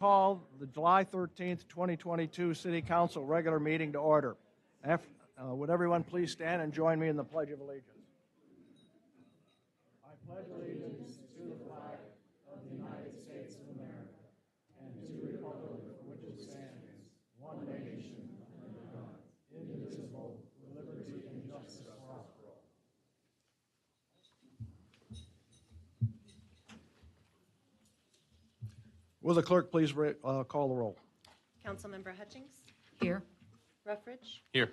Call the July 13th, 2022 City Council regular meeting to order. Would everyone please stand and join me in the Pledge of Allegiance? I pledge allegiance to the flag of the United States of America and to the republic for which it stands, one nation, under God, indivisible, with liberty and justice for all. Will the clerk please call the roll? Councilmember Hutchings. Here. Ruffridge. Here.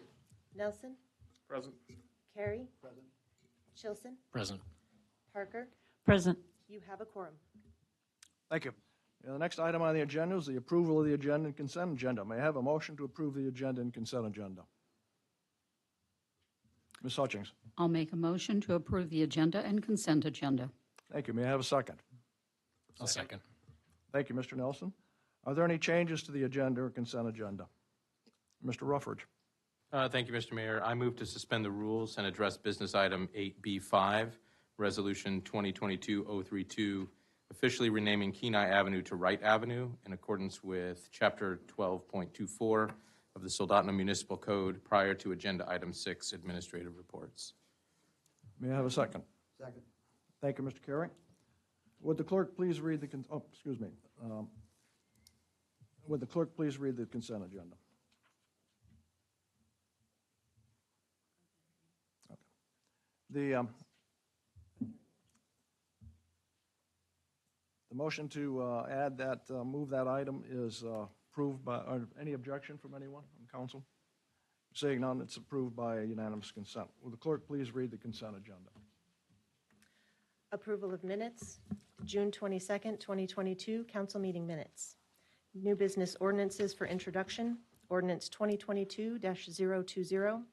Nelson. Present. Carey. Present. Chilson. Present. Parker. Present. You have a quorum. Thank you. The next item on the agenda is the approval of the agenda and consent agenda. May I have a motion to approve the agenda and consent agenda? Ms. Hutchings. I'll make a motion to approve the agenda and consent agenda. Thank you. May I have a second? I'll second. Thank you, Mr. Nelson. Are there any changes to the agenda or consent agenda? Mr. Ruffridge. Thank you, Mr. Mayor. I move to suspend the rules and address business item 8B5, Resolution 2022-032, officially renaming Kenai Avenue to Wright Avenue in accordance with Chapter 12.24 of the Soldotna Municipal Code prior to Agenda Item 6, Administrative Reports. May I have a second? Second. Thank you, Mr. Carey. Would the clerk please read the would the clerk please read the consent agenda? Okay. The motion to add that, move that item is approved by, any objection from anyone on council? Seeing none, it's approved by unanimous consent. Will the clerk please read the consent agenda? Approval of minutes, June 22nd, 2022, council meeting minutes. New business ordinances for introduction. Ordinance 2022-020,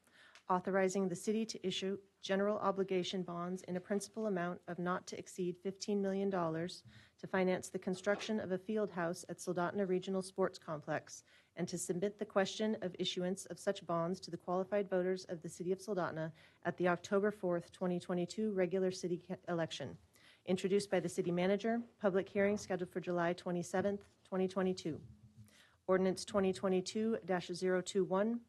authorizing the city to issue general obligation bonds in a principal amount of not to exceed $15 million to finance the construction of a field house at Soldotna Regional Sports Complex, and to submit the question of issuance of such bonds to the qualified voters of the City of Soldotna at the October 4th, 2022 regular city election. Introduced by the City Manager. Public hearing scheduled for July 27th, 2022. Ordinance 2022-021,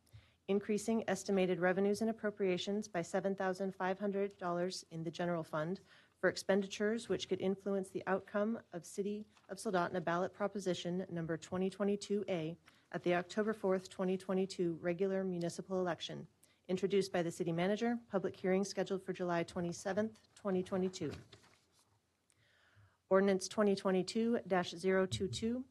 increasing estimated revenues and appropriations by $7,500 in the general fund for expenditures which could influence the outcome of City of Soldotna ballot proposition number 2022A at the October 4th, 2022 regular municipal election. Introduced by the City Manager. Public hearing scheduled for July 27th, 2022. Ordinance 2022-022,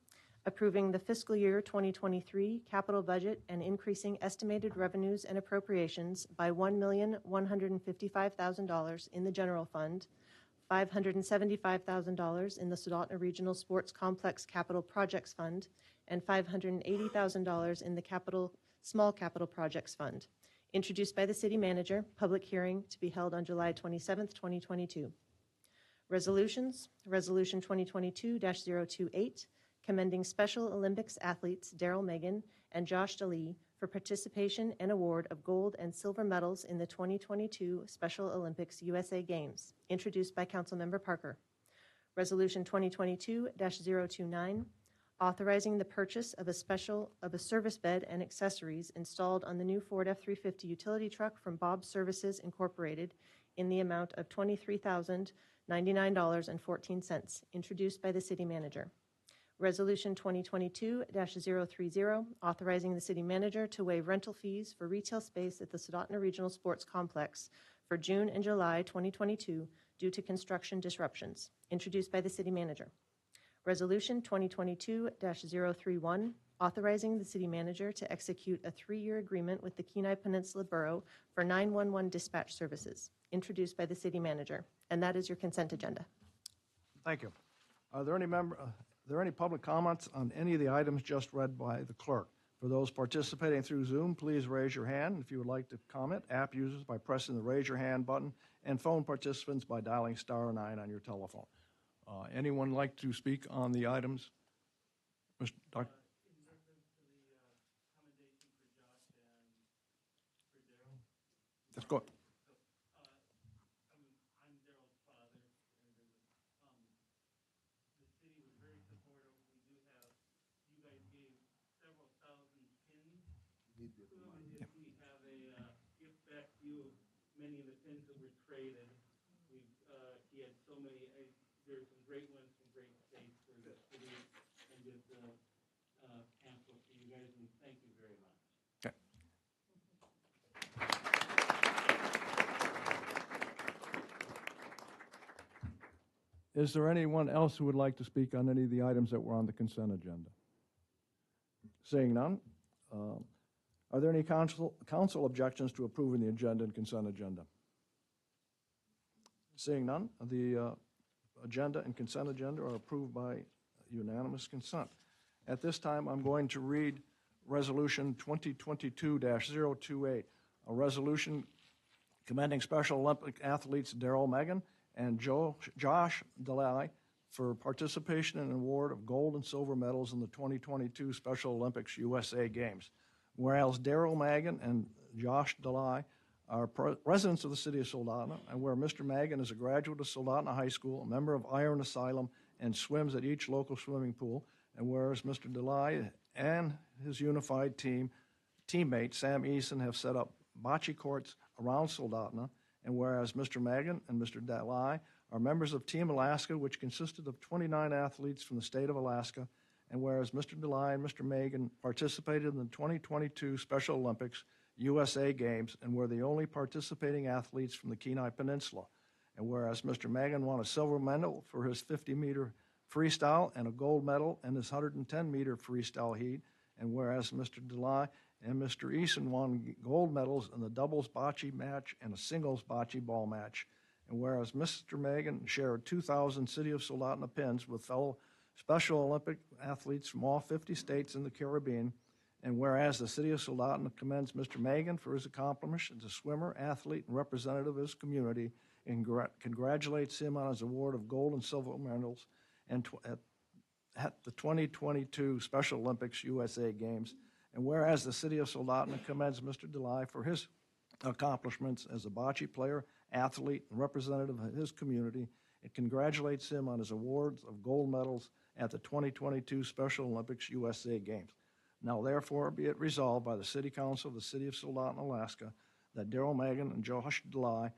approving the fiscal year 2023 capital budget and increasing estimated revenues and appropriations by $1,155,000 in the general fund, $575,000 in the Soldotna Regional Sports Complex Capital Projects Fund, and $580,000 in the Small Capital Projects Fund. Introduced by the City Manager. Public hearing to be held on July 27th, 2022. Resolutions. Resolution 2022-028, commending Special Olympics athletes Daryl Megan and Josh DeLee for participation and award of gold and silver medals in the 2022 Special Olympics USA Games. Introduced by Councilmember Parker. Resolution 2022-029, authorizing the purchase of a service bed and accessories installed on the new Ford F-350 utility truck from Bob's Services Incorporated in the amount of $23,099.14. Introduced by the City Manager. Resolution 2022-030, authorizing the City Manager to waive rental fees for retail space at the Soldotna Regional Sports Complex for June and July 2022 due to construction disruptions. Introduced by the City Manager. Resolution 2022-031, authorizing the City Manager to execute a 3-year agreement with the Kenai Peninsula Borough for 911 dispatch services. Introduced by the City Manager. And that is your consent agenda. Thank you. Are there any public comments on any of the items just read by the clerk? For those participating through Zoom, please raise your hand if you would like to comment. App users by pressing the raise your hand button, and phone participants by dialing *9 on your telephone. Anyone like to speak on the items? Mr. Doctor? Let's go. We have a gift back to you of many of the pins that were traded. He had so many, there's some great ones from great states for the city, and this pamphlet for you guys, and thank you very much. Okay. Is there anyone else who would like to speak on any of the items that were on the consent agenda? Seeing none, are there any council objections to approving the agenda and consent agenda? Seeing none, the agenda and consent agenda are approved by unanimous consent. At this time, I'm going to read Resolution 2022-028, a resolution commending Special Olympic athletes Daryl Megan and Josh Delay for participation in an award of gold and silver medals in the 2022 Special Olympics USA Games. Whereas Daryl Megan and Josh Delay are residents of the city of Soldotna, and where Mr. Megan is a graduate of Soldotna High School, a member of Iron Asylum, and swims at each local swimming pool, and whereas Mr. Delay and his unified teammate Sam Eason have set up bocce courts around Soldotna, and whereas Mr. Megan and Mr. Delay are members of Team Alaska, which consisted of 29 athletes from the state of Alaska, and whereas Mr. Delay and Mr. Megan participated in the 2022 Special Olympics USA Games and were the only participating athletes from the Kenai Peninsula, and whereas Mr. Megan won a silver medal for his 50-meter freestyle and a gold medal in his 110-meter freestyle heat, and whereas Mr. Delay and Mr. Eason won gold medals in the doubles bocce match and a singles bocce ball match, and whereas Mr. Megan shared 2,000 City of Soldotna pins with fellow Special Olympic athletes from all 50 states in the Caribbean, and whereas the City of Soldotna commends Mr. Megan for his accomplishments as a swimmer, athlete, and representative of his community, and congratulates him on his award of gold and silver medals and at the 2022 Special Olympics USA Games, and whereas the City of Soldotna commends Mr. Delay for his accomplishments as a bocce player, athlete, and representative of his community, and congratulates him on his awards of gold medals at the 2022 Special Olympics USA Games. Now therefore be it resolved by the City Council of the City of Soldotna, Alaska, that Daryl Megan and Josh Delay,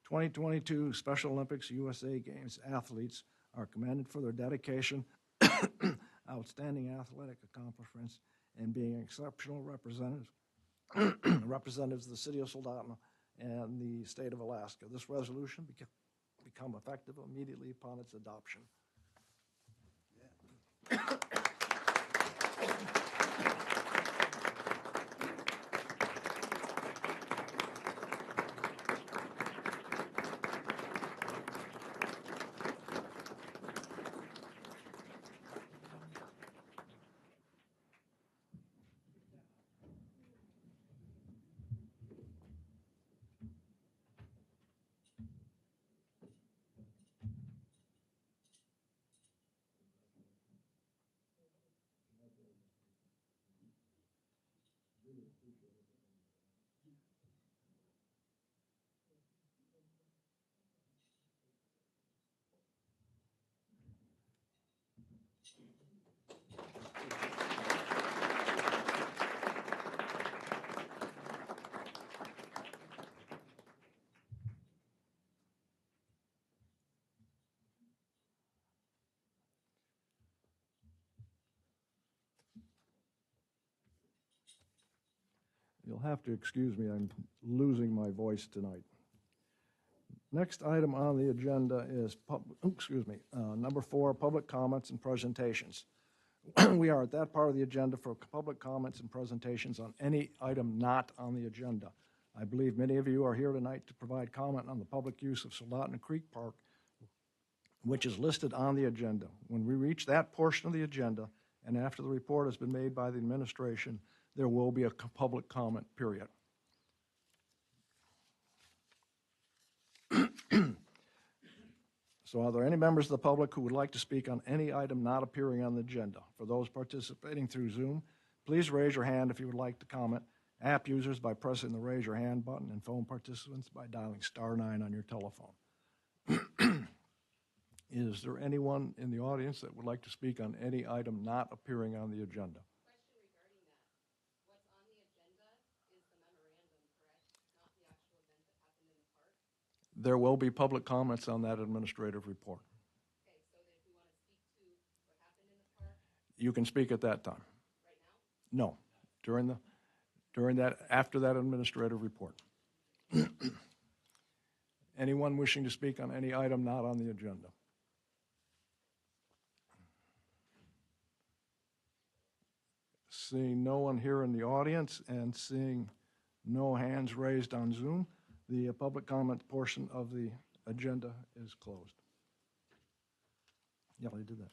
2022 Special Olympics USA Games athletes, are commended for their dedication, outstanding athletic accomplishments, and being exceptional representatives of the City of Soldotna and the state of Alaska. This resolution become effective immediately upon its adoption. You'll have to excuse me, I'm losing my voice tonight. Next item on the agenda is, number 4, public comments and presentations. We are at that part of the agenda for public comments and presentations on any item not on the agenda. I believe many of you are here tonight to provide comment on the public use of Soldotna Creek Park, which is listed on the agenda. When we reach that portion of the agenda, and after the report has been made by the administration, there will be a public comment period. So are there any members of the public who would like to speak on any item not appearing on the agenda? For those participating through Zoom, please raise your hand if you would like to comment. App users by pressing the raise your hand button, and phone participants by dialing *9 on your telephone. Is there anyone in the audience that would like to speak on any item not appearing on the agenda? Question regarding that. What's on the agenda There will be public comments on that administrative report. You can speak at that time. No, during that, after that administrative report. Anyone wishing to speak on any item not on the agenda? Seeing no one here in the audience and seeing no hands raised on Zoom, the public comment portion of the agenda is closed. Yeah, they did that.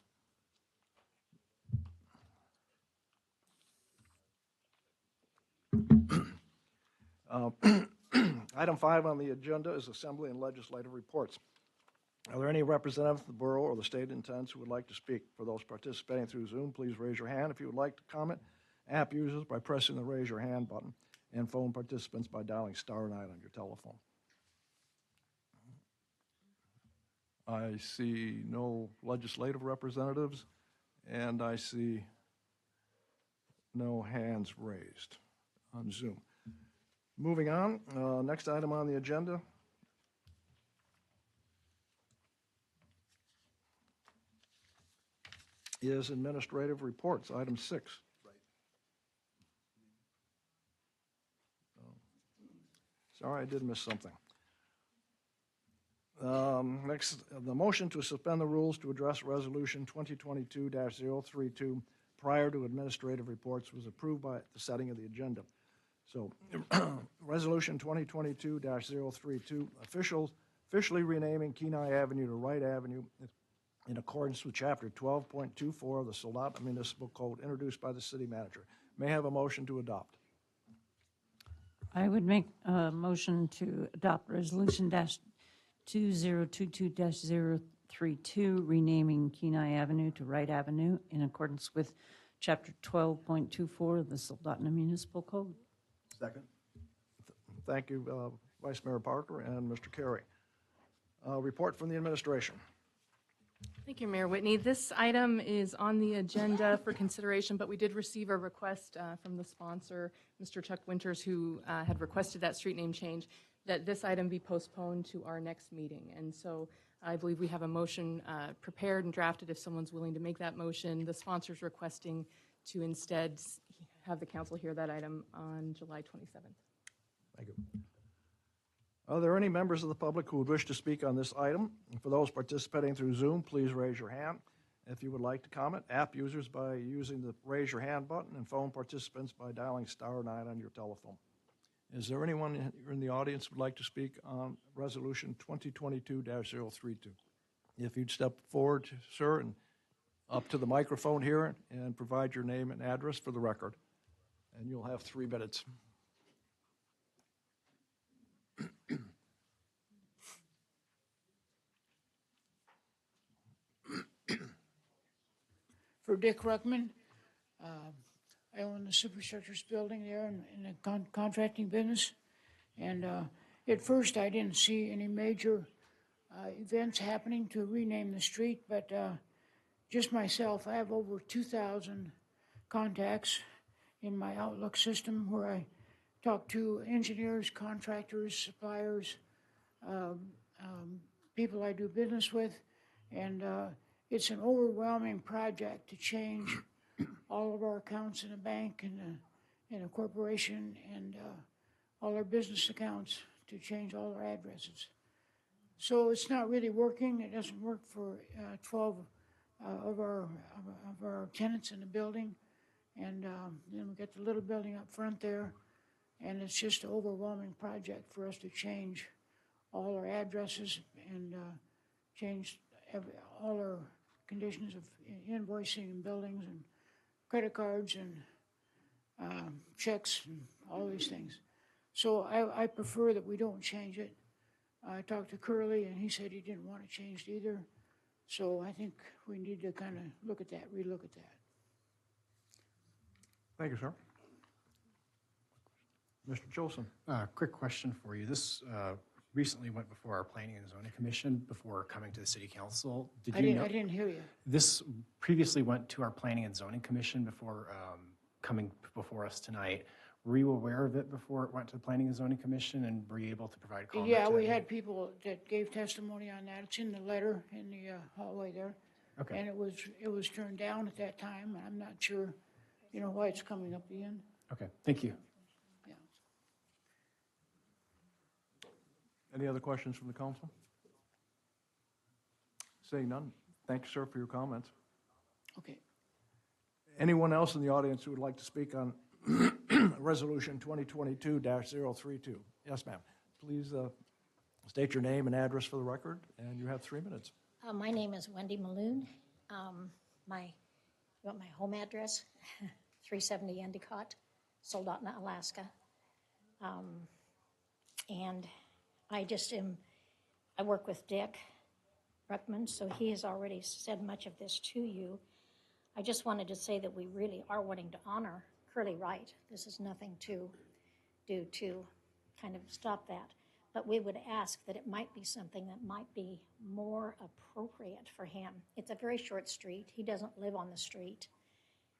Item 5 on the agenda is Assembly and Legislative Reports. Are there any representatives of the borough or the state intendants who would like to speak? For those participating through Zoom, please raise your hand if you would like to comment. App users by pressing the raise your hand button, and phone participants by dialing *9 on your telephone. I see no legislative representatives, and I see no hands raised on Zoom. Moving on, next item on the agenda is administrative reports, item 6. Sorry, I did miss something. Next, the motion to suspend the rules to address Resolution 2022-032 prior to administrative reports was approved by the setting of the agenda. So, Resolution 2022-032, officially renaming Kenai Avenue to Wright Avenue in accordance with Chapter 12.24 of the Soldotna Municipal Code, introduced by the city manager. May I have a motion to adopt? I would make a motion to adopt Resolution -2022-032, renaming Kenai Avenue to Wright Avenue in accordance with Chapter 12.24 of the Soldotna Municipal Code. Second. Thank you, Vice Mayor Parker and Mr. Carey. Report from the administration. Thank you, Mayor Whitney. This item is on the agenda for consideration, but we did receive a request from the sponsor, Mr. Chuck Winters, who had requested that street name change, that this item be postponed to our next meeting. And so I believe we have a motion prepared and drafted if someone's willing to make that motion. The sponsor's requesting to instead have the council hear that item on July 27th. Thank you. Are there any members of the public who would wish to speak on this item? And for those participating through Zoom, please raise your hand if you would like to comment. App users by using the raise your hand button, and phone participants by dialing *9 on your telephone. Is there anyone in the audience who would like to speak on Resolution 2022-032? If you'd step forward, sir, and up to the microphone here and provide your name and address for the record. And you'll have 3 minutes. For Dick Ruckman. I own the Superstructures building there in the contracting business. And at first I didn't see any major events happening to rename the street, but just myself, I have over 2,000 contacts in my Outlook system where I talk to engineers, contractors, suppliers, people I do business with, and it's an overwhelming project to change all of our accounts in a bank and a corporation and all our business accounts, to change all our addresses. So it's not really working. It doesn't work for 12 of our tenants in the building. And then we got the little building up front there, and it's just an overwhelming project for us to change all our addresses and change all our conditions of invoicing and billings and credit cards and checks and all these things. So I prefer that we don't change it. I talked to Curley, and he said he didn't want to change it either. So I think we need to kind of look at that, relook at that. Thank you, sir. Mr. Jolson. Quick question for you. This recently went before our Planning and Zoning Commission before coming to the City Council. I didn't hear you. This previously went to our Planning and Zoning Commission before coming before us tonight. Were you aware of it before it went to the Planning and Zoning Commission, and were you able to provide comment? Yeah, to we any- had people that gave testimony on that. It's in the letter in the hallway there. Okay. And it was turned down at that time. I'm not sure, why it's coming up again. Okay, thank you. Yeah. Any other questions from the council? Seeing none, thank you, sir, for your comments. Okay. Anyone else in the audience who would like to speak on Resolution 2022-032? Yes, ma'am. Please state your name and address for the record, and you have 3 minutes. My name is Wendy Maloon. You want my home address? 370 Endicott, Soldotna, Alaska. And I work with Dick Ruckman, so he has already said much of this to you. I just wanted to say that we really are wanting to honor Curly Wright. This is nothing to do to kind of stop that. But we would ask that it might be something that might be more appropriate for him. It's a very short street. He doesn't live on the street.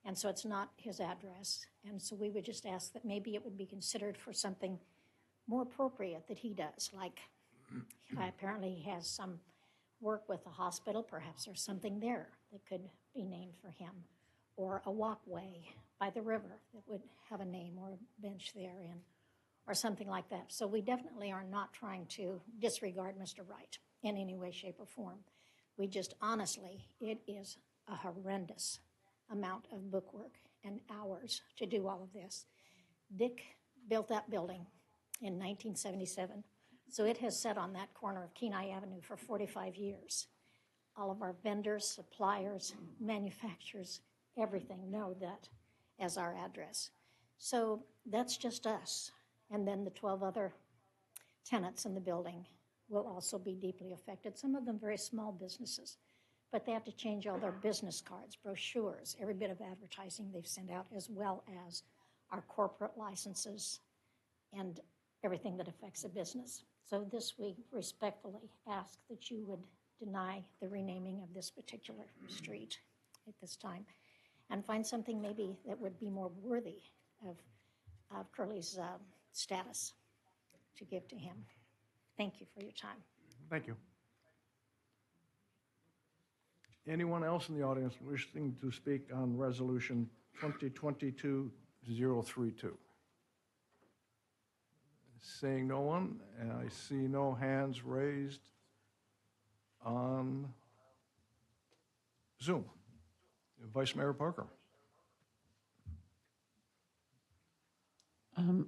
And so it's not his address. And so we would just ask that maybe it would be considered for something more appropriate that he does. Like apparently he has some work with the hospital. Perhaps there's something there that could be named for him. Or a walkway by the river that would have a name or a bench there in, or something like that. So we definitely are not trying to disregard Mr. Wright in any way, shape, or form. We just honestly, it is a horrendous amount of bookwork and hours to do all of this. Dick built that building in 1977, so it has sat on that corner of Kenai Avenue for 45 years. All of our vendors, suppliers, manufacturers, everything know that as our address. So that's just us. And then the 12 other tenants in the building will also be deeply affected. Some of them very small businesses, but they have to change all their business cards, brochures, every bit of advertising they've sent out, as well as our corporate licenses and everything that affects a business. So this we respectfully ask that you would deny the renaming of this particular street at this time and find something maybe that would be more worthy of Curly's status to give to him. Thank you for your time. Thank you. Anyone else in the audience wishing to speak on Resolution 2022-032? Seeing no one, and I see no hands raised on Zoom. Vice Mayor Parker.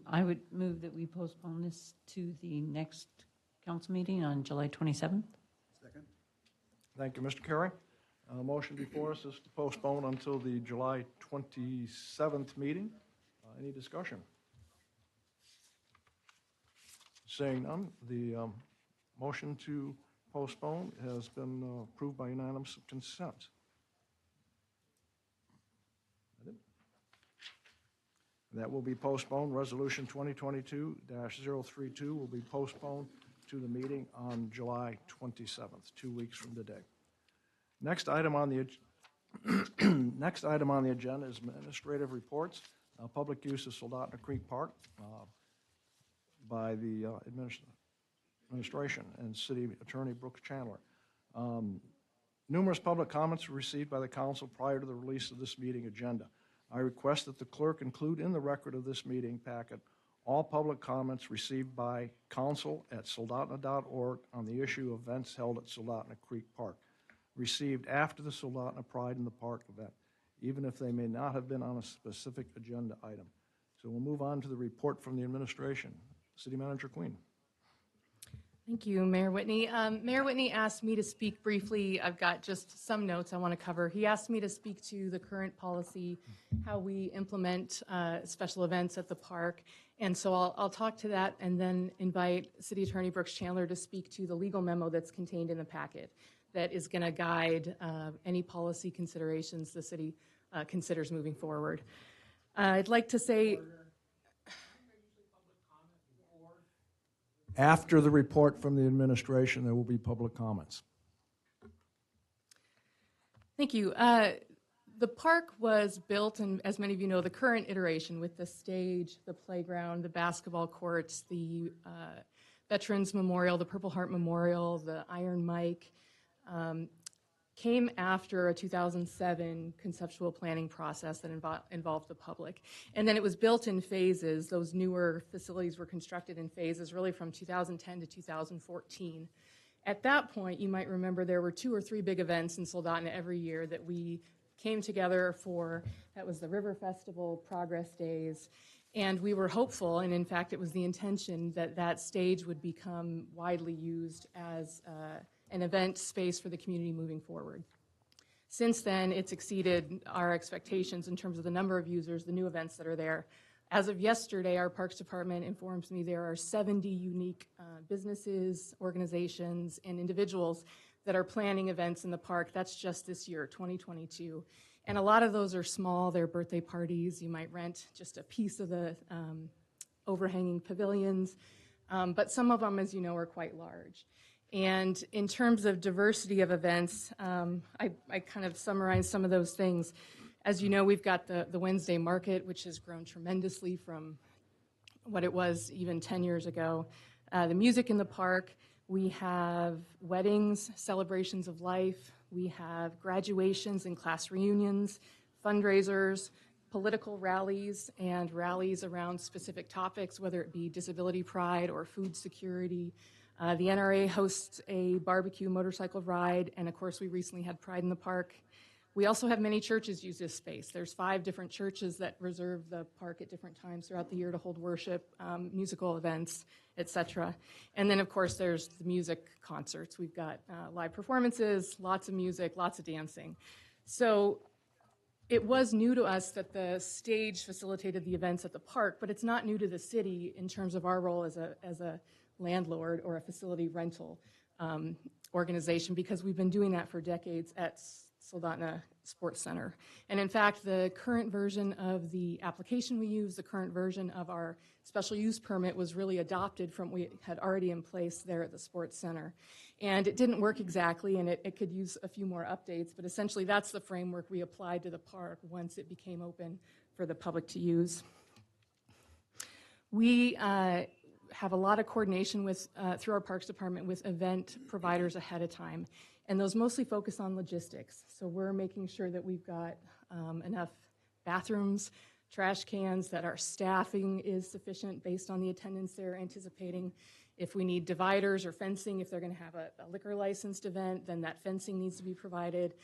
I would move that we postpone this to the next council meeting on July 27th. Thank you, Mr. Carey. Motion before us is to postpone until the July 27th meeting. Any discussion? Seeing none, the motion to postpone has been approved by unanimous consent. That will be postponed. Resolution 2022-032 will be postponed to the meeting on July 27th, 2 weeks from today. Next item on the agenda is administrative reports. Public use of Soldotna Creek Park by the administration and City Attorney Brooks Chandler. Numerous public comments were received by the council prior to the release of this meeting agenda. I request that the clerk include in the record of this meeting packet all public comments received by council@soldotna.org on the issue of events held at Soldotna Creek Park, received after the Soldotna Pride in the Park event, even if they may not have been on a specific agenda item. So we'll move on to the report from the administration. City Manager Queen. Thank you, Mayor Whitney. Mayor Whitney asked me to speak briefly. I've got just some notes I want to cover. He asked me to speak to the current policy, how we implement special events at the park. And so I'll talk to that and then invite City Attorney Brooks Chandler to speak to the legal memo that's contained in the packet that is going to guide any policy considerations the city considers moving forward. I'd like to say... After the report from the administration, there will be public comments. Thank you. The park was built, and as many of you know, the current iteration with the stage, the playground, the basketball courts, the Veterans Memorial, the Purple Heart Memorial, the Iron Mike, came after a 2007 conceptual planning process that involved the public. And then it was built in phases. Those newer facilities were constructed in phases, really from 2010 to 2014. At that point, you might remember there were 2 or 3 big events in Soldotna every year that we came together for. That was the River Festival, Progress Days, and we were hopeful, and in fact it was the intention, that that stage would become widely used as an event space for the community moving forward. Since then, it's exceeded our expectations in terms of the number of users, the new events that are there. As of yesterday, our Parks Department informs me there are 70 unique businesses, organizations, and individuals that are planning events in the park. That's just this year, 2022. And a lot of those are small. They're birthday parties. You might rent just a piece of the overhanging pavilions. But some of them, as you know, are quite large. And in terms of diversity of events, I kind of summarized some of those things. As you know, we've got the Wednesday market, which has grown tremendously from what it was even 10 years ago. The music in the park. We have weddings, celebrations of life. We have graduations and class reunions, fundraisers, political rallies, and rallies around specific topics, whether it be disability pride or food security. The NRA hosts a barbecue motorcycle ride, and of course we recently had Pride in the Park. We also have many churches use this space. There's 5 different churches that reserve the park at different times throughout the year to hold worship, musical events, etc. And then of course there's the music concerts. We've got live performances, lots of music, lots of dancing. So it was new to us that the stage facilitated the events at the park, but it's not new to the city in terms of our role as a landlord or a facility rental organization, because we've been doing that for decades at Soldotna Sports Center. And in fact, the current version of the application we use, the current version of our special use permit was really adopted from what we had already in place there at the Sports Center. And it didn't work exactly, and it could use a few more updates, but essentially that's the framework we applied to the park once it became open for the public to use. We have a lot of coordination with, through our Parks Department, with event providers ahead of time. And those mostly focus on logistics. So we're making sure that we've got enough bathrooms, trash cans, that our staffing is sufficient based on the attendance they're anticipating. If we need dividers or fencing, if they're going to have a liquor licensed event, then that fencing needs to be provided.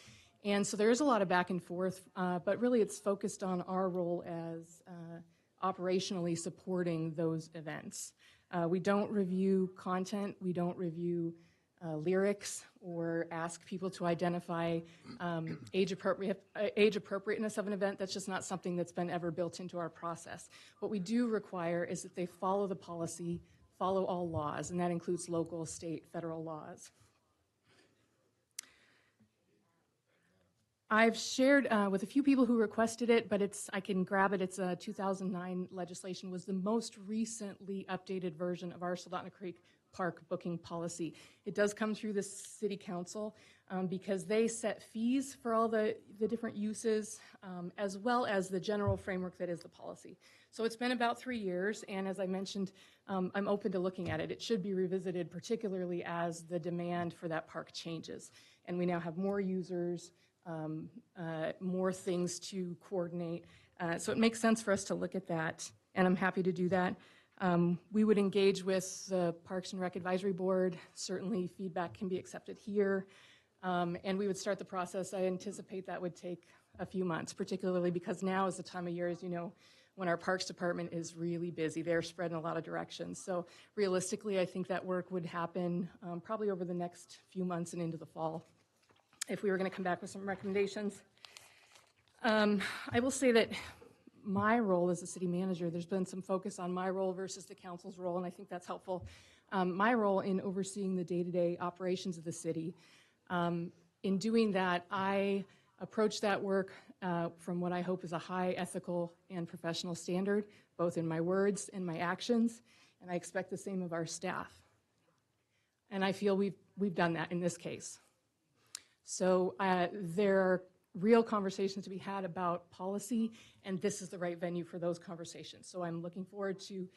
And so there's a lot of back and forth, but really it's focused on our role as operationally supporting those events. We don't review content, we don't review lyrics or ask people to identify age appropriateness of an event. That's just not something that's been ever built into our process. What we do require is that they follow the policy, follow all laws, and that includes local, state, federal laws. I've shared with a few people who requested it, but I can grab it. It's a 2009 legislation, was the most recently updated version of our Soldotna Creek Park booking policy. It does come through the City Council because they set fees for all the different uses, as well as the general framework that is the policy. So it's been about 3 years, and as I mentioned, I'm open to looking at it. It should be revisited, particularly as the demand for that park changes. And we now have more users, more things to coordinate. So it makes sense for us to look at that, and I'm happy to do that. We would engage with the Parks and Rec Advisory Board. Certainly feedback can be accepted here, and we would start the process. I anticipate that would take a few months, particularly because now is the time of year, as you know, when our Parks Department is really busy. They're spread in a lot of directions. So realistically, I think that work would happen probably over the next few months and into the fall, if we were going to come back with some recommendations. I will say that my role as a city manager, there's been some focus on my role versus the council's role, and I think that's helpful. My role in overseeing the day-to-day operations of the city. In doing that, I approach that work from what I hope is a high ethical and professional standard, both in my words and my actions, and I expect the same of our staff. And I feel we've done that in this case. So there are real conversations to be had about policy, and this is the right venue for those conversations. So I'm looking forward to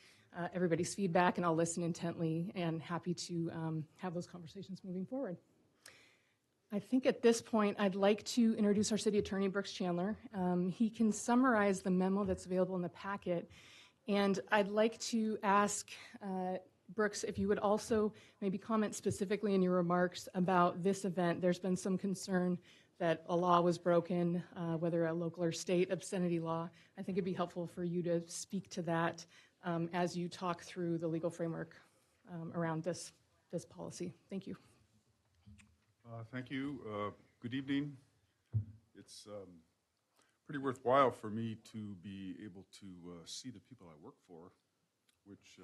everybody's feedback, and I'll listen intently and happy to have those conversations moving forward. I think at this point, I'd like to introduce our City Attorney, Brooks Chandler. He can summarize the memo that's available in the packet, and I'd like to ask Brooks, if you would also maybe comment specifically in your remarks about this event. There's been some concern that a law was broken, whether a local or state obscenity law. I think it'd be helpful for you to speak to that as you talk through the legal framework around this policy. Thank you. Thank you. Good evening. It's pretty worthwhile for me to be able to see the people I work for, which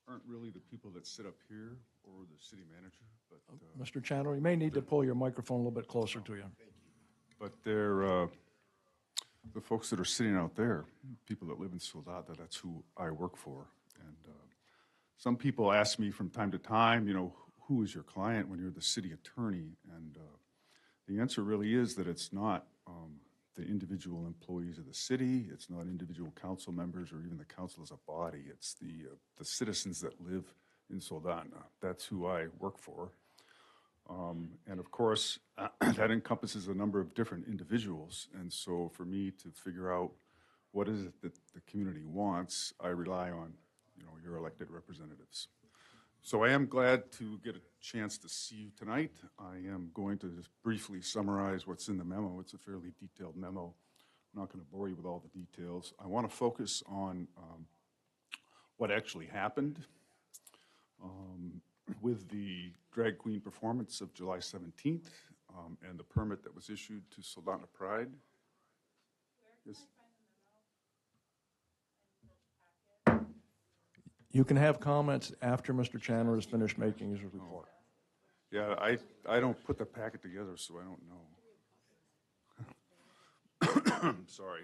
aren't really the people that sit up here or the city manager, but Mr. Chandler, you may need to pull your microphone a little bit closer to you. but they're the folks that are sitting out there, people that live in Soldata. That's who I work for. And some people ask me from time to time, you know, who is your client when you're the city attorney? And the answer really is that it's not the individual employees of the city, it's not individual council members or even the council as a body, it's the citizens that live in Soldotna. That's who I work for. And of course, that encompasses a number of different individuals. And so for me to figure out what is it that the community wants, I rely on, you know, your elected representatives. So I am glad to get a chance to see you tonight. I am going to just briefly summarize what's in the memo. It's a fairly detailed memo. I'm not going to bore you with all the details. I want to focus on what actually happened with the drag queen performance of July 17th and the permit that was issued to Soldotna Pride. Yes. You can have comments after Mr. Chandler has finished making his report. Yeah, I don't put the packet together, so I don't know. Sorry.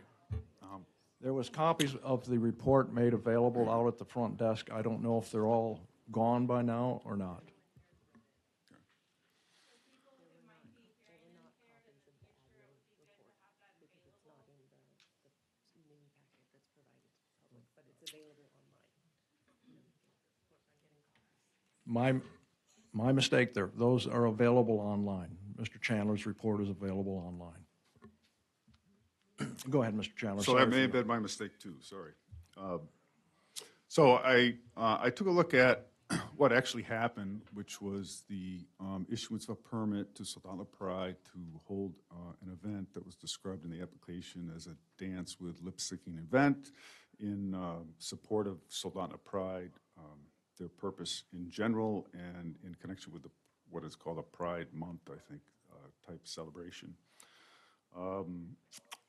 There was copies of the report made available out at the front desk. I don't know if they're all gone by now or not. My mistake there. Those are available online. Mr. Chandler's report is available online. Go ahead, Mr. Chandler. So Sorry that may for have been my mistake too, sorry. So I took a look at what actually happened, which was the issuance of a permit to Soldotna Pride to hold an event that was described in the application as a dance with lip-syncing event in support of Soldotna Pride, their purpose in general, and in connection with what is called a Pride Month, I think, type celebration.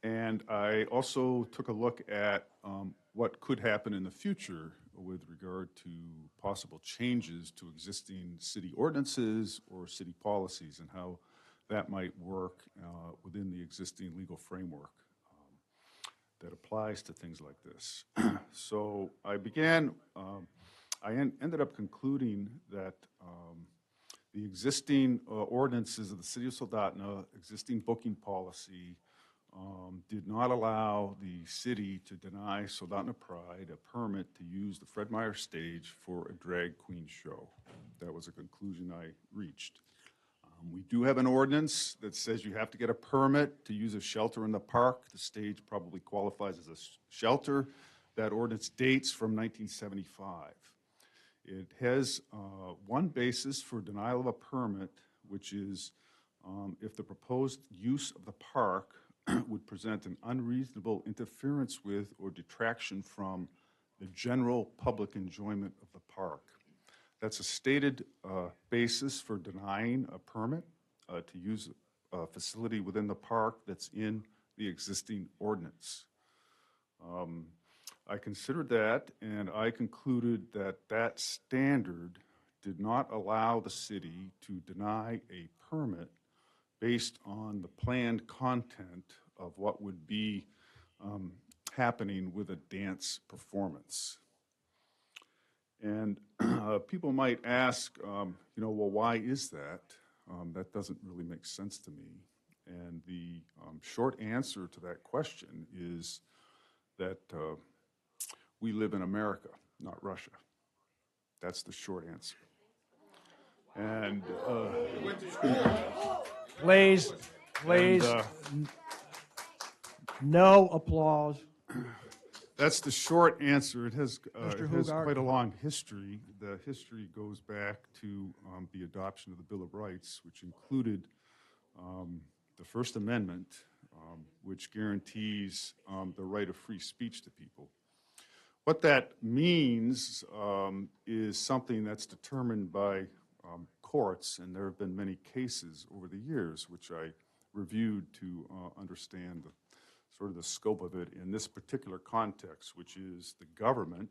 And I also took a look at what could happen in the future with regard to possible changes to existing city ordinances or city policies and how that might work within the existing legal framework that applies to things like this. So I began, I ended up concluding that the existing ordinances of the City of Soldotna, existing booking policy, did not allow the city to deny Soldotna Pride a permit to use the Fred Meyer stage for a drag queen show. That was a conclusion I reached. We do have an ordinance that says you have to get a permit to use a shelter in the park. The stage probably qualifies as a shelter. That ordinance dates from 1975. It has one basis for denial of a permit, which is if the proposed use of the park would present an unreasonable interference with or detraction from the general public enjoyment of the park. That's a stated basis for denying a permit to use a facility within the park that's in the existing ordinance. I considered that, and I concluded that that standard did not allow the city to deny a permit based on the planned content of what would be happening with a dance performance. And people might ask, you know, well, why is that? That doesn't really make sense to me. And the short answer to that question is that we live in America, not Russia. That's the short answer. And Please, please, no applause. that's the short answer. It has, Mr. it has Hugard. quite a long history. The history goes back to the adoption of the Bill of Rights, which included the First Amendment, which guarantees the right of free speech to people. What that means is something that's determined by courts, and there have been many cases over the years which I reviewed to understand sort of the scope of it in this particular context, which is the government,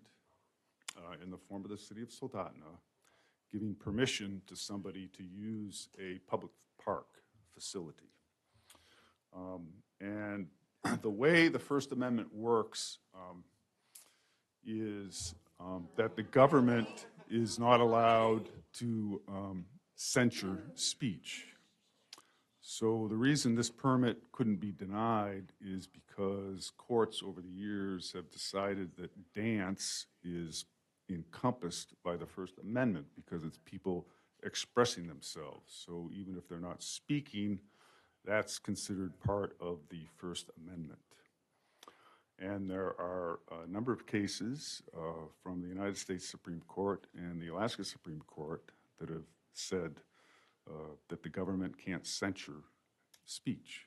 in the form of the city of Soldotna, giving permission to somebody to use a public park facility. And the way the First Amendment works is that the government is not allowed to censure speech. So the reason this permit couldn't be denied is because courts over the years have decided that dance is encompassed by the First Amendment because it's people expressing themselves. So even if they're not speaking, that's considered part of the First Amendment. And there are a number of cases from the United States Supreme Court and the Alaska Supreme Court that have said that the government can't censure speech.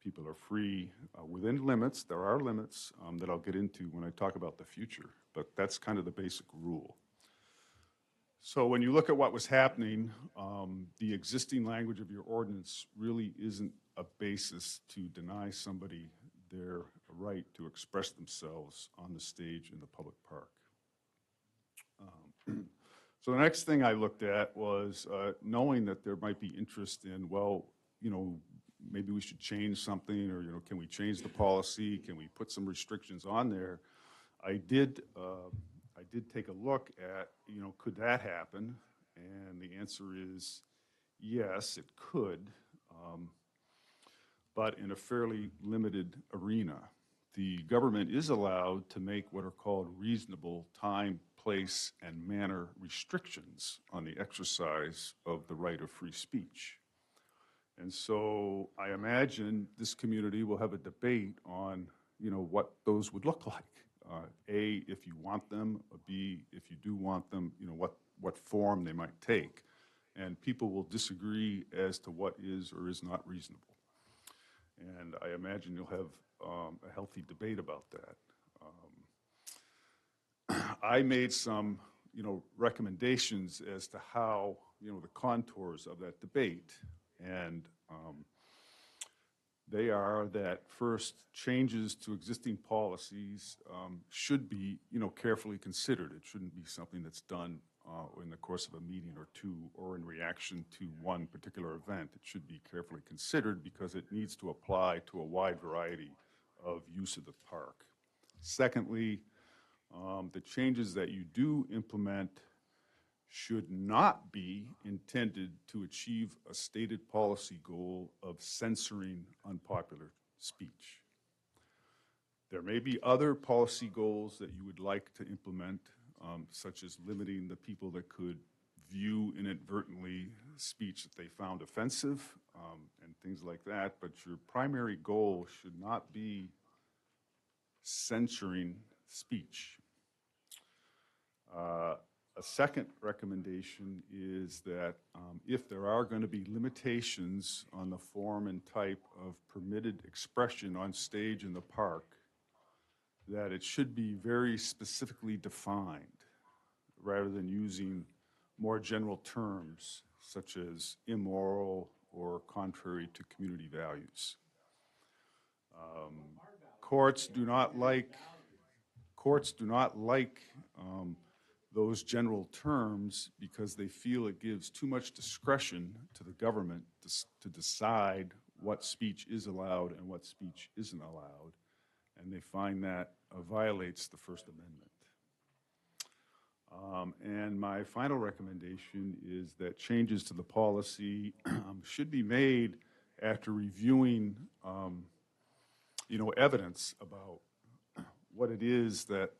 People are free within limits. There are limits that I'll get into when I talk about the future, but that's kind of the basic rule. So when you look at what was happening, the existing language of your ordinance really isn't a basis to deny somebody their right to express themselves on the stage in the public park. So the next thing I looked at was knowing that there might be interest in, well, you know, maybe we should change something, or, you know, can we change the policy? Can we put some restrictions on there? I did take a look at, you know, could that happen? And the answer is yes, it could, but in a fairly limited arena. The government is allowed to make what are called reasonable time, place, and manner restrictions on the exercise of the right of free speech. And so I imagine this community will have a debate on, you know, what those would look like. A, if you want them, B, if you do want them, you know, what form they might take. And people will disagree as to what is or is not reasonable. And I imagine you'll have a healthy debate about that. I made some, you know, recommendations as to how, you know, the contours of that debate. And they are that first, changes to existing policies should be, you know, carefully considered. It shouldn't be something that's done in the course of a meeting or two, or in reaction to one particular event. It should be carefully considered because it needs to apply to a wide variety of use of the park. Secondly, the changes that you do implement should not be intended to achieve a stated policy goal of censoring unpopular speech. There may be other policy goals that you would like to implement, such as limiting the people that could view inadvertently speech that they found offensive, and things like that, but your primary goal should not be censoring speech. A second recommendation is that if there are going to be limitations on the form and type of permitted expression on stage in the park, that it should be very specifically defined rather than using more general terms such as immoral or contrary to community values. Courts do not like those general terms because they feel it gives too much discretion to the government to decide what speech is allowed and what speech isn't allowed, and they find that violates the First Amendment. And my final recommendation is that changes to the policy should be made after reviewing, evidence about what it is that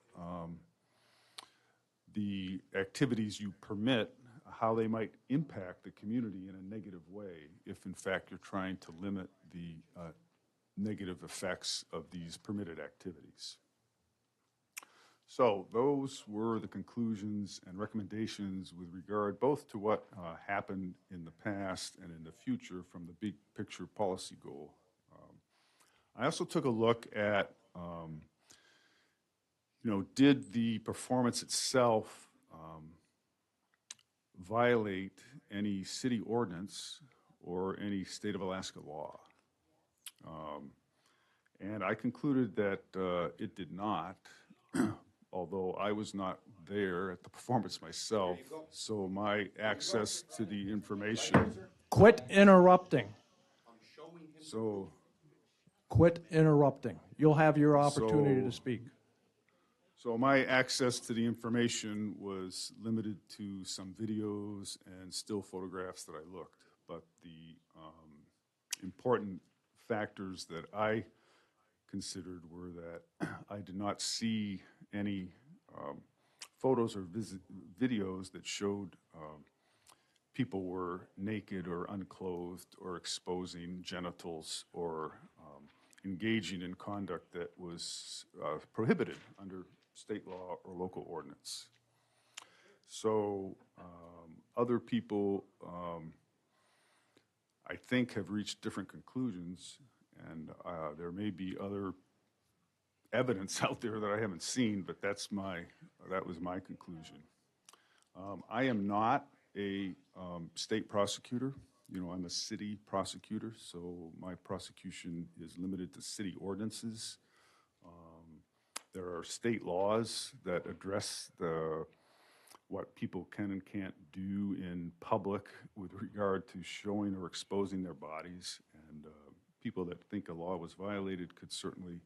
the activities you permit, how they might impact the community in a negative way if, in fact, you're trying to limit the negative effects of these permitted activities. So those were the conclusions and recommendations with regard both to what happened in the past and in the future from the big picture policy goal. I also took a look at, did the performance itself violate any city ordinance or any state of Alaska law? And I concluded that it did not, although I was not there at the performance myself, so my access to the information. Quit interrupting. So, Quit interrupting. You'll have your opportunity to speak. So my access to the information was limited to some videos and still photographs that I looked, but the important factors that I considered were that I did not see any photos or videos that showed people were naked or unclothed or exposing genitals or engaging in conduct that was prohibited under state law or local ordinance. So other people, I think, have reached different conclusions, and there may be other evidence out there that I haven't seen, but that was my conclusion. I am not a state prosecutor. I'm a city prosecutor, so my prosecution is limited to city ordinances. There are state laws that address what people can and can't do in public with regard to showing or exposing their bodies, and people that think a law was violated could certainly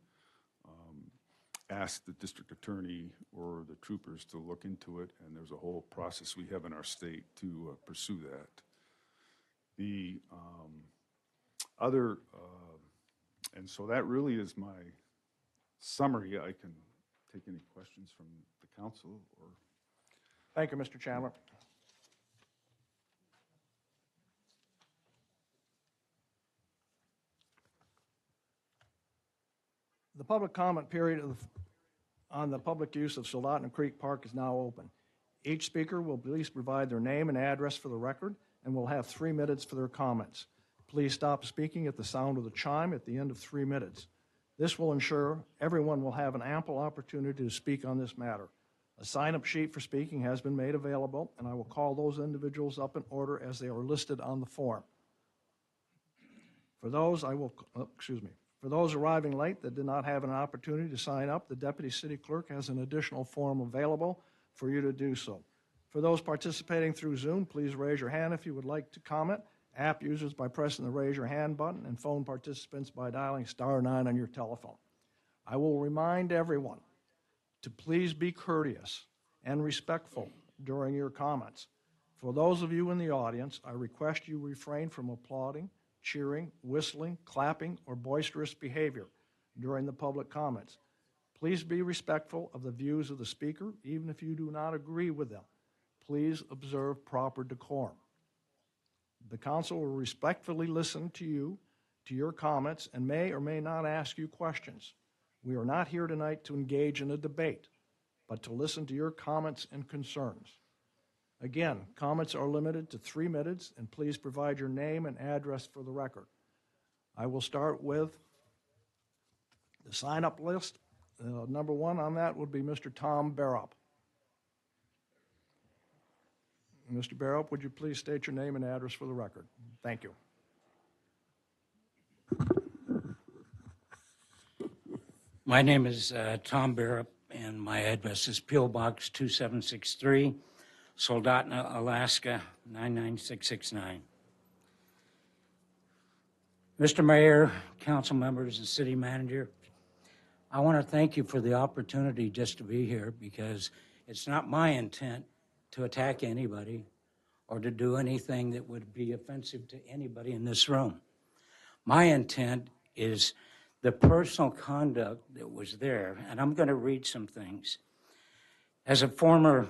ask the district attorney or the troopers to look into it, and there's a whole process we have in our state to pursue that. The and so that really is my summary. I can take any questions from the council or. Thank you, Mr. Chandler. The public comment period on the public use of Soldotna Creek Park is now open. Each speaker will please provide their name and address for the record and will have 3 minutes for their comments. Please stop speaking at the sound of the chime at the end of 3 minutes. This will ensure everyone will have an ample opportunity to speak on this matter. A sign-up sheet for speaking has been made available, and I will call those individuals up in order as they are listed on the form. For those For those arriving late that did not have an opportunity to sign up, the Deputy City Clerk has an additional form available for you to do so. For those participating through Zoom, please raise your hand if you would like to comment. App users by pressing the raise your hand button, and phone participants by dialing *9 on your telephone. I will remind everyone to please be courteous and respectful during your comments. For those of you in the audience, I request you refrain from applauding, cheering, whistling, clapping, or boisterous behavior during the public comments. Please be respectful of the views of the speaker, even if you do not agree with them. Please observe proper decorum. The council will respectfully listen to you, to your comments, and may or may not ask you questions. We are not here tonight to engage in a debate, but to listen to your comments and concerns. Again, comments are limited to 3 minutes, and please provide your name and address for the record. I will start with the sign-up list. Number 1 on that would be Mr. Tom Barop. Mr. Barop, would you please state your name and address for the record? Thank you. My name is Tom Barop, and my address is P.O. Box 2763, Soldotna, Alaska, 99669. Mr. Mayor, council members, and city manager, I want to thank you for the opportunity just to be here, because it's not my intent to attack anybody or to do anything that would be offensive to anybody in this room. My intent is the personal conduct that was there, and I'm going to read some things. As a former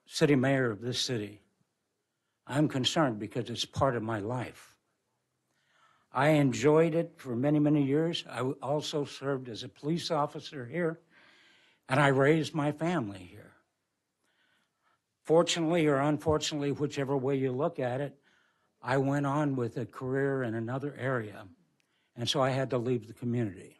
city mayor of this city, I'm concerned because it's part of my life. I enjoyed it for many, many years. I also served as a police officer here, and I raised my family here. Fortunately or unfortunately, whichever way you look at it, I went on with a career in another area, and so I had to leave the community.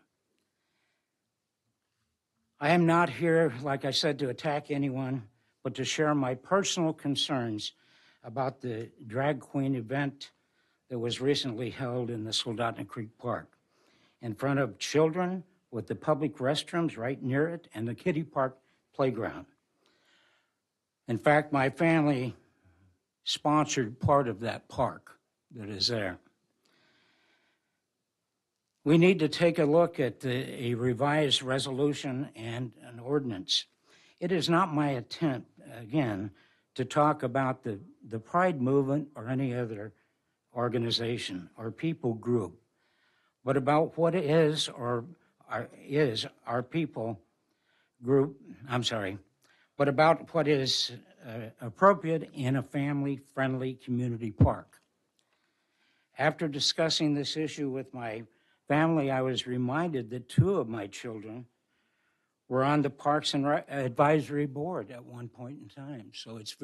I am not here, like I said, to attack anyone, but to share my personal concerns about the drag queen event that was recently held in the Soldotna Creek Park in front of children with the public restrooms right near it and the kiddie park playground. In fact, my family sponsored part of that park that is there. We need to take a look at a revised resolution and an ordinance. It is not my intent, again, to talk about the Pride movement or any other organization or people group, but about what is our people group, but about what is appropriate in a family-friendly community park. After discussing this issue with my family, I was reminded that 2 of my children were on the Parks and Advisory Board at one point in time, so it's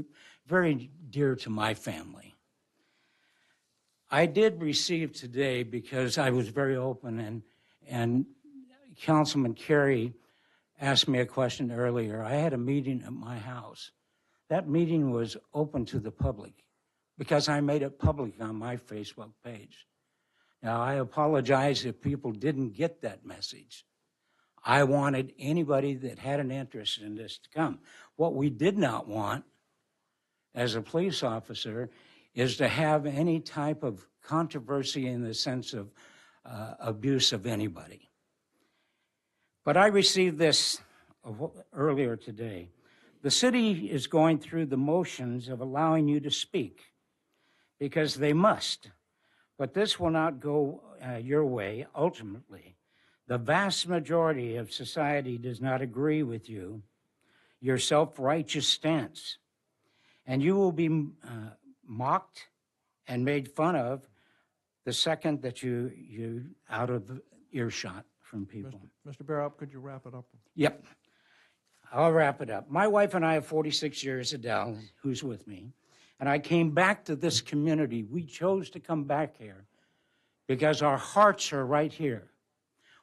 very dear to my family. I did receive today, because I was very open, and Councilman Carey asked me a question earlier. I had a meeting at my house. That meeting was open to the public because I made it public on my Facebook page. Now, I apologize if people didn't get that message. I wanted anybody that had an interest in this to come. What we did not want as a police officer is to have any type of controversy in the sense of abuse of anybody. But I received this earlier today. The city is going through the motions of allowing you to speak because they must, but this will not go your way ultimately. The vast majority of society does not agree with you, your self-righteous stance, and you will be mocked and made fun of the second that you out of earshot from people. Mr. Barrow, could you wrap it up? Yep. I'll wrap it up. My wife and I have 46 years, Adele, who's with me, and I came back to this community. We chose to come back here because our hearts are right here.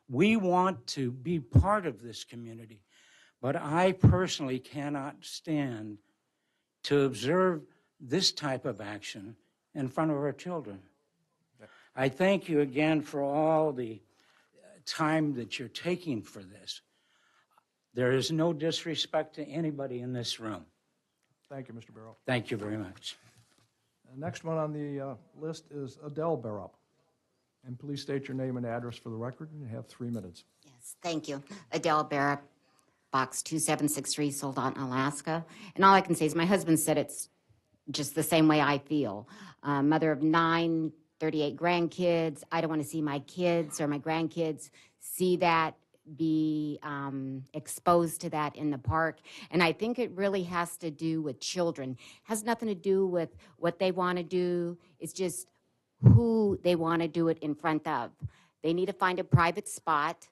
We want to be part of this community, but I personally cannot stand to observe this type of action in front of our children. I thank you again for all the time that you're taking for this. There is no disrespect to anybody in this room. Thank you, Mr. Barrow. Thank you very much. The next one on the list is Adele Barrow. And please state your name and address for the record, and you have 3 minutes. Yes, thank you. Adele Barrow, Box 2763, Soldotna, Alaska. And all I can say is my husband said it's just the same way I feel. Mother of 9, 38 grandkids. I don't want to see my kids or my grandkids see that, be exposed to that in the park. And I think it really has to do with children. It has nothing to do with what they want to do. It's just who they want to do it in front of. They need to find a private spot,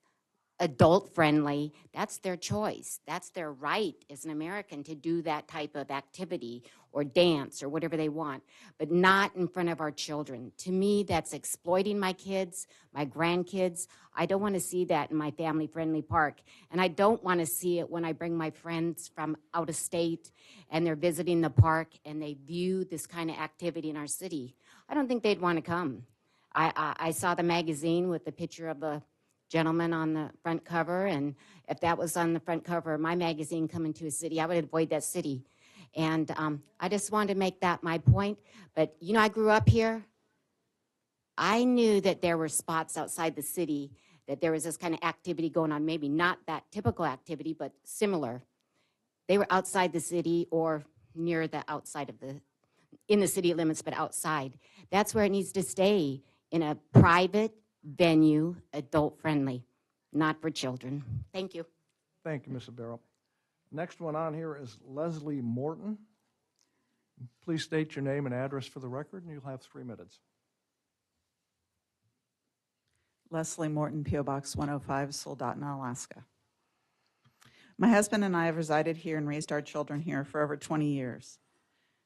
adult-friendly. That's their choice. That's their right as an American to do that type of activity or dance or whatever they want, but not in front of our children. To me, that's exploiting my kids, my grandkids. I don't want to see that in my family-friendly park, and I don't want to see it when I bring my friends from out of state and they're visiting the park and they view this kind of activity in our city. I don't think they'd want to come. I saw the magazine with the picture of a gentleman on the front cover, and if that was on the front cover of my magazine coming to a city, I would avoid that city. And I just wanted to make that my point. But, you know, I grew up here. I knew that there were spots outside the city that there was this kind of activity going on, maybe not that typical activity, but similar. They were outside the city or near the outside of in the city limits, but outside. That's where it needs to stay, in a private, venue, adult-friendly, not for children. Thank you. Thank you, Ms. Barrow. Next one on here is Leslie Morton. Please state your name and address for the record, and you'll have 3 minutes. Leslie Morton, P.O. Box 105, Soldotna, Alaska. My husband and I have resided here and raised our children here for over 20 years.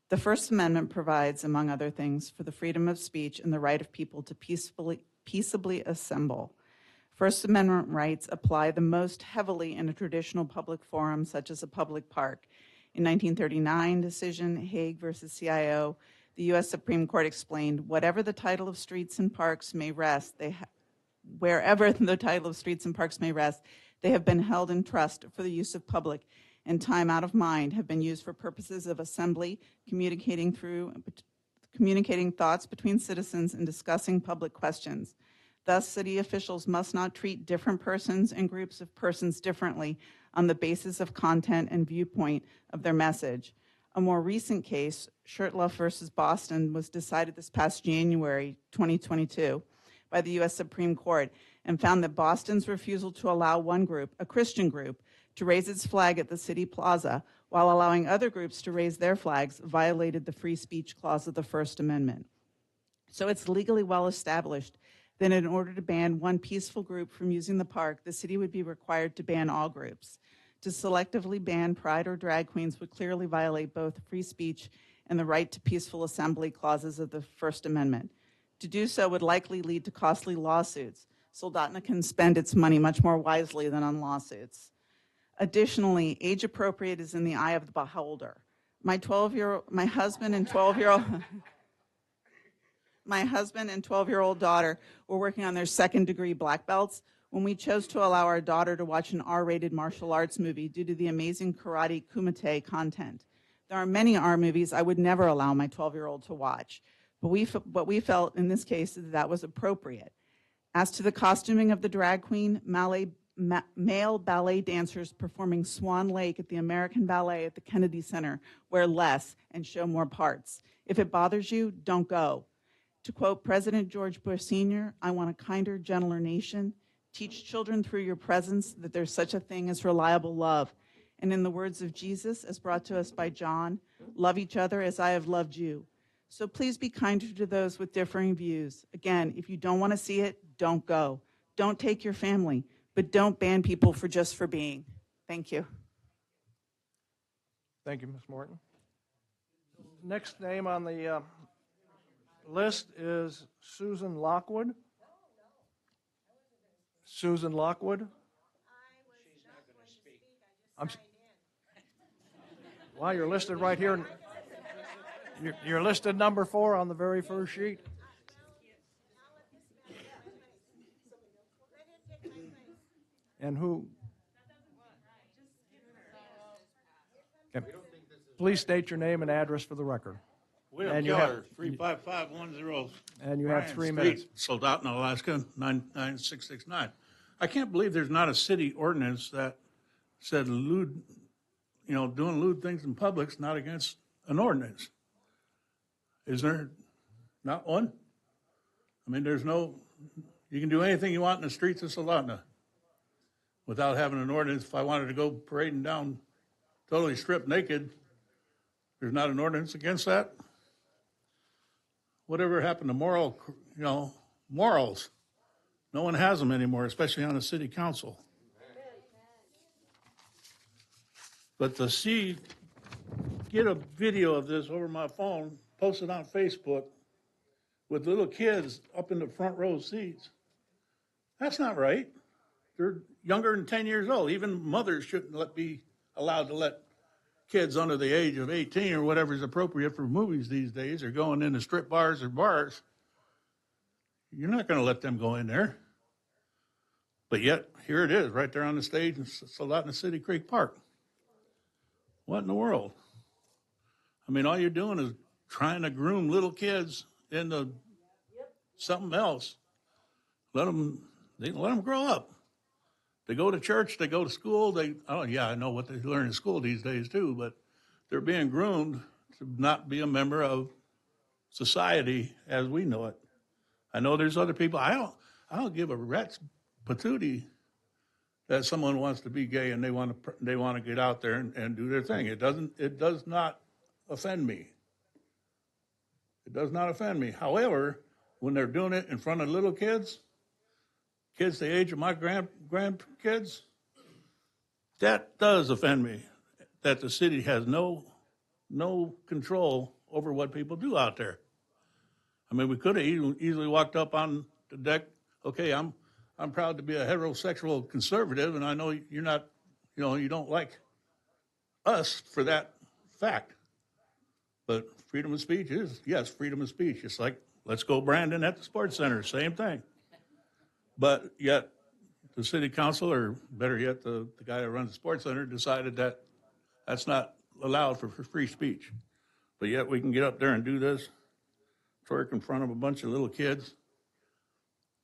The First Amendment provides, among other things, for the freedom of speech and the right of people to peaceably assemble. First Amendment rights apply the most heavily in a traditional public forum, such as a public park. In 1939 decision, Hague versus CIO, the U.S. Supreme Court explained, whatever the title of streets and parks may rest, wherever the title of streets and parks may rest, they have been held in trust for the use of public, and time out of mind have been used for purposes of assembly, communicating thoughts between citizens, and discussing public questions. Thus, city officials must not treat different persons and groups of persons differently on the basis of content and viewpoint of their message. A more recent case, Shurtleff versus Boston, was decided this past January 2022 by the U.S. Supreme Court and found that Boston's refusal to allow one group, a Christian group, to raise its flag at the city plaza while allowing other groups to raise their flags violated the free speech clause of the First Amendment. So it's legally well established that in order to ban one peaceful group from using the park, the city would be required to ban all groups. To selectively ban pride or drag queens would clearly violate both free speech and the right to peaceful assembly clauses of the First Amendment. To do so would likely lead to costly lawsuits. Soldotna can spend its money much more wisely than on lawsuits. Additionally, age appropriate is in the eye of the beholder. My husband and 12-year-old daughter were working on their second-degree black belts when we chose to allow our daughter to watch an R-rated martial arts movie due to the amazing karate kumite content. There are many R movies I would never allow my 12-year-old to watch, but we felt in this case that was appropriate. As to the costuming of the drag queen, male ballet dancers performing Swan Lake at the American Ballet at the Kennedy Center wear less and show more parts. If it bothers you, don't go. To quote President George Bush Sr., I want a kinder, gentler nation. Teach children through your presence that there's such a thing as reliable love. And in the words of Jesus, as brought to us by John, love each other as I have loved you. So please be kinder to those with differing views. Again, if you don't want to see it, don't go. Don't take your family, but don't ban people for being. Thank you. Thank you, Ms. Morton. Next name on the list is Susan Lockwood. Susan Lockwood. Well, you're listed right here. You're listed number 4 on the very first sheet. And who? Okay. Please state your name and address for the record. Will And Keller, 35510. And you have Bryan 3 Street, minutes. Soldotna, Alaska, 99669. I can't believe there's not a city ordinance that said doing lewd things in public's not against an ordinance. Is there not one? I mean, you can do anything you want in the streets of Soldotna without having an ordinance. If I wanted to go parading down totally stripped naked, there's not an ordinance against that. Whatever happened to morals? No one has them anymore, especially on the city council. But to get a video of this over my phone, post it on Facebook with little kids up in the front row seats, that's not right. They're younger than 10 years old. Even mothers shouldn't be allowed to let kids under the age of 18 or whatever is appropriate for movies these days or going into strip bars or bars. You're not going to let them go in there. But yet, here it is, right there on the stage in Soldotna City Creek Park. What in the world? I mean, all you're doing is trying to groom little kids into something else. Let them grow up. They go to church, they go to school. I know what they learn in school these days too, but they're being groomed to not be a member of society as we know it. I know there's other people. I I don't give a rat's patootie that someone wants to be gay and they want to get out there and do their thing. It does not offend me. It does not offend me. However, when they're doing it in front of little kids the age of my grandkids, that does offend me, that the city has no control over what people do out there. I mean, we could have easily walked up on the deck, okay, I'm proud to be a heterosexual conservative, and I know you're not, you don't like us for that fact. But freedom of speech is, yes, freedom of speech. It's like, let's go Brandon at the Sports Center, same thing. But yet, the city council, or better yet, the guy that runs the Sports Center decided that that's not allowed for free speech. But yet we can get up there and do this, twerk in front of a bunch of little kids.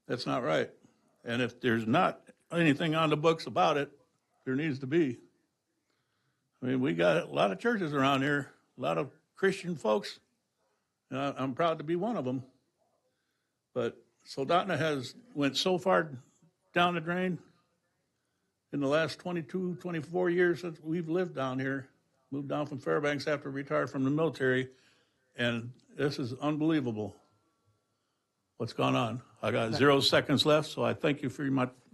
That's not right. And if there's not anything on the books about it, there needs to be. I mean, we got a lot of churches around here, a lot of Christian folks, and I'm proud to be one of them. But Soldotna has went so far down the drain in the last 22, 24 years since we've lived down here, moved down from Fairbanks after retired from the military, and this is unbelievable what's gone on. I got 0 seconds left, so I thank you for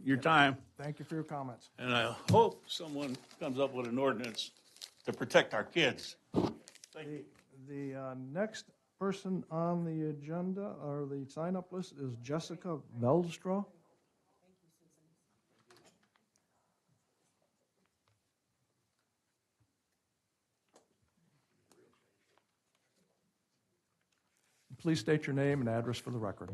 your time. Thank you for your comments. And I hope someone comes up with an ordinance to protect our kids. Thank you. The next person on the agenda or the sign-up list is Jessica Veldstra. Please state your name and address for the record.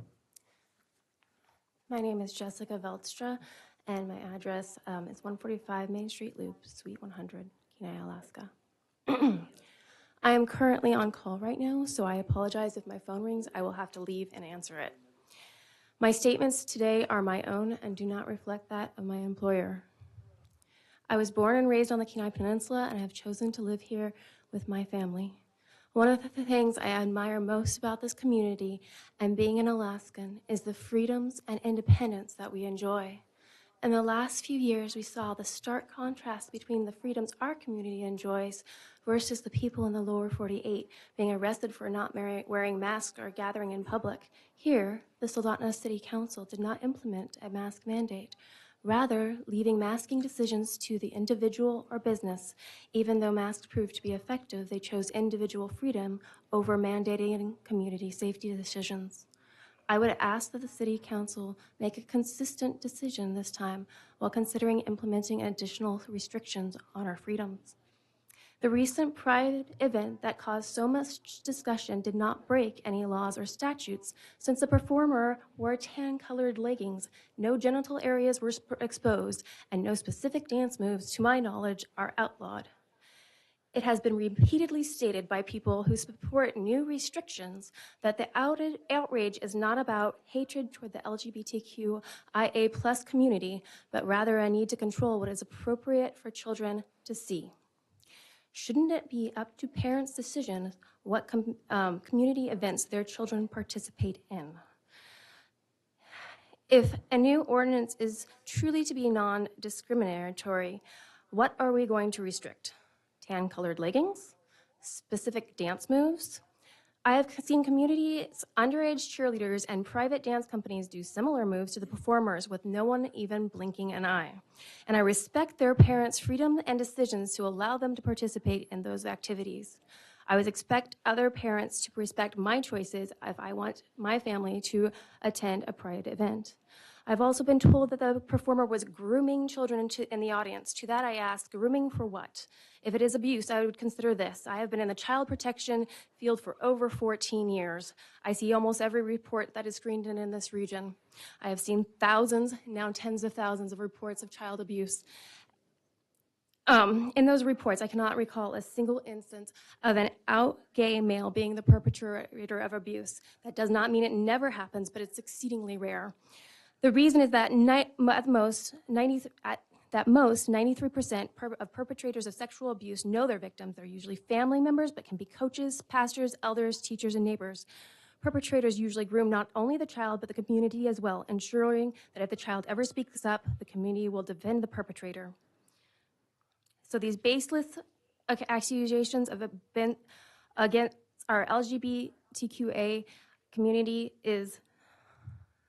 My name is Jessica Veldstra, and my address is 145 Main Street Loop, Suite 100, Kenai, Alaska. I am currently on call right now, so I apologize if my phone rings. I will have to leave and answer it. My statements today are my own and do not reflect that of my employer. I was born and raised on the Kenai Peninsula and have chosen to live here with my family. One of the things I admire most about this community and being an Alaskan is the freedoms and independence that we enjoy. In the last few years, we saw the stark contrast between the freedoms our community enjoys versus the people in the lower 48 being arrested for not wearing masks or gathering in public. Here, the Soldotna City Council did not implement a mask mandate, rather leaving masking decisions to the individual or business. Even though masks proved to be effective, they chose individual freedom over mandating community safety decisions. I would ask that the City Council make a consistent decision this time while considering implementing additional restrictions on our freedoms. The recent Pride event that caused so much discussion did not break any laws or statutes, since the performer wore tan-colored leggings, no genital areas were exposed, and no specific dance moves, to my knowledge, are outlawed. It has been repeatedly stated by people who support new restrictions that the outrage is not about hatred toward the LGBTQIA+ community, but rather a need to control what is appropriate for children to see. Shouldn't it be up to parents' decision what community events their children participate in? If a new ordinance is truly to be non-discriminatory, what are we going to restrict? Tan-colored leggings? Specific dance moves? I have seen communities, underage cheerleaders, and private dance companies do similar moves to the performers with no one even blinking an eye. And I respect their parents' freedom and decisions to allow them to participate in those activities. I would expect other parents to respect my choices if I want my family to attend a pride event. I've also been told that the performer was grooming children in the audience. To that I ask, grooming for what? If it is abuse, I would consider this. I have been in the child protection field for over 14 years. I see almost every report that is screened in this region. I have seen thousands, now tens of thousands of reports of child abuse. In those reports, I cannot recall a single instance of an out gay male being the perpetrator of abuse. That does not mean it never happens, but it's exceedingly rare. The reason is that at most 93% of perpetrators of sexual abuse know their victims. They're usually family members, but can be coaches, pastors, elders, teachers, and neighbors. perpetrators usually groom not only the child, but the community as well, ensuring that if the child ever speaks up, the community will defend the perpetrator. So these baseless accusations of against our LGBTQA community is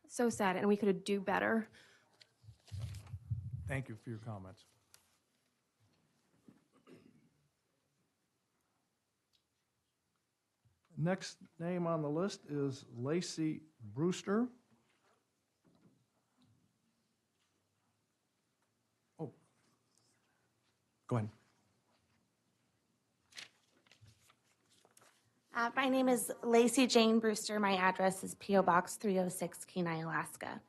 so sad, and we could do better. Thank you for your comments. Next name on the list is Lacey Brewster. Oh, go ahead. My name is Lacey Jane Brewster. My address is P.O. Box 306, Kenai, Alaska.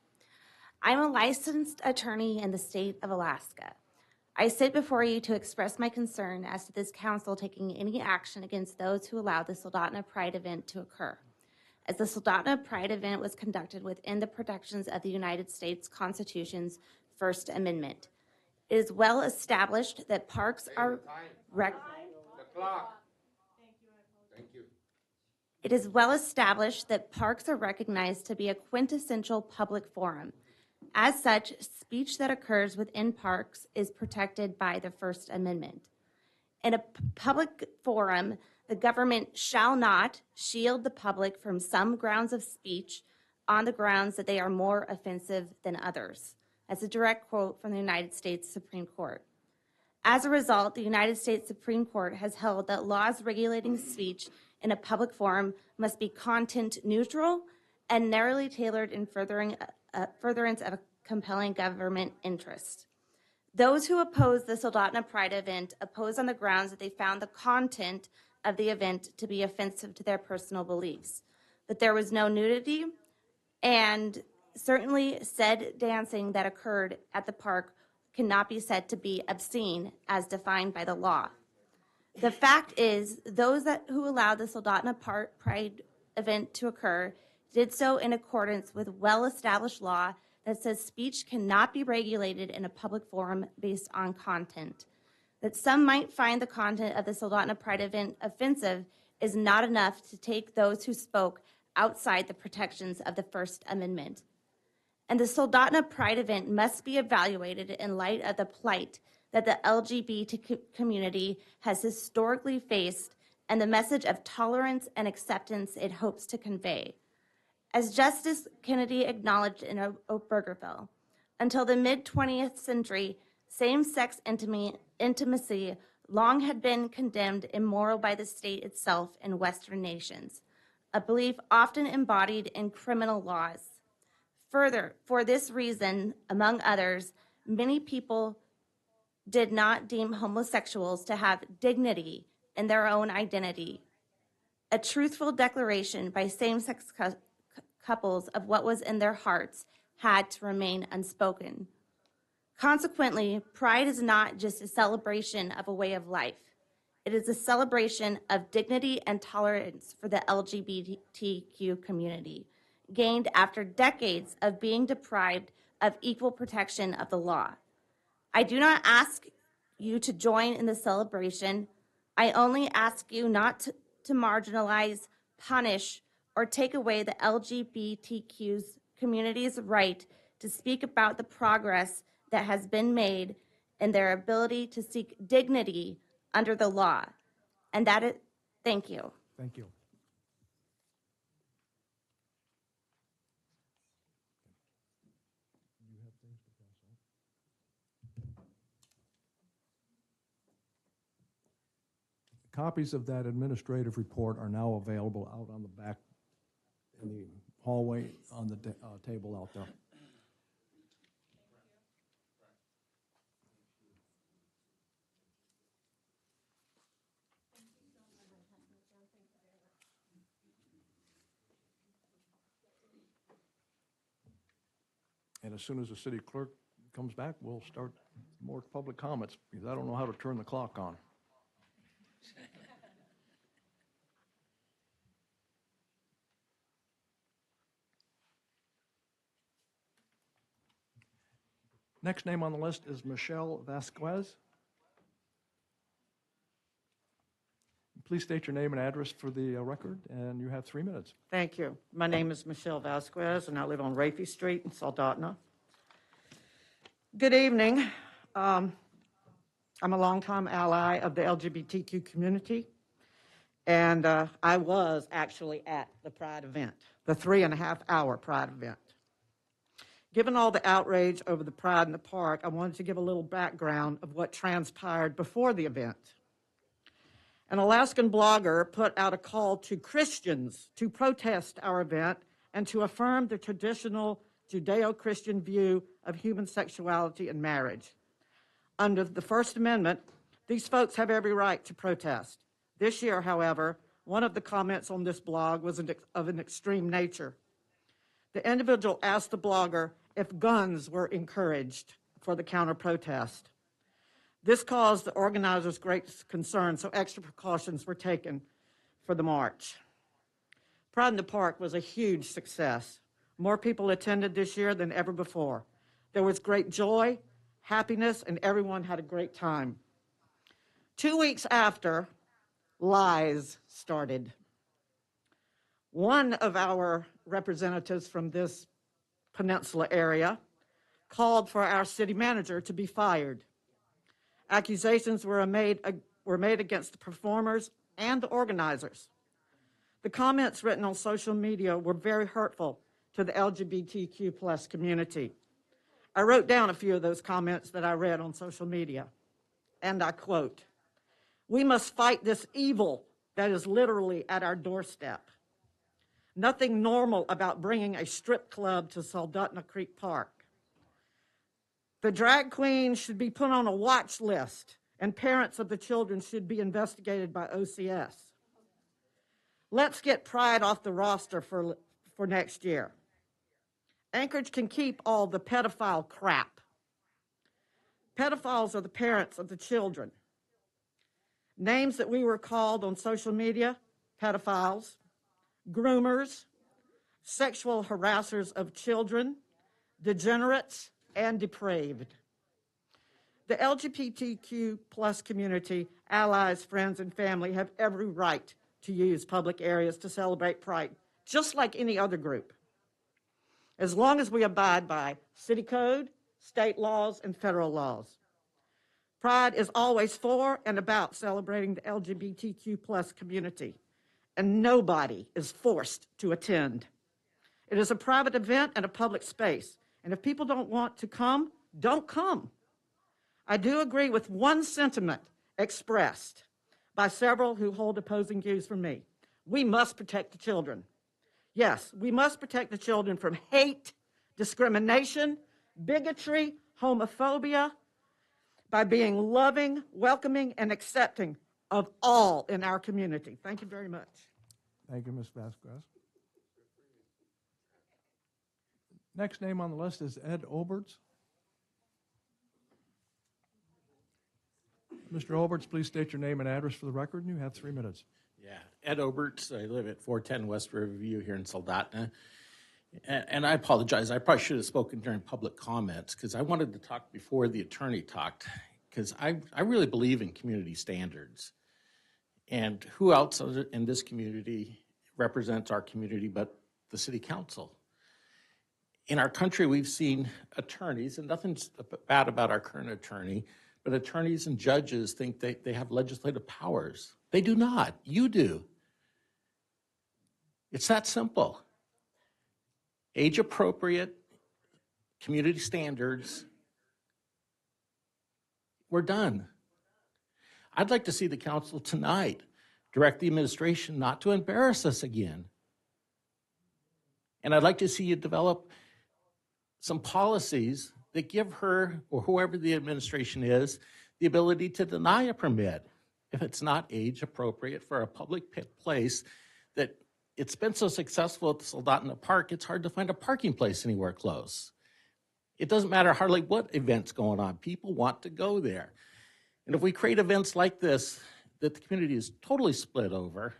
I'm a licensed attorney in the state of Alaska. I sit before you to express my concern as to this council taking any action against those who allowed the Soldotna Pride event to occur. As the Soldotna Pride event was conducted within the protections of the United States Constitution's First Amendment, it is well established that parks are It is well established that parks are recognized to be a quintessential public forum. As such, speech that occurs within parks is protected by the First Amendment. In a public forum, the government shall not shield the public from some grounds of speech on the grounds that they are more offensive than others. That's a direct quote from the United States Supreme Court. As a result, the United States Supreme Court has held that laws regulating speech in a public forum must be content neutral and narrowly tailored in furtherance of a compelling government interest. Those who oppose the Soldotna Pride event oppose on the grounds that they found the content of the event to be offensive to their personal beliefs, that there was no nudity, and certainly said dancing that occurred at the park cannot be said to be obscene as defined by the law. The fact is, those who allowed the Soldotna Pride event to occur did so in accordance with well-established law that says speech cannot be regulated in a public forum based on content. That some might find the content of the Soldotna Pride event offensive is not enough to take those who spoke outside the protections of the First Amendment. And the Soldotna Pride event must be evaluated in light of the plight that the LGBT community has historically faced and the message of tolerance and acceptance it hopes to convey. As Justice Kennedy acknowledged in Obergefell, until the mid-20th century, same-sex intimacy long had been condemned immoral by the state itself in Western nations, a belief often embodied in criminal laws. Further, for this reason, among others, many people did not deem homosexuals to have dignity in their own identity. A truthful declaration by same-sex couples of what was in their hearts had to remain unspoken. Consequently, Pride is not just a celebration of a way of life. It is a celebration of dignity and tolerance for the LGBTQ community, gained after decades of being deprived of equal protection of the law. I do not ask you to join in the celebration. I only ask you not to marginalize, punish, or take away the LGBTQ community's right to speak about the progress that has been made in their ability to seek dignity under the law. And that is, thank you. Thank you. Copies of that administrative report are now available out on the back in the hallway on the table out there. And as soon as the city clerk comes back, we'll start more public comments, because I don't know how to turn the clock on. Next name on the list is Michelle Vasquez. please state your name and address for the record, and you have 3 minutes. Thank you. My name is Michelle Vasquez, and I live on Rafe Street in Soldotna. Good evening. I'm a longtime ally of the LGBTQ community, and I was actually at the Pride event, the 3.5-hour Pride event. Given all the outrage over the Pride in the Park, I wanted to give a little background of what transpired before the event. An Alaskan blogger put out a call to Christians to protest our event and to affirm the traditional Judeo-Christian view of human sexuality and marriage. Under the First Amendment, these folks have every right to protest. This year, however, one of the comments on this blog was of an extreme nature. The individual asked the blogger if guns were encouraged for the counter-protest. This caused the organizers great concern, so extra precautions were taken for the march. Pride in the Park was a huge success. More people attended this year than ever before. There was great joy, happiness, and everyone had a great time. 2 weeks after, lies started. One of our representatives from this peninsula area called for our city manager to be fired. Accusations were made against the performers and the organizers. The comments written on social media were very hurtful to the LGBTQ plus community. I wrote down a few of those comments that I read on social media, and I quote, "We must fight this evil that is literally at our doorstep. Nothing normal about bringing a strip club to Soldotna Creek Park. The drag queen should be put on a watch list, and parents of the children should be investigated by OCS. Let's get Pride off the roster for next year. Anchorage can keep all the pedophile crap. Pedophiles are the parents of the children. Names that we were called on social media: pedophiles, groomers, sexual harassers of children, degenerates, and depraved. The LGBTQ plus community, allies, friends, and family have every right to use public areas to celebrate Pride, just like any other group, as long as we abide by city code, state laws, and federal laws. Pride is always for and about celebrating the LGBTQ plus community, and nobody is forced to attend. It is a private event and a public space, and if people don't want to come, don't come. I do agree with one sentiment expressed by several who hold opposing views from me. We must protect the children. Yes, we must protect the children from hate, discrimination, bigotry, homophobia, by being loving, welcoming, and accepting of all in our community. Thank you very much. Thank you, Ms. Vasquez. Next name on the list is Ed Oberts. Mr. Oberts, please state your name and address for the record, and you have 3 minutes. Yeah, Ed Oberts. I live at 410 West Riverview here in Soldotna. And I apologize. I probably should have spoken during public comments because I wanted to talk before the attorney talked, because I really believe in community standards. And who else in this community represents our community but the city council? In our country, we've seen attorneys, and nothing's bad about our current attorney, but attorneys and judges think they have legislative powers. They do not. You do. It's that simple. Age-appropriate community standards. We're done. I'd like to see the council tonight direct the administration not to embarrass us again. And I'd like to see you develop some policies that give her, or whoever the administration is, the ability to deny a permit if it's not age appropriate for a public place that it's been so successful at the Soldotna Park, it's hard to find a parking place anywhere close. It doesn't matter hardly what event's going on. People want to go there. And if we create events like this that the community is totally split over,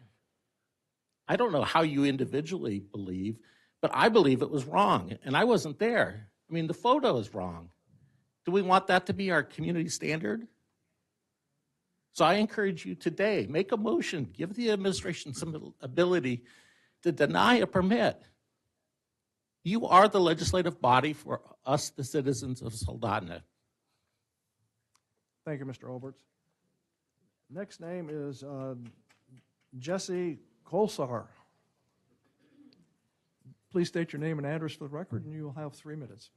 I don't know how you individually believe, but I believe it was wrong, and I wasn't there. I mean, the photo is wrong. Do we want that to be our community standard? So I encourage you today, make a motion, give the administration some ability to deny a permit. You are the legislative body for us, the citizens of Soldotna. Thank you, Mr. Oberts. Next name is Jesse Kolsar. Please state your name and address for the record, and you will have 3 minutes.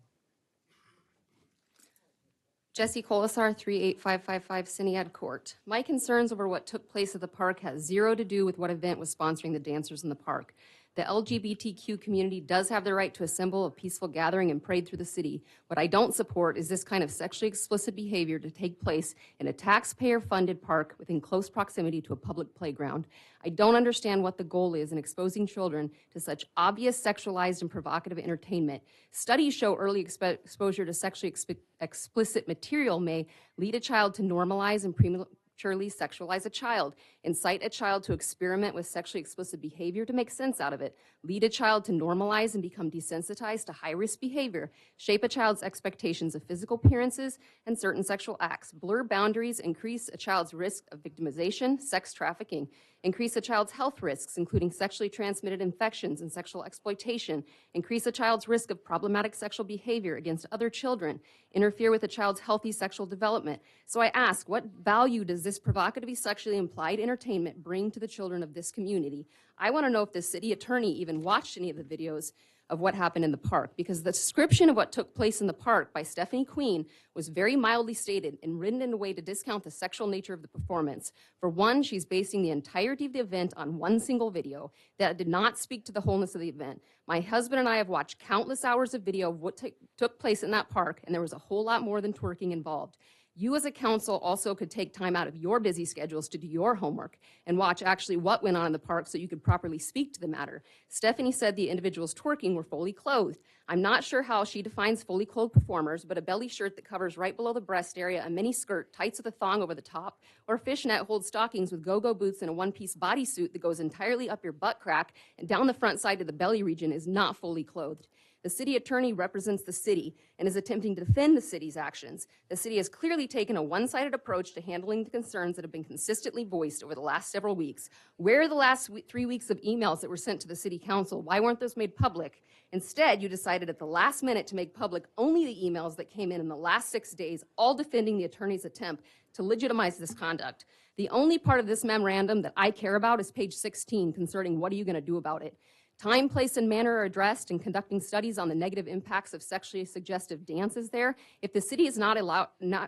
Jesse Colasar, 38555 Cinead Court. My concerns over what took place at the park has zero to do with what event was sponsoring the dancers in the park. The LGBTQ community does have the right to assemble a peaceful gathering and parade through the city. What I don't support is this kind of sexually explicit behavior to take place in a taxpayer-funded park within close proximity to a public playground. I don't understand what the goal is in exposing children to such obvious sexualized and provocative entertainment. Studies show early exposure to sexually explicit material may lead a child to normalize and prematurely sexualize a child, incite a child to experiment with sexually explicit behavior to make sense out of it, lead a child to normalize and become desensitized to high-risk behavior, shape a child's expectations of physical appearances and certain sexual acts, blur boundaries, increase a child's risk of victimization, sex trafficking, increase a child's health risks, including sexually transmitted infections and sexual exploitation, increase a child's risk of problematic sexual behavior against other children, interfere with a child's healthy sexual development. So I ask, what value does this provocatively sexually implied entertainment bring to the children of this community? I want to know if the city attorney even watched any of the videos of what happened in the park, because the description of what took place in the park by Stephanie Queen was very mildly stated and written in a way to discount the sexual nature of the performance. For one, she's basing the entirety of the event on one single video that did not speak to the wholeness of the event. My husband and I have watched countless hours of video of what took place in that park, and there was a whole lot more than twerking involved. You as a council also could take time out of your busy schedules to do your homework and watch actually what went on in the park so you could properly speak to the matter. Stephanie said the individuals twerking were fully clothed. I'm not sure how she defines fully clothed performers, but a belly shirt that covers right below the breast area, a mini skirt, tights with a thong over the top, or fishnet hold stockings with go-go boots and a one-piece bodysuit that goes entirely up your butt crack and down the front side of the belly region is not fully clothed. The city attorney represents the city and is attempting to defend the city's actions. The city has clearly taken a one-sided approach to handling the concerns that have been consistently voiced over the last several weeks. Where are the last 3 weeks of emails that were sent to the city council? Why weren't those made public? Instead, you decided at the last minute to make public only the emails that came in the last 6 days, all defending the attorney's attempt to legitimize this conduct. The only part of this memorandum that I care about is page 16 concerning what are you going to do about it. Time, place, and manner are addressed in conducting studies on the negative impacts of sexually suggestive dances there. If the city is not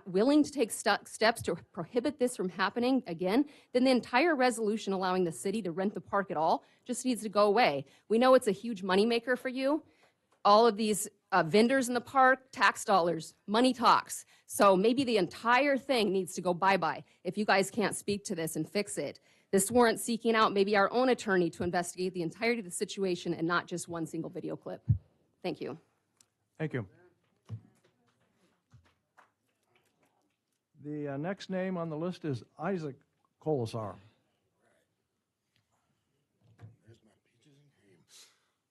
willing to take steps to prohibit this from happening again, then the entire resolution allowing the city to rent the park at all just needs to go away. We know it's a huge moneymaker for you. All of these vendors in the park, tax dollars, money talks. So maybe the entire thing needs to go bye-bye if you guys can't speak to this and fix it. This warrants seeking out maybe our own attorney to investigate the entirety of the situation and not just one single video clip. Thank you. Thank you. The next name on the list is Isaac Colasar.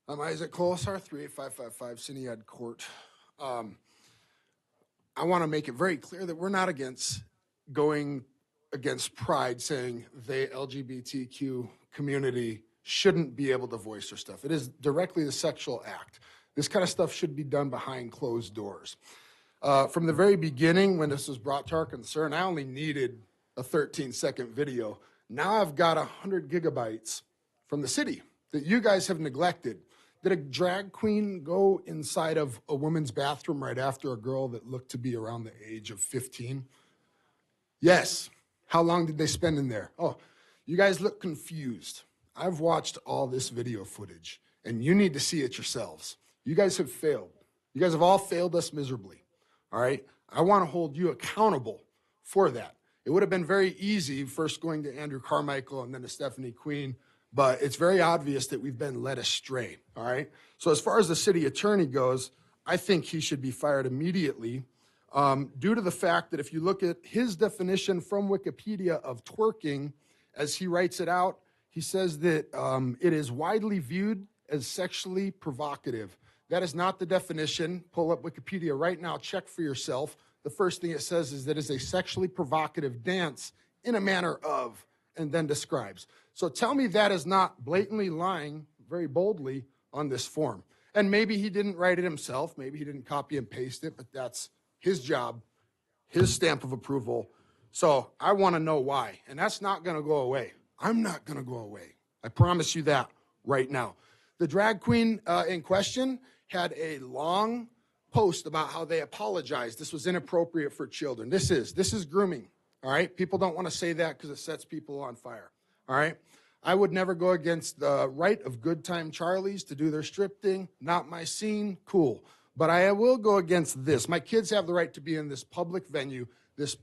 I'm Isaac Colasar, 38555 Cinead Court. I want to make it very clear that we're not going against Pride, saying the LGBTQ community shouldn't be able to voice their stuff. It is directly the sexual act. This kind of stuff should be done behind closed doors. From the very beginning, when this was brought to our concern, I only needed a 13-second video. Now I've got 100 gigabytes from the city that you guys have neglected. Did a drag queen go inside of a woman's bathroom right after a girl that looked to be around the age of 15? Yes. How long did they spend in there? Oh, you guys look confused. I've watched all this video footage, and you need to see it yourselves. You guys have failed. You guys have all failed us miserably, all right? I want to hold you accountable for that. It would have been very easy first going to Andrew Carmichael and then to Stephanie Queen, but it's very obvious that we've been led astray, all right? So as far as the city attorney goes, I think he should be fired immediately. Due to the fact that if you look at his definition from Wikipedia of twerking, as he writes it out, he says that it is widely viewed as sexually provocative. That is not the definition. Pull up Wikipedia right now, check for yourself. The first thing it says is that it's a sexually provocative dance in a manner of, and then describes. So tell me that is not blatantly lying very boldly on this form. And maybe he didn't write it himself. Maybe he didn't copy and paste it, but that's his job, his stamp of approval. So I want to know why. And that's not going to go away. I'm not going to go away. I promise you that right now. The drag queen in question had a long post about how they apologized. This was inappropriate for children. This is grooming. All right. People don't want to say that because it sets people on fire. All right. I would never go against the right of Good Time Charlie's to do their strip thing. Not my scene. Cool. But I will go against this. My kids have the right to be in this public venue, this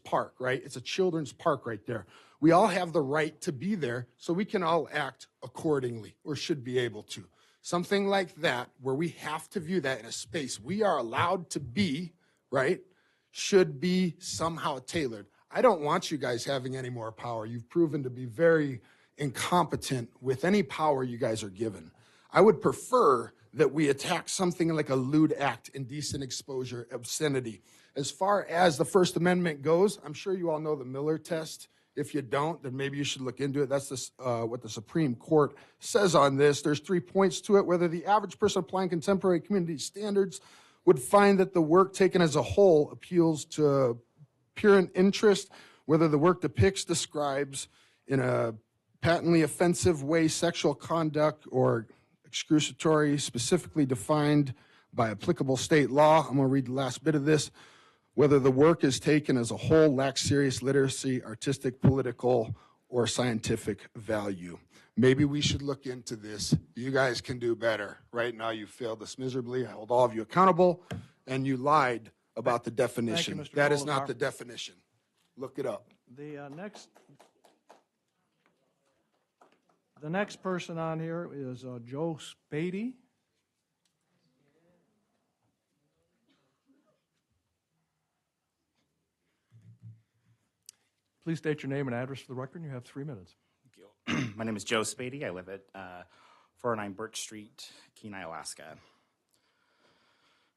park, right? It's a children's park right there. We all have the right to be there, so we can all act accordingly, or should be able to. Something like that, where we have to view that in a space we are allowed to be, right, should be somehow tailored. I don't want you guys having any more power. You've proven to be very incompetent with any power you guys are given. I would prefer that we attack something like a lewd act, indecent exposure, obscenity. As far as the First Amendment goes, I'm sure you all know the Miller test. If you don't, then maybe you should look into it. That's what the Supreme Court says on this. There's 3 points to it. Whether the average person applying contemporary community standards would find that the work taken as a whole appeals to pure interest, whether the work depicts, describes in a patently offensive way sexual conduct or excruciatory, specifically defined by applicable state law. I'm going to read the last bit of this. Whether the work is taken as a whole, lacks serious literacy, artistic, political, or scientific value. Maybe we should look into this. You guys can do better. Right now, you failed us miserably. I hold all of you accountable, and you lied about the definition. Mr. That is not Colasar. the definition. Look it up. The next person on here is Joe Spady. Please state your name and address for the record. You have 3 minutes. Thank you. My name is Joe Spady. I live at 409 Birch Street, Kenai, Alaska.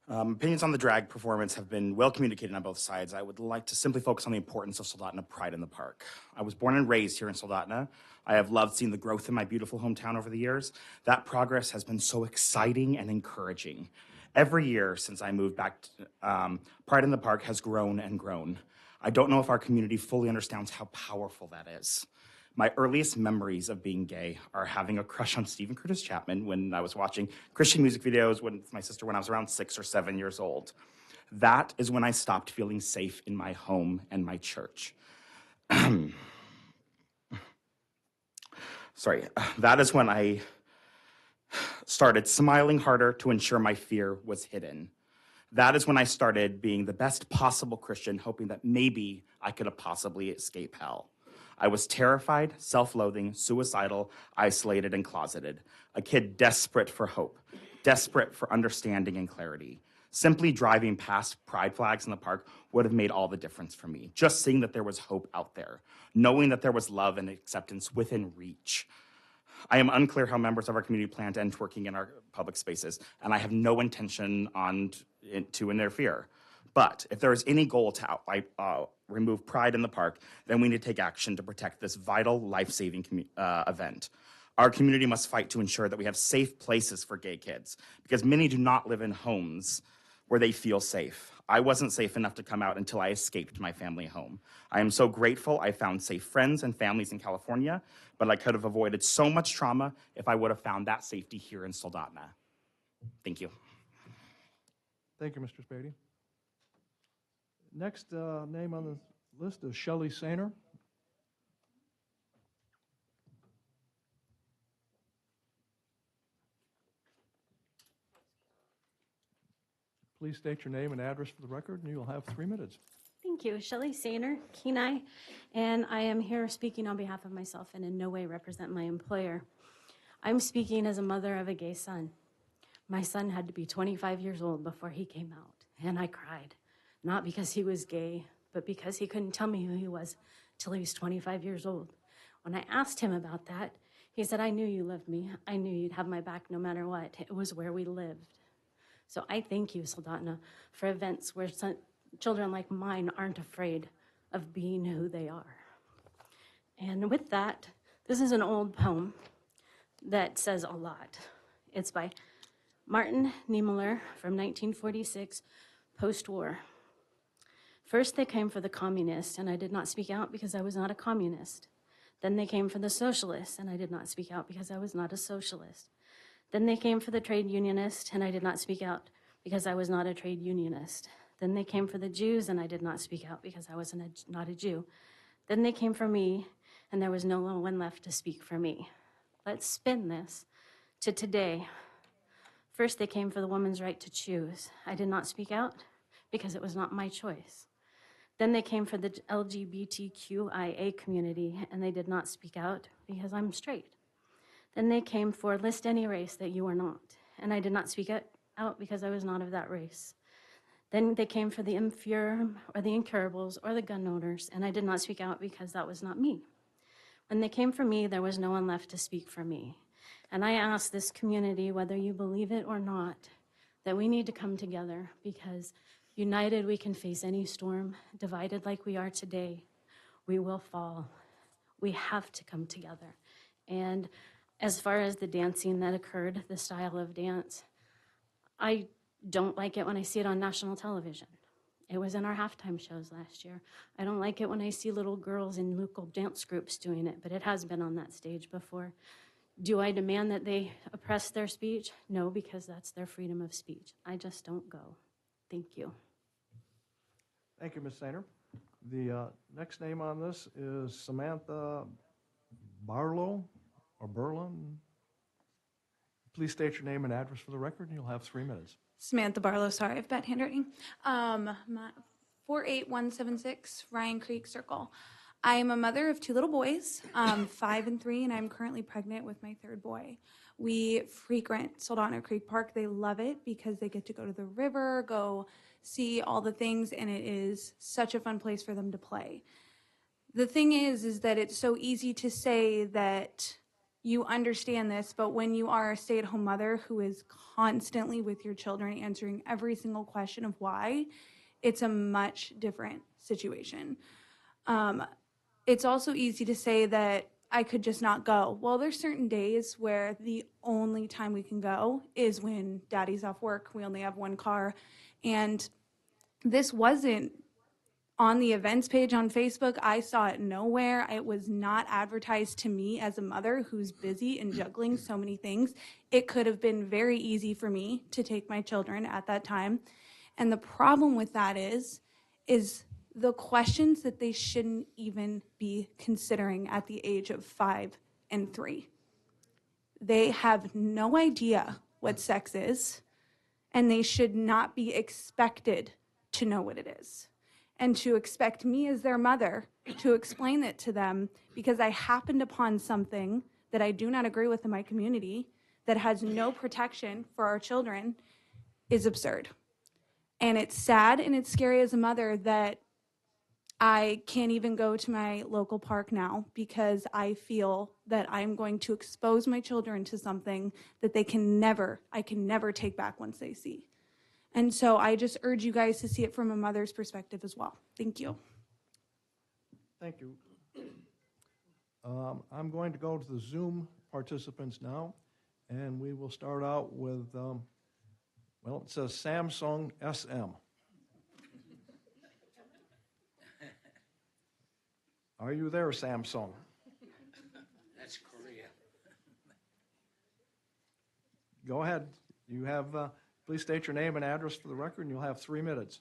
Opinions on the drag performance have been well communicated on both sides. I would like to simply focus on the importance of Soldotna Pride in the Park. I was born and raised here in Soldotna. I have loved seeing the growth in my beautiful hometown over the years. That progress has been so exciting and encouraging. Every year since I moved back, Pride in the Park has grown and grown. I don't know if our community fully understands how powerful that is. My earliest memories of being gay are having a crush on Stephen Curtis Chapman when I was watching Christian music videos with my sister when I was around 6 or 7 years old. That is when I stopped feeling safe in my home and my church. Sorry, that is when I started smiling harder to ensure my fear was hidden. That is when I started being the best possible Christian, hoping that maybe I could have possibly escape hell. I was terrified, self-loathing, suicidal, isolated, and closeted. A kid desperate for hope, desperate for understanding and clarity. Simply driving past pride flags in the park would have made all the difference for me. Just seeing that there was hope out there, knowing that there was love and acceptance within reach. I am unclear how members of our community plan to end twerking in our public spaces, and I have no intention to interfere. But if there is any goal to remove pride in the park, then we need to take action to protect this vital, life-saving event. Our community must fight to ensure that we have safe places for gay kids, because many do not live in homes where they feel safe. I wasn't safe enough to come out until I escaped my family home. I am so grateful I found safe friends and families in California, but I could have avoided so much trauma if I would have found that safety here in Soldotna. Thank you. Thank you, Mr. Spady. Next name on the list is Shelley Sainer. Please state your name and address for the record, and you'll have 3 minutes. Thank you. Shelley Sainer, Kenai, and I am here speaking on behalf of myself and in no way represent my employer. I'm speaking as a mother of a gay son. My son had to be 25 years old before he came out, and I cried. Not because he was gay, but because he couldn't tell me who he was till he was 25 years old. When I asked him about that, he said, "I knew you loved me. I knew you'd have my back no matter what. It was where we lived." So I thank you, Soldotna, for events where children like mine aren't afraid of being who they are. And with that, this is an old poem that says a lot. It's by Martin Niemöller from 1946, post-war. First, they came for the communists, and I did not speak out because I was not a communist. Then they came for the socialists, and I did not speak out because I was not a socialist. Then they came for the trade unionist, and I did not speak out because I was not a trade unionist. Then they came for the Jews, and I did not speak out because I was not a Jew. Then they came for me, and there was no one left to speak for me. Let's spin this to today. First, they came for the woman's right to choose. I did not speak out because it was not my choice. Then they came for the LGBTQIA community, and they did not speak out because I'm straight. Then they came for list any race that you are not, and I did not speak out because I was not of that race. Then they came for the infirm or the incurables or the gun owners, and I did not speak out because that was not me. When they came for me, there was no one left to speak for me. And I ask this community, whether you believe it or not, that we need to come together because united we can face any storm. Divided like we are today, we will fall. We have to come together. And as far as the dancing that occurred, the style of dance, I don't like it when I see it on national television. It was in our halftime shows last year. I don't like it when I see little girls in local dance groups doing it, but it has been on that stage before. Do I demand that they oppress their speech? No, because that's their freedom of speech. I just don't go. Thank you. Thank you, Ms. Sainer. The next name on this is Samantha Barlow or Berlin. Please state your name and address for the record, and you'll have 3 minutes. Samantha Barlow, sorry, I have bad handwriting. 48176 Ryan Creek Circle. I am a mother of 2 little boys, 5 and 3, and I'm currently pregnant with my 3rd boy. We frequent Soldotna Creek Park. They love it because they get to go to the river, go see all the things, and it is such a fun place for them to play. The thing is that it's so easy to say that you understand this, but when you are a stay-at-home mother who is constantly with your children answering every single question of why, it's a much different situation. It's also easy to say that I could just not go. Well, there's certain days where the only time we can go is when daddy's off work. We only have 1 car. And this wasn't on the events page on Facebook. I saw it nowhere. It was not advertised to me as a mother who's busy and juggling so many things. It could have been very easy for me to take my children at that time. And the problem with that is the questions that they shouldn't even be considering at the age of 5 and 3. They have no idea what sex is, and they should not be expected to know what it is. And to expect me as their mother to explain it to them because I happened upon something that I do not agree with in my community that has no protection for our children is absurd. And it's sad and it's scary as a mother that I can't even go to my local park now because I feel that I'm going to expose my children to something that I can never take back once they see. And so I just urge you guys to see it from a mother's perspective as well. Thank you. Thank you. I'm going to go to the Zoom participants now, and we will start out with, well, it says Samsung SM. Are you there, Samsung? That's Korea. Go ahead. You have, please state your name and address for the record, and you'll have 3 minutes.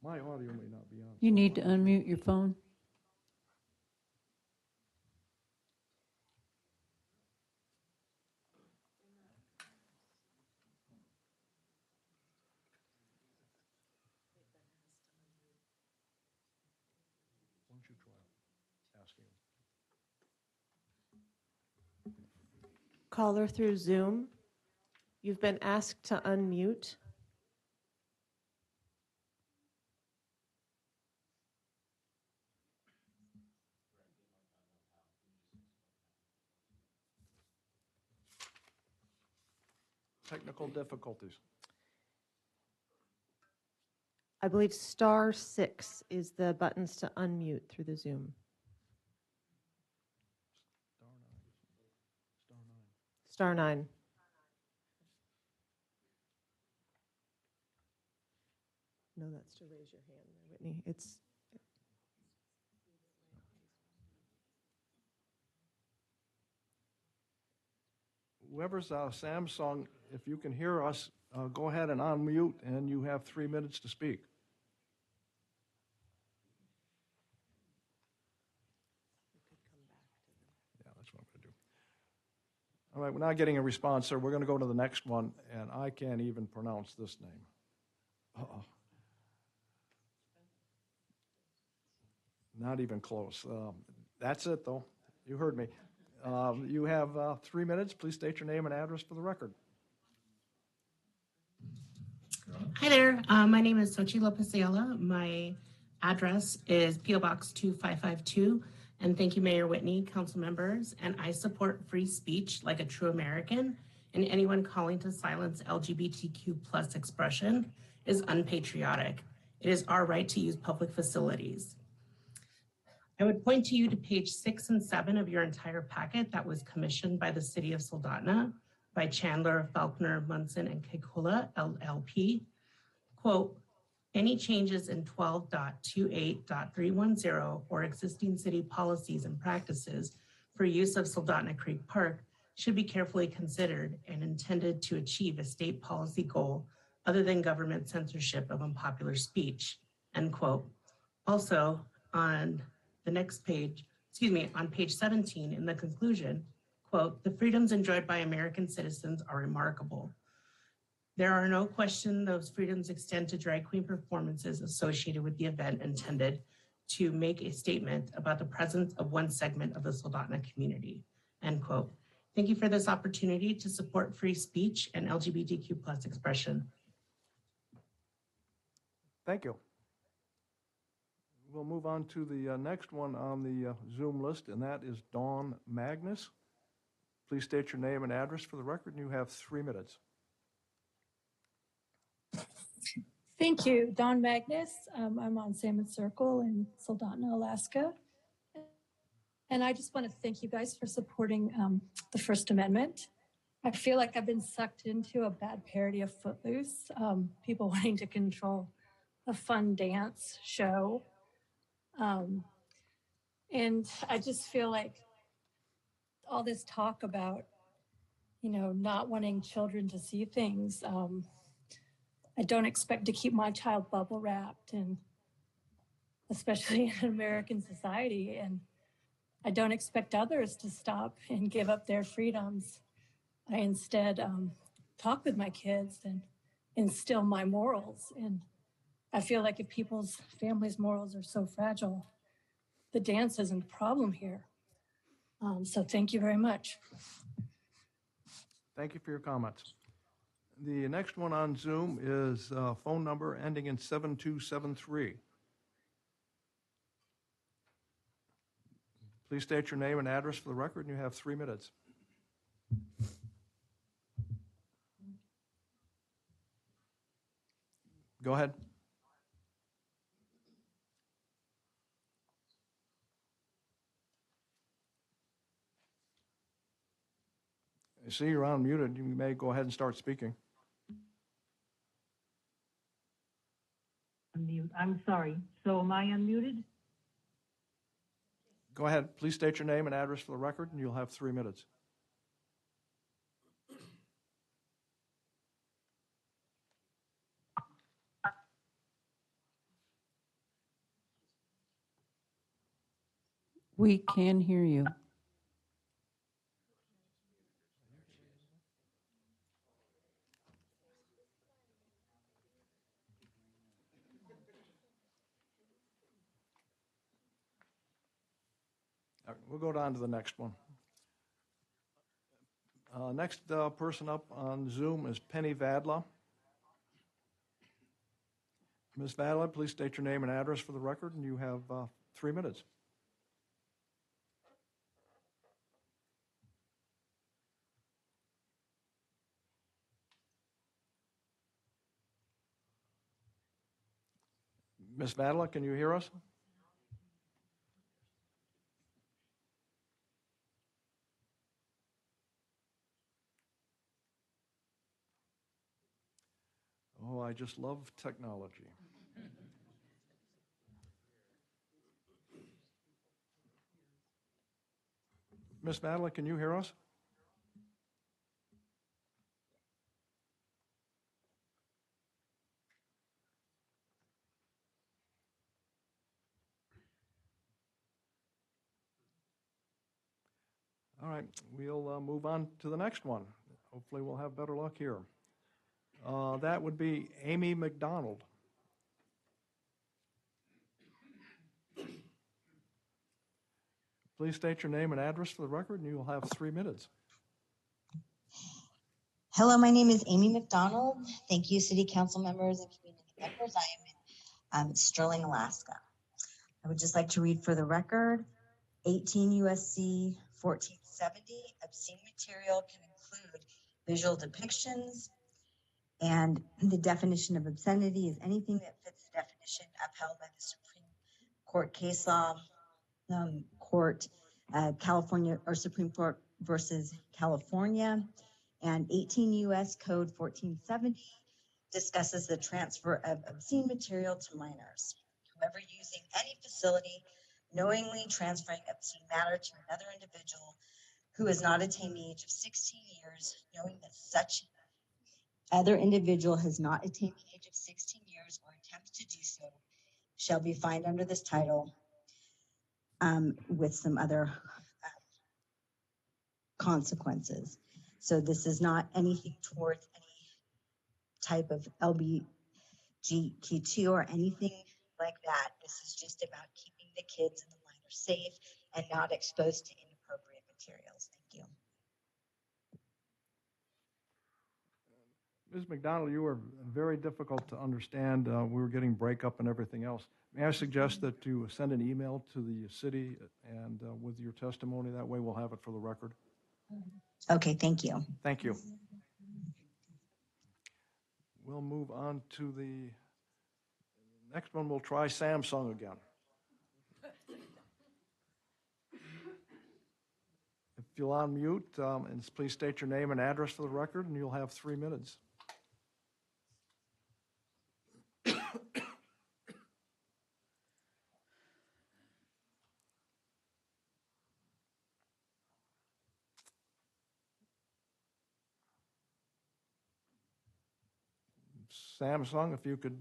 My audio may not be on. You need to unmute your phone. Why don't you try asking? Caller through Zoom, you've been asked to unmute. Technical difficulties. I believe *6 is the buttons to unmute through the Zoom. *9. No, that's to raise your hand, Whitney. It's Whoever's Samsung, if you can hear us, go ahead and unmute, and you have 3 minutes to speak. Yeah, that's what I'm going to do. All right, we're not getting a response, sir. We're going to go to the next one, and I can't even pronounce this name. Uh-oh. Not even close. That's it, though. You heard me. You have 3 minutes. Please state your name and address for the record. Hi there. My name is Xochitl Pasela. My address is P.O. Box 2552. And thank you, Mayor Whitney, council members. And I support free speech like a true American. And anyone calling to silence LGBTQ plus expression is unpatriotic. It is our right to use public facilities. I would point to you to page 6 and 7 of your entire packet that was commissioned by the City of Soldotna by Chandler, Faulkner, Munson, and Kekula, LLP. Quote, any changes in 12.28.310 or existing city policies and practices for use of Soldotna Creek Park should be carefully considered and intended to achieve a state policy goal other than government censorship of unpopular speech, end quote. Also, on the next page, on page 17 in the conclusion, quote, the freedoms enjoyed by American citizens are remarkable. There are no question those freedoms extend to drag queen performances associated with the event intended to make a statement about the presence of one segment of the Soldotna community, end quote. Thank you for this opportunity to support free speech and LGBTQ plus expression. Thank you. We'll move on to the next one on the Zoom list, and that is Dawn Magnus. Please state your name and address for the record, and you have 3 minutes. Thank you, Dawn Magnus. I'm on Salmon Circle in Soldotna, Alaska. And I just want to thank you guys for supporting the First Amendment. I feel like I've been sucked into a bad parody of Footloose, people wanting to control a fun dance show. And I just feel like all this talk about, not wanting children to see things, I don't expect to keep my child bubble wrapped, and especially in American society. And I don't expect others to stop and give up their freedoms. I instead talk with my kids and instill my morals. And I feel like if people's families' morals are so fragile, the dance isn't a problem here. So thank you very much. Thank you for your comments. The next one on Zoom is phone number ending in 7273. Please state your name and address for the record, and you have 3 minutes. Go ahead. I see you're unmuted. You may go ahead and start speaking. Unmute. I'm sorry. So am I unmuted? Go ahead. Please state your name and address for the record, and you'll have 3 minutes. We can hear you. All right, we'll go down to the next one. Next person up on Zoom is Penny Vadla. Ms. Vadla, please state your name and address for the record, and you have 3 minutes. Ms. Vadala, can you hear us? Oh, I just love technology. Ms. Vadala, can you hear us? All right, we'll move on to the next one. Hopefully we'll have better luck here. That would be Amy McDonald. Please state your name and address for the record, and you will have 3 minutes. Hello, my name is Amy McDonald. Thank you, City Council members and community members. I am in Sterling, Alaska. I would just like to read for the record, 18 U.S.C. 1470, obscene material can include visual depictions, and the definition of obscenity is anything that fits the definition upheld by the Supreme Court case law, California, or Supreme Court versus California. And 18 U.S. Code 1470 discusses the transfer of obscene material to minors. Whoever using any facility knowingly transferring obscene matter to another individual who has not attained the age of 16 years, knowing that such other individual has not attained the age of 16 years or attempts to do so, shall be fined under this title with some other consequences. So this is not anything towards any type of LGBTQ or anything like that. This is just about keeping the kids and the minors safe and not exposed to inappropriate materials. Thank you. Ms. McDonald, you were very difficult to understand. We were getting breakup and everything else. May I suggest that you send an email to the city and with your testimony? That way we'll have it for the record. Okay, thank you. Thank you. We'll move on to the next one. We'll try Samsung again. If you'll unmute, and please state your name and address for the record, and you'll have 3 minutes. Samsung, if you could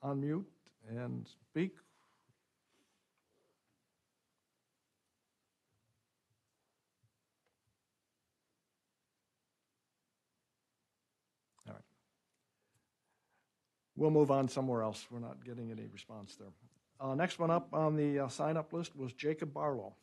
unmute and speak. All right. We'll move on somewhere else. We're not getting any response there. Next one up on the sign-up list was Jacob Barlow.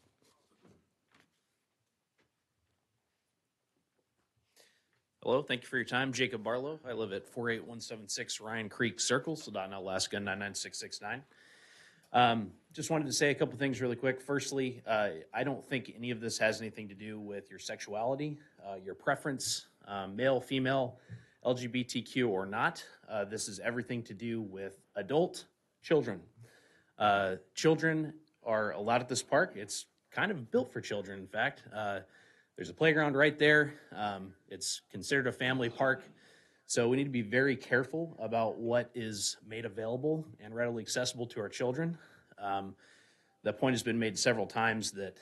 Hello, thank you for your time. Jacob Barlow. I live at 48176 Ryan Creek Circle, Soldotna, Alaska, 99669. Just wanted to say a couple things really quick. Firstly, I don't think any of this has anything to do with your sexuality, your preference, male, female, LGBTQ or not. This is everything to do with adult children. Children are allowed at this park. It's kind of built for children, in fact. There's a playground right there. It's considered a family park. So we need to be very careful about what is made available and readily accessible to our children. The point has been made several times that,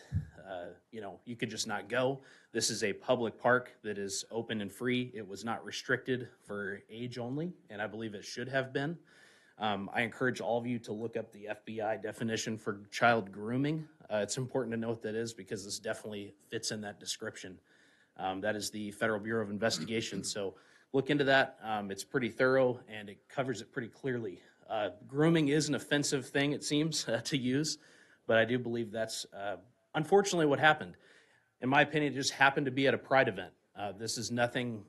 you could just not go. This is a public park that is open and free. It was not restricted for age only, and I believe it should have been. I encourage all of you to look up the FBI definition for child grooming. It's important to know what that is because this definitely fits in that description. That is the Federal Bureau of Investigation. So look into that. It's pretty thorough and it covers it pretty clearly. Grooming is an offensive thing, it seems, to use, but I do believe that's unfortunately what happened. In my opinion, it just happened to be at a Pride event. This is nothing,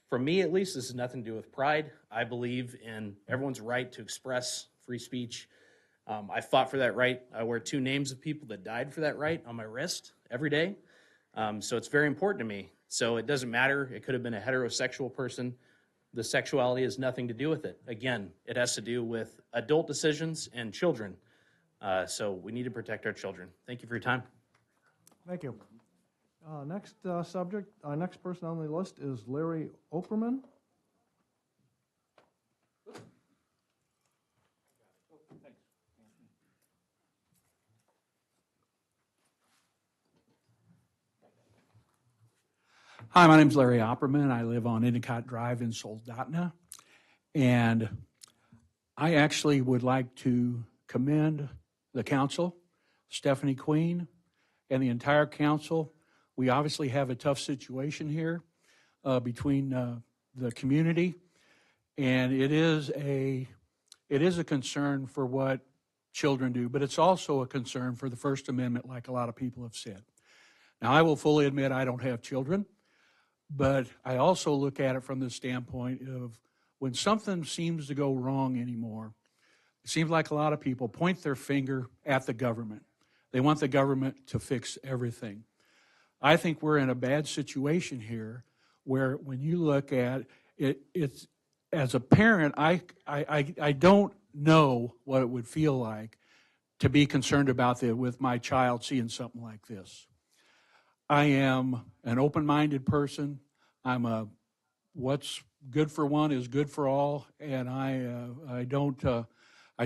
for me at least, this is nothing to do with Pride. I believe in everyone's right to express free speech. I fought for that right. I wear 2 names of people that died for that right on my wrist every day. So it's very important to me. So it doesn't matter. It could have been a heterosexual person. The sexuality has nothing to do with it. Again, it has to do with adult decisions and children. So we need to protect our children. Thank you for your time. Thank you. Next subject, next person on the list is Larry Operman. Hi, my name's Larry Opperman. I live on Endicott Drive in Soldotna. And I actually would like to commend the council, Stephanie Queen, and the entire council. We obviously have a tough situation here between the community, and it is a concern for what children do, but it's also a concern for the First Amendment, like a lot of people have said. Now, I will fully admit I don't have children, but I also look at it from the standpoint of when something seems to go wrong anymore, it seems like a lot of people point their finger at the government. They want the government to fix everything. I think we're in a bad situation here where when you look at it, it's as a parent, I don't know what it would feel like to be concerned about with my child seeing something like this. I am an open-minded person. What's good for one is good for all, and I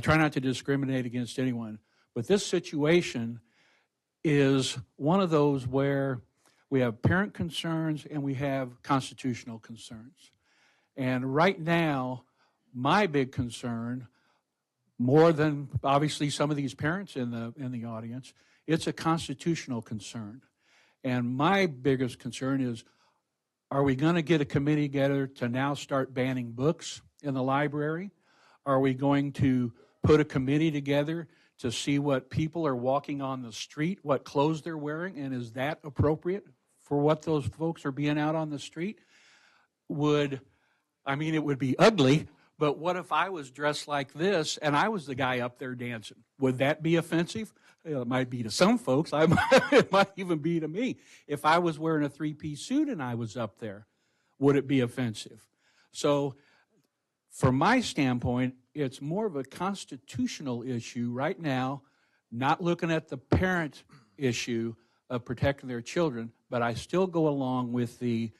try not to discriminate against anyone. But this situation is one of those where we have parent concerns and we have constitutional concerns. And right now, my big concern, more than obviously some of these parents in the audience, it's a constitutional concern. And my biggest concern is, are we going to get a committee together to now start banning books in the library? Are we going to put a committee together to see what people are walking on the street, what clothes they're wearing, and is that appropriate for what those folks are being out on the street? It would be ugly, but what if I was dressed like this and I was the guy up there dancing? Would that be offensive? It might be to some folks. It might even be to me. If I was wearing a three-piece suit and I was up there, would it be offensive? So from my standpoint, it's more of a constitutional issue right now, not looking at the parent issue of protecting their children, but I still go along with the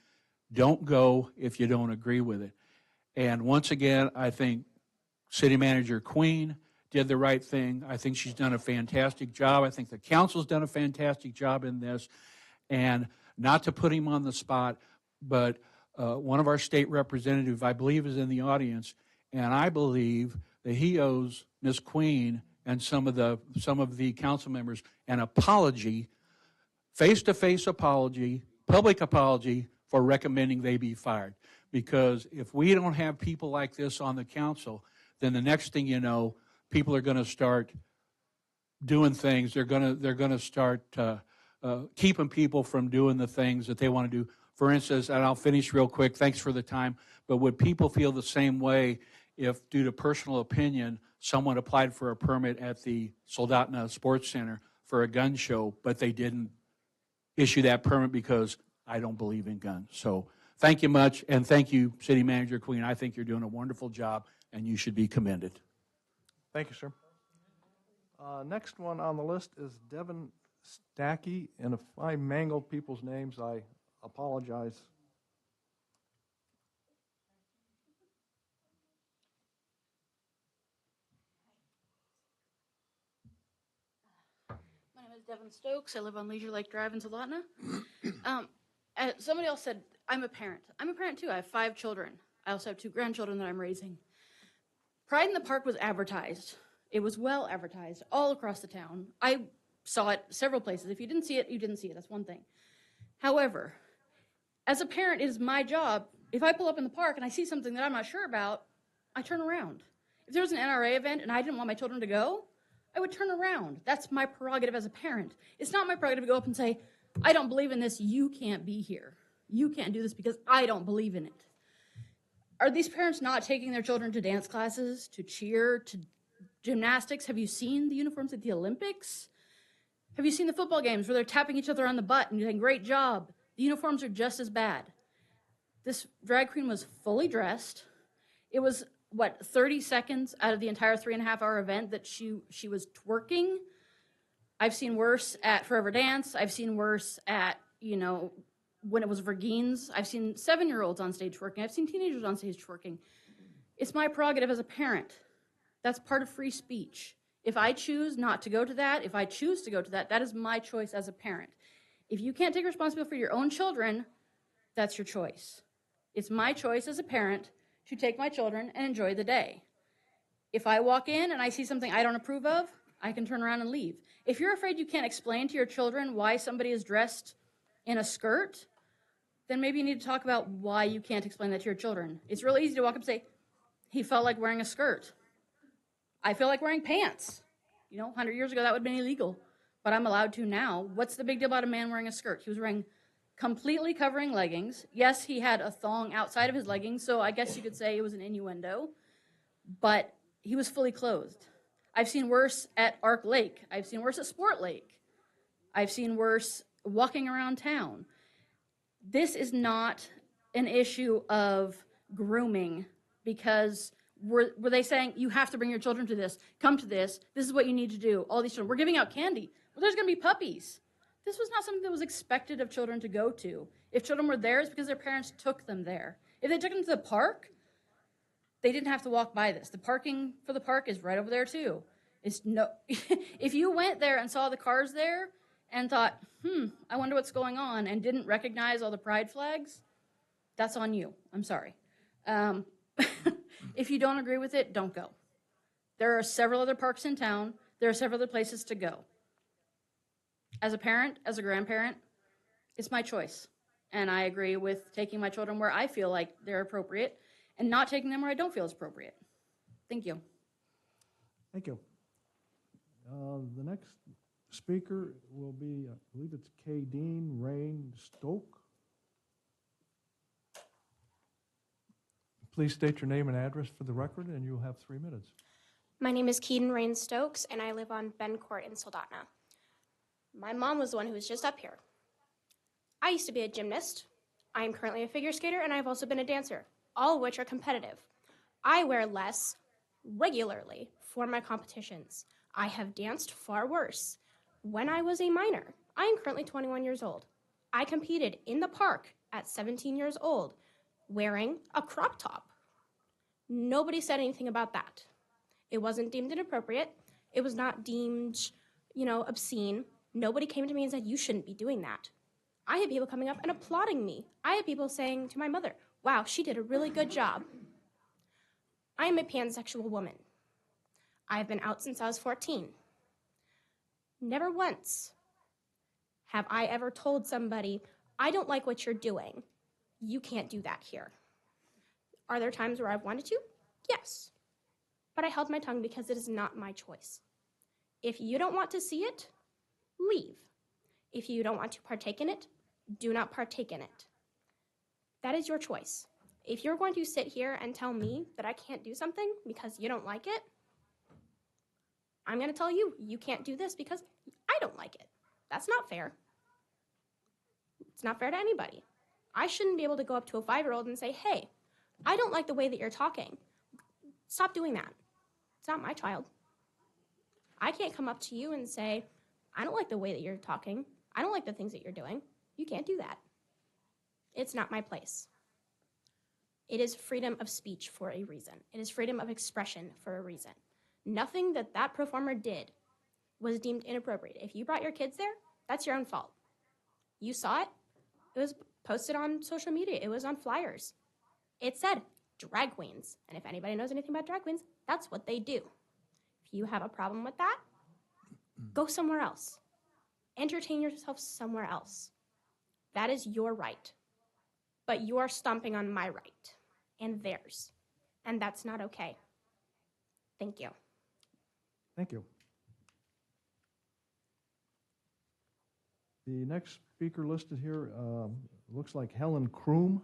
don't go if you don't agree with it. And once again, I think City Manager Queen did the right thing. I think she's done a fantastic job. I think the council's done a fantastic job in this. And not to put him on the spot, but one of our state representatives, I believe, is in the audience, and I believe that he owes Ms. Queen and some of the council members an apology, face-to-face apology, public apology for recommending they be fired. Because if we don't have people like this on the council, then the next thing you know, people are going to start doing things. They're going to start keeping people from doing the things that they want to do. For instance, and I'll finish real quick, thanks for the time, but would people feel the same way if, due to personal opinion, someone applied for a permit at the Soldotna Sports Center for a gun show, but they didn't issue that permit because I don't believe in guns? So thank you much, and thank you, City Manager Queen. I think you're doing a wonderful job, and you should be commended. Thank you, sir. Next one on the list is Devin Stacky, and if I mangled people's names, I apologize. My name is Devin Stokes. I live on Leisure Lake Drive in Soldotna. Somebody else said, I'm a parent. I'm a parent too. I have 5 children. I also have 2 grandchildren that I'm raising. Pride in the Park was advertised. It was well advertised all across the town. I saw it several places. If you didn't see it, you didn't see it. That's one thing. However, as a parent, it is my job. If I pull up in the park and I see something that I'm not sure about, I turn around. If there was an NRA event and I didn't want my children to go, I would turn around. That's my prerogative as a parent. It's not my prerogative to go up and say, I don't believe in this. You can't be here. You can't do this because I don't believe in it. Are these parents not taking their children to dance classes, to cheer, to gymnastics? Have you seen the uniforms at the Olympics? Have you seen the football games where they're tapping each other on the butt and saying, great job? The uniforms are just as bad. This drag queen was fully dressed. It was, what, 30 seconds out of the entire 3.5-hour event that she was twerking. I've seen worse at Forever Dance. I've seen worse at, you know, when it was Vergines. I've seen 7-year-olds on stage twerking. I've seen teenagers on stage twerking. It's my prerogative as a parent. That's part of free speech. If I choose not to go to that, if I choose to go to that, that is my choice as a parent. If you can't take responsibility for your own children, that's your choice. It's my choice as a parent to take my children and enjoy the day. If I walk in and I see something I don't approve of, I can turn around and leave. If you're afraid you can't explain to your children why somebody is dressed in a skirt, then maybe you need to talk about why you can't explain that to your children. It's really easy to walk up and say, he felt like wearing a skirt. I feel like wearing pants. You know, 100 years ago, that would have been illegal, but I'm allowed to now. What's the big deal about a man wearing a skirt? He was wearing completely covering leggings. Yes, he had a thong outside of his leggings, so I guess you could say it was an innuendo, but he was fully clothed. I've seen worse at Arc Lake. I've seen worse at Sport Lake. I've seen worse walking around town. This is not an issue of grooming, because were they saying, you have to bring your children to this, come to this is what you need to do, all these children. We're giving out candy. Well, there's going to be puppies. This was not something that was expected of children to go to. If children were there, it's because their parents took them there. If they took them to the park, they didn't have to walk by this. The parking for the park is right over there too. If you went there and saw the cars there and thought, I wonder what's going on, and didn't recognize all the pride flags, that's on you. I'm sorry. If you don't agree with it, don't go. There are several other parks in town. There are several other places to go. As a parent, as a grandparent, it's my choice. And I agree with taking my children where I feel like they're appropriate and not taking them where I don't feel is appropriate. Thank you. Thank you. The next speaker will be, I believe it's Kadeen Rain Stoke. Please state your name and address for the record, and you'll have 3 minutes. My name is Keaton Rain Stokes, and I live on Ben Court in Soldotna. My mom was the one who was just up here. I used to be a gymnast. I am currently a figure skater, and I've also been a dancer, all of which are competitive. I wear less regularly for my competitions. I have danced far worse. When I was a minor, I am currently 21 years old. I competed in the park at 17 years old wearing a crop top. Nobody said anything about that. It wasn't deemed inappropriate. It was not deemed, obscene. Nobody came to me and said, you shouldn't be doing that. I had people coming up and applauding me. I had people saying to my mother, wow, she did a really good job. I am a pansexual woman. I have been out since I was 14. Never once have I ever told somebody, I don't like what you're doing. You can't do that here. Are there times where I've wanted to? Yes. But I held my tongue because it is not my choice. If you don't want to see it, leave. If you don't want to partake in it, do not partake in it. That is your choice. If you're going to sit here and tell me that I can't do something because you don't like it, I'm going to tell you, you can't do this because I don't like it. That's not fair. It's not fair to anybody. I shouldn't be able to go up to a 5-year-old and say, hey, I don't like the way that you're talking. Stop doing that. It's not my child. I can't come up to you and say, I don't like the way that you're talking. I don't like the things that you're doing. You can't do that. It's not my place. It is freedom of speech for a reason. It is freedom of expression for a reason. Nothing that that performer did was deemed inappropriate. If you brought your kids there, that's your own fault. You saw it. It was posted on social media. It was on flyers. It said drag queens. And if anybody knows anything about drag queens, that's what they do. If you have a problem with that, go somewhere else. Entertain yourself somewhere else. That is your right. But you are stomping on my right and theirs. And that's not okay. Thank you. Thank you. The next speaker listed here looks like Helen Kroom.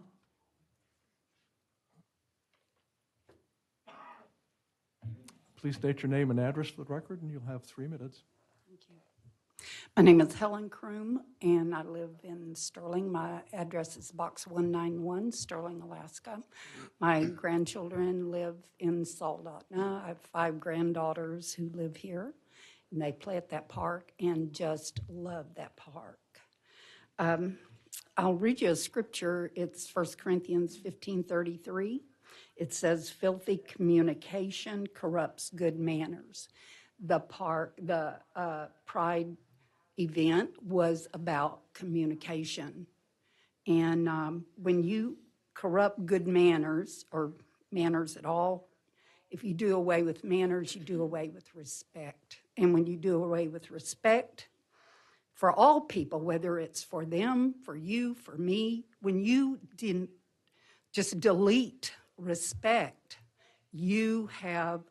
Please state your name and address for the record, and you'll have 3 minutes. Thank you. My name is Helen Kroom, and I live in Sterling. My address is Box 191, Sterling, Alaska. My grandchildren live in Soldotna. I have 5 granddaughters who live here, and they play at that park and just love that park. I'll read you a scripture. It's 1 Corinthians 15:33. It says, "Filthy communication corrupts good manners." The Pride event was about communication. And when you corrupt good manners, or manners at all, if you do away with manners, you do away with respect. And when you do away with respect for all people, whether it's for them, for you, for me, when you didn't just delete respect, you have,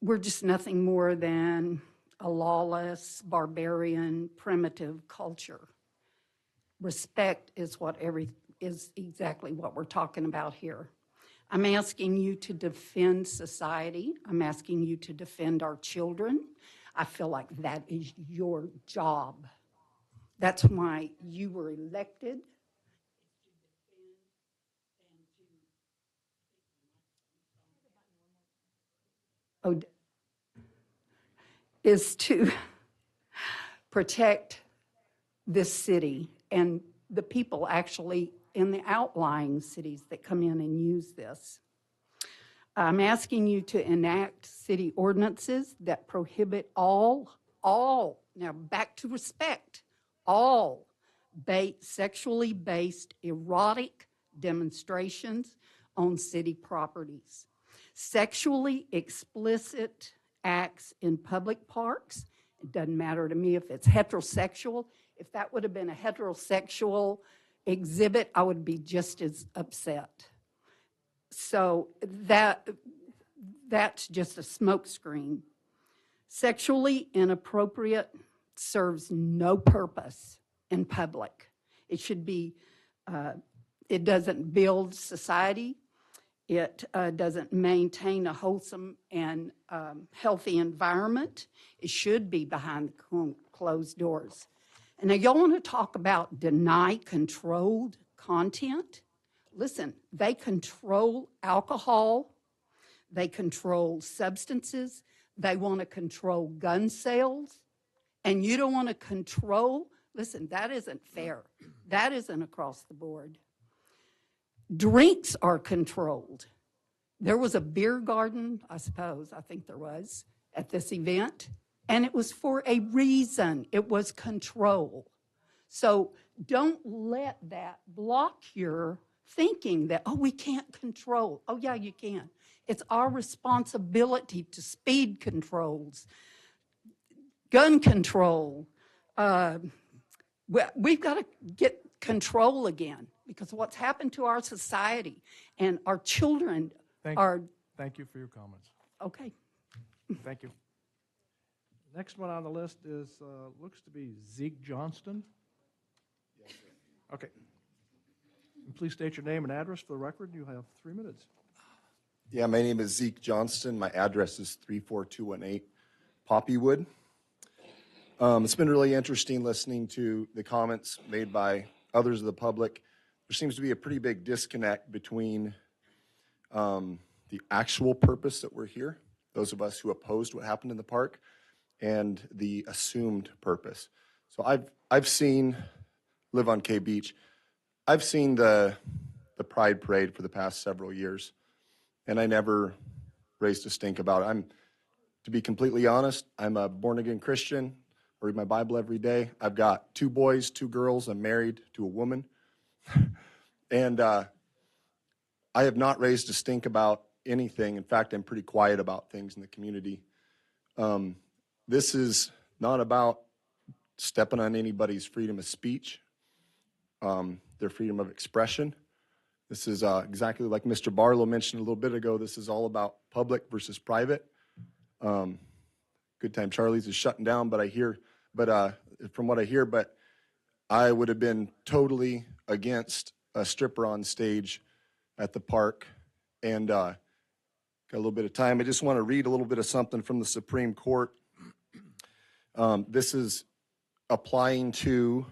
we're just nothing more than a lawless, barbarian, primitive culture. Respect is is exactly what we're talking about here. I'm asking you to defend society. I'm asking you to defend our children. I feel like that is your job. That's why you were elected. Is to protect this city and the people actually in the outlying cities that come in and use this. I'm asking you to enact city ordinances that prohibit all, now back to respect, all sexually based erotic demonstrations on city properties. Sexually explicit acts in public parks. It doesn't matter to me if it's heterosexual. If that would have been a heterosexual exhibit, I would be just as upset. So that's just a smokescreen. Sexually inappropriate serves no purpose in public. It should be, it doesn't build society. It doesn't maintain a wholesome and healthy environment. It should be behind closed doors. And now y'all want to talk about deny controlled content? Listen, they control alcohol. They control substances. They want to control gun sales. And you don't want to control, listen, that isn't fair. That isn't across the board. Drinks are controlled. There was a beer garden, I think there was, at this event, and it was for a reason. It was control. So don't let that block your thinking that, we can't control. Oh, yeah, you can. It's our responsibility to speed controls, gun control. We've got to get control again, because what's happened to our society and our children are... Thank you for your comments. Okay. Thank you. Next one on the list is, looks to be Zeke Johnston. Okay. And please state your name and address for the record. You have 3 minutes. Yeah, my name is Zeke Johnston. My address is 34218 Poppywood. It's been really interesting listening to the comments made by others of the public. There seems to be a pretty big disconnect between the actual purpose that we're here, those of us who opposed what happened in the park, and the assumed purpose. So I've seen, live on K Beach, I've seen the Pride Parade for the past several years, and I never raised a stink about it. To be completely honest, I'm a born-again Christian. I read my Bible every day. I've got 2 boys, 2 girls. I'm married to a woman. And I have not raised a stink about anything. In fact, I'm pretty quiet about things in the community. This is not about stepping on anybody's freedom of speech, their freedom of expression. This is exactly like Mr. Barlow mentioned a little bit ago. This is all about public versus private. Good Time Charlie's is shutting down, but from what I hear, but I would have been totally against a stripper on stage at the park. And got a little bit of time. I just want to read a little bit of something from the Supreme Court. This is applying to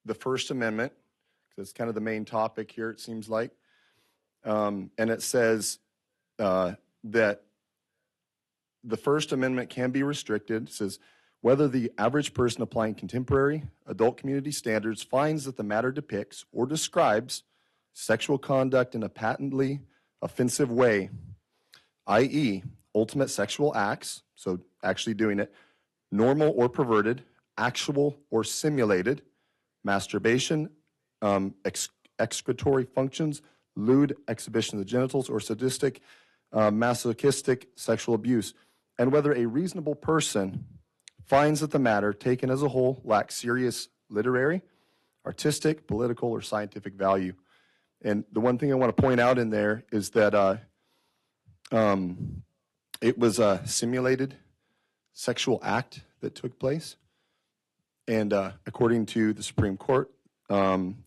the First Amendment, because it's kind of the main topic here, it seems like. And it says that the First Amendment can be restricted. It says, whether the average person applying contemporary adult community standards finds that the matter depicts or describes sexual conduct in a patently offensive way, i.e., ultimate sexual acts, so actually doing it, normal or perverted, actual or simulated, masturbation, excretory functions, lewd exhibition of the genitals, or sadistic, masochistic sexual abuse, and whether a reasonable person finds that the matter, taken as a whole, lacks serious literary, artistic, political, or scientific value. And the one thing I want to point out in there is that it was a simulated sexual act that took place. And according to the Supreme Court,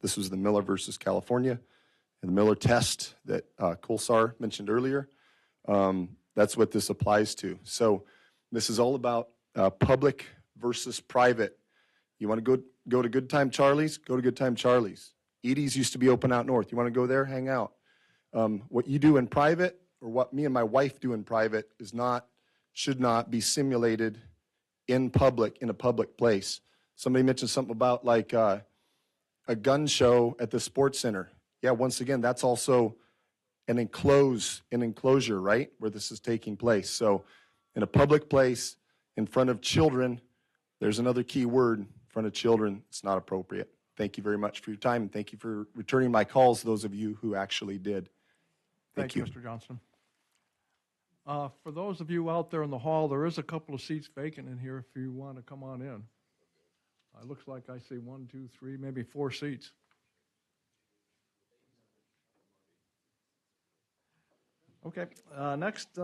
this was the Miller versus California, and the Miller test that Kulsar mentioned earlier. That's what this applies to. So this is all about public versus private. You want to go to Good Time Charlie's? Go to Good Time Charlie's. Edie's used to be open out north. You want to go there? Hang out. What you do in private, or what me and my wife do in private, should not be simulated in public, in a public place. Somebody mentioned something about like a gun show at the sports center. Yeah, once again, that's also an enclosure, right, where this is taking place. So in a public place, in front of children, there's another key word, in front of children, it's not appropriate. Thank you very much for your time, and thank you for returning my calls, those of you who actually did. Thank you. Mr. Johnston. For those of you out there in the hall, there is a couple of seats vacant in here if you want to come on in. It looks like I see 1, 2, 3, maybe 4 seats. Okay, next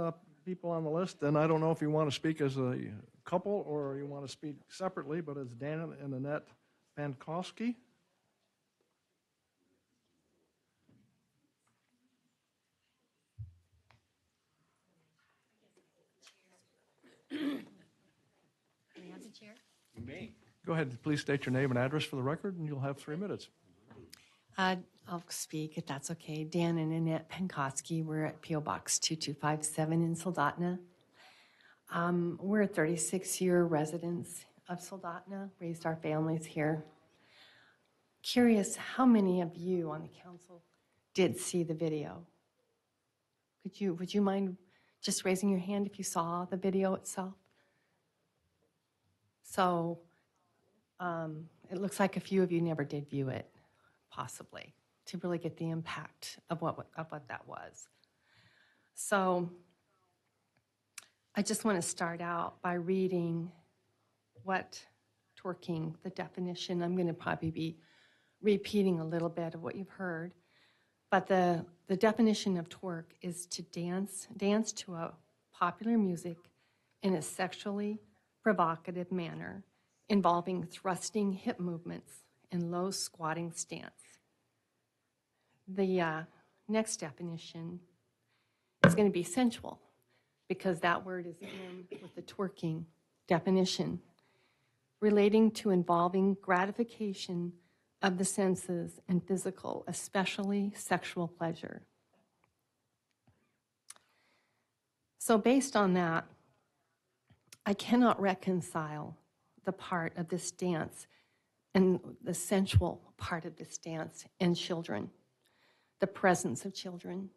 people on the list, and I don't know if you want to speak as a couple or you want to speak separately, but it's Dan and Annette Pankowski. Chair? You may. Go ahead, please state your name and address for the record, and you'll have 3 minutes. I'll speak if that's okay. Dan and Annette Pankowski. We're at P.O. Box 2257 in Soldotna. We're 36-year residents of Soldotna, raised our families here. Curious how many of you on the council did see the video? Would you mind just raising your hand if you saw the video itself? So it looks like a few of you never did view it, possibly, to really get the impact of what that was. So I just want to start out by reading what twerking, the definition. I'm going to probably be repeating a little bit of what you've heard, but the definition of twerk is to dance to a popular music in a sexually provocative manner involving thrusting hip movements and low squatting stance. The next definition is going to be sensual, because that word is in with the twerking definition, relating to involving gratification of the senses and physical, especially sexual pleasure. So based on that, I cannot reconcile the part of this dance and the sensual part of this dance and children, the presence of children,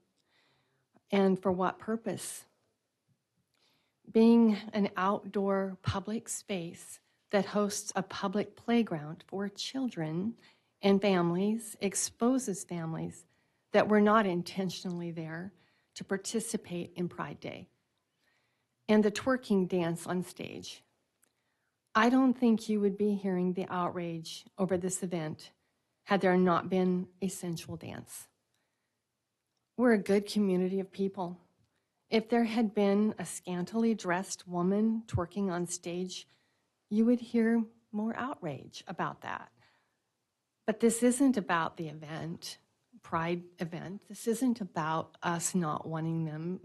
and for what purpose. Being an outdoor public space that hosts a public playground for children and families exposes families that were not intentionally there to participate in Pride Day. And the twerking dance on stage. I don't think you would be hearing the outrage over this event had there not been a sensual dance. We're a good community of people. If there had been a scantily dressed woman twerking on stage, you would hear more outrage about that. But this isn't about the event, Pride event. This isn't about us not wanting them,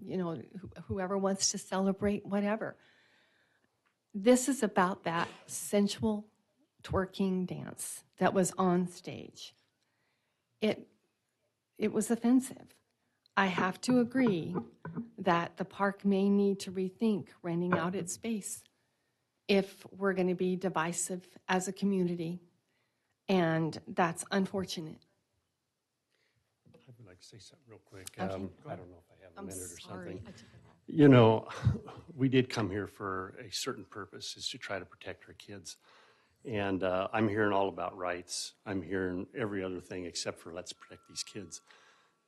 whoever wants to celebrate, whatever. This is about that sensual twerking dance that was on stage. It was offensive. I have to agree that the park may need to rethink renting out its space if we're going to be divisive as a community, and that's unfortunate. I would like to say something real quick. Okay. I don't know if I have a I'm minute or sorry. something. I took it off. You know, we did come here for a certain purpose, is to try to protect our kids. And I'm hearing all about rights. I'm hearing every other thing except for let's protect these kids.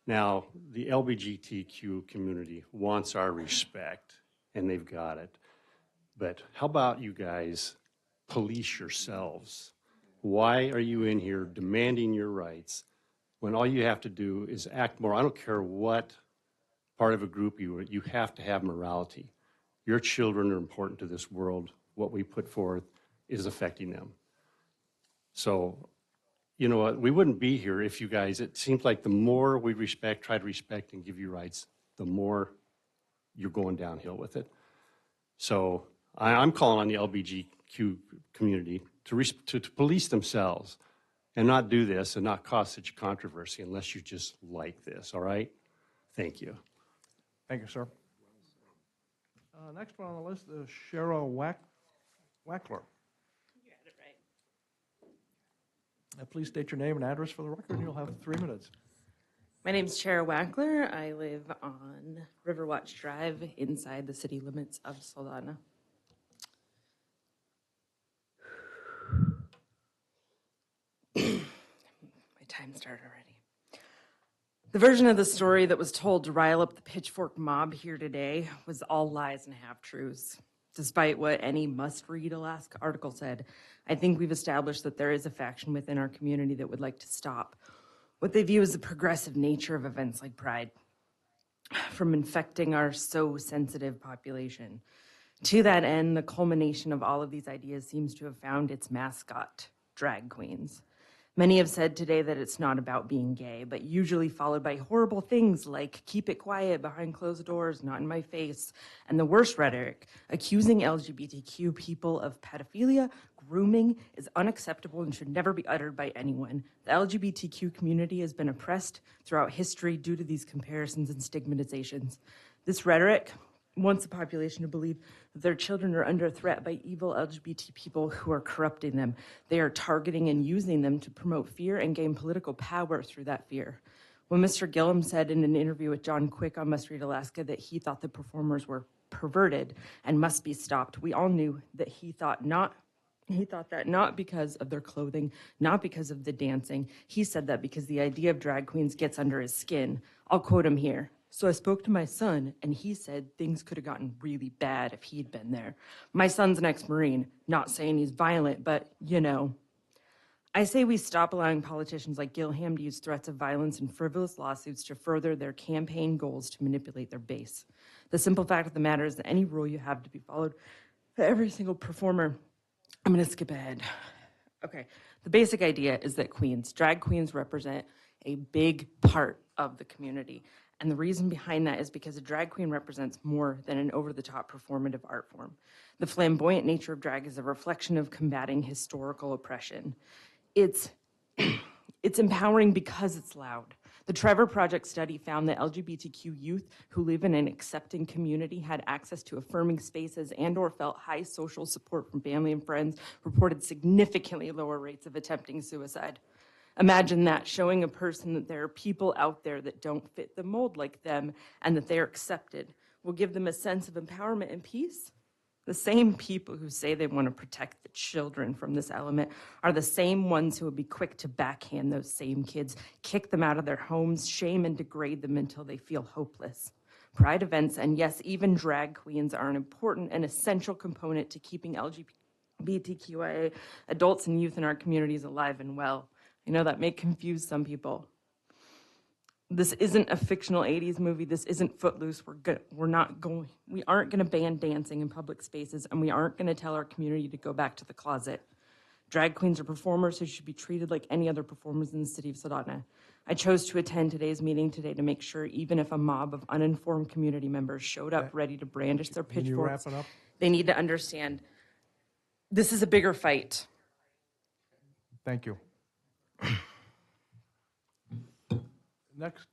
Now, the LGBTQ community wants our respect, and they've got it. But how about you guys police yourselves? Why are you in here demanding your rights when all you have to do is act more? I don't care what part of a group you have to have morality. Your children are important to this world. What we put forth is affecting them. So, you know what, we wouldn't be here if you guys, it seems like the more we try to respect and give you rights, the more you're going downhill with it. So I'm calling on the LGBTQ community to police themselves and not do this and not cause such controversy unless you just like this, all right? Thank you. Thank you, sir. Next one on the list is Cheryl Wackler. You had it right. Please state your name and address for the record, and you'll have 3 minutes. My name's Cheryl Wackler. I live on Riverwatch Drive inside the city limits of Soldotna. My time started already. The version of the story that was told to rile up the pitchfork mob here today was all lies and half-truths. Despite what any must-read Alaska article said, I think we've established that there is a faction within our community that would like to stop what they view as the progressive nature of events like Pride from infecting our so sensitive population. To that end, the culmination of all of these ideas seems to have found its mascot, drag queens. Many have said today that it's not about being gay, but usually followed by horrible things like keep it quiet behind closed doors, not in my face, and the worst rhetoric, accusing LGBTQ people of pedophilia, grooming is unacceptable and should never be uttered by anyone. The LGBTQ community has been oppressed throughout history due to these comparisons and stigmatizations. This rhetoric wants the population to believe that their children are under threat by evil LGBT people who are corrupting them. They are targeting and using them to promote fear and gain political power through that fear. When Mr. Gillum said in an interview with John Quick on Must Read Alaska that he thought the performers were perverted and must be stopped, we all knew that he thought that not because of their clothing, not because of the dancing. He said that because the idea of drag queens gets under his skin. I'll quote him here. So I spoke to my son, and he said things could have gotten really bad if he'd been there. My son's an ex-Marine, not saying he's violent, but, you know. I say we stop allowing politicians like Gilham to use threats of violence and frivolous lawsuits to further their campaign goals to manipulate their base. The simple fact of the matter is that any rule you have to be followed for every single performer. I'm going to skip ahead. Okay, the basic idea is that drag queens represent a big part of the community. And the reason behind that is because a drag queen represents more than an over-the-top performative art form. The flamboyant nature of drag is a reflection of combating historical oppression. It's empowering because it's loud. The Trevor Project study found that LGBTQ youth who live in an accepting community had access to affirming spaces and/or felt high social support from family and friends, reported significantly lower rates of attempting suicide. Imagine that, showing a person that there are people out there that don't fit the mold like them and that they're accepted will give them a sense of empowerment and peace. The same people who say they want to protect the children from this element are the same ones who would be quick to backhand those same kids, kick them out of their homes, shame and degrade them until they feel hopeless. Pride events, and yes, even drag queens, are an important and essential component to keeping LGBTQIA adults and youth in our communities alive and well. I know that may confuse some people. This isn't a fictional 80s movie. This isn't Footloose. We aren't going to ban dancing in public spaces, and we aren't going to tell our community to go back to the closet. Drag queens are performers who should be treated like any other performers in the city of Soldotna. I chose to attend today's meeting today to make sure even if a mob of uninformed community members showed up ready to brandish their Can you pitchforks, wrap it up? they need to understand This is a bigger fight. Thank you. Next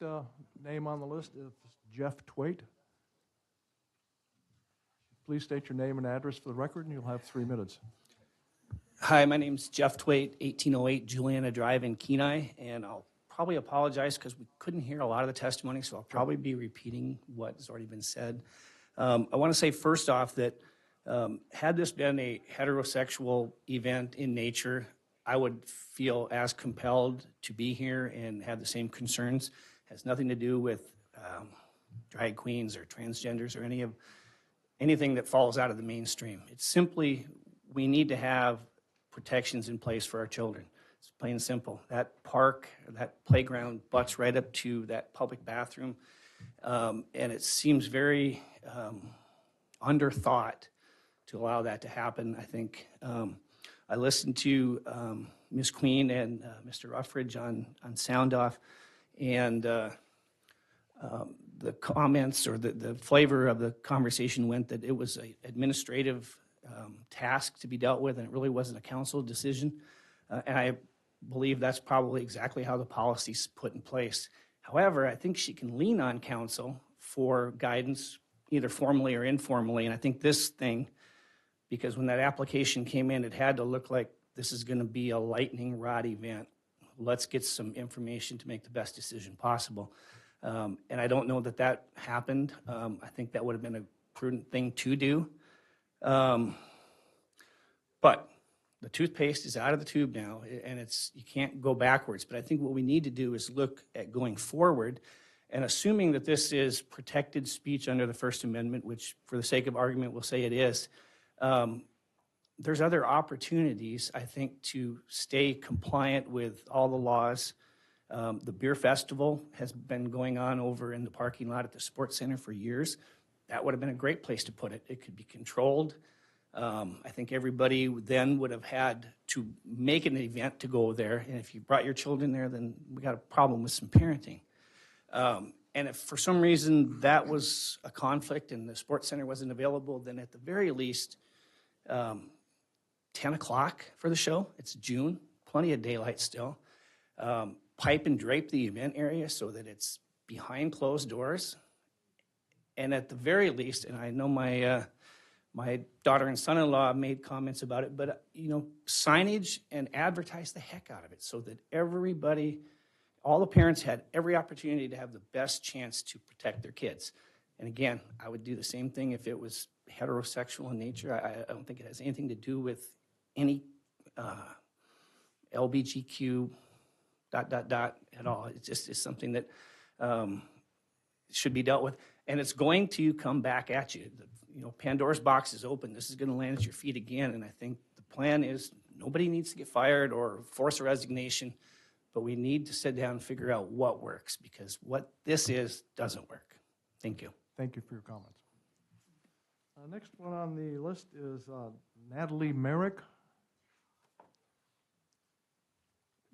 name on the list is Jeff Twait. Please state your name and address for the record, and you'll have 3 minutes. Hi, my name's Jeff Twait, 1808 Juliana Drive in Kenai, and I'll probably apologize because we couldn't hear a lot of the testimony, so I'll probably be repeating what has already been said. I want to say first off that had this been a heterosexual event in nature, I would feel as compelled to be here and have the same concerns. It has nothing to do with drag queens or transgenders or anything that falls out of the mainstream. It's simply we need to have protections in place for our children. It's plain and simple. That park, that playground butts right up to that public bathroom, and it seems very underthought to allow that to happen. I think I listened to Ms. Queen and Mr. Ruffridge on Sound Off, and the comments or the flavor of the conversation went that it was an administrative task to be dealt with, and it really wasn't a council decision. And I believe that's probably exactly how the policy's put in place. However, I think she can lean on council for guidance, either formally or informally. And I think this thing, because when that application came in, it had to look like this is going to be a lightning rod event. Let's get some information to make the best decision possible. And I don't know that that happened. I think that would have been a prudent thing to do. But the toothpaste is out of the tube now, and you can't go backwards. But I think what we need to do is look at going forward, and assuming that this is protected speech under the First Amendment, which for the sake of argument we'll say it is, there's other opportunities, I think, to stay compliant with all the laws. The beer festival has been going on over in the parking lot at the sports center for years. That would have been a great place to put it. It could be controlled. I think everybody then would have had to make an event to go there. And if you brought your children there, then we got a problem with some parenting. And if for some reason that was a conflict and the sports center wasn't available, then at the very least, 10 o'clock for the show. It's June, plenty of daylight still. Pipe and drape the event area so that it's behind closed doors. And at the very least, and I know my daughter and son-in-law made comments about it, but signage and advertise the heck out of it so that everybody, all the parents had every opportunity to have the best chance to protect their kids. And again, I would do the same thing if it was heterosexual in nature. I don't think it has anything to do with any LGBTQ ... at all. It's something that should be dealt with, and it's going to come back at you. Pandora's box is open. This is going to land at your feet again, and I think the plan is nobody needs to get fired or force a resignation, but we need to sit down and figure out what works, because what this is doesn't work. Thank you. Thank you for your comments. Next one on the list is Natalie Merrick.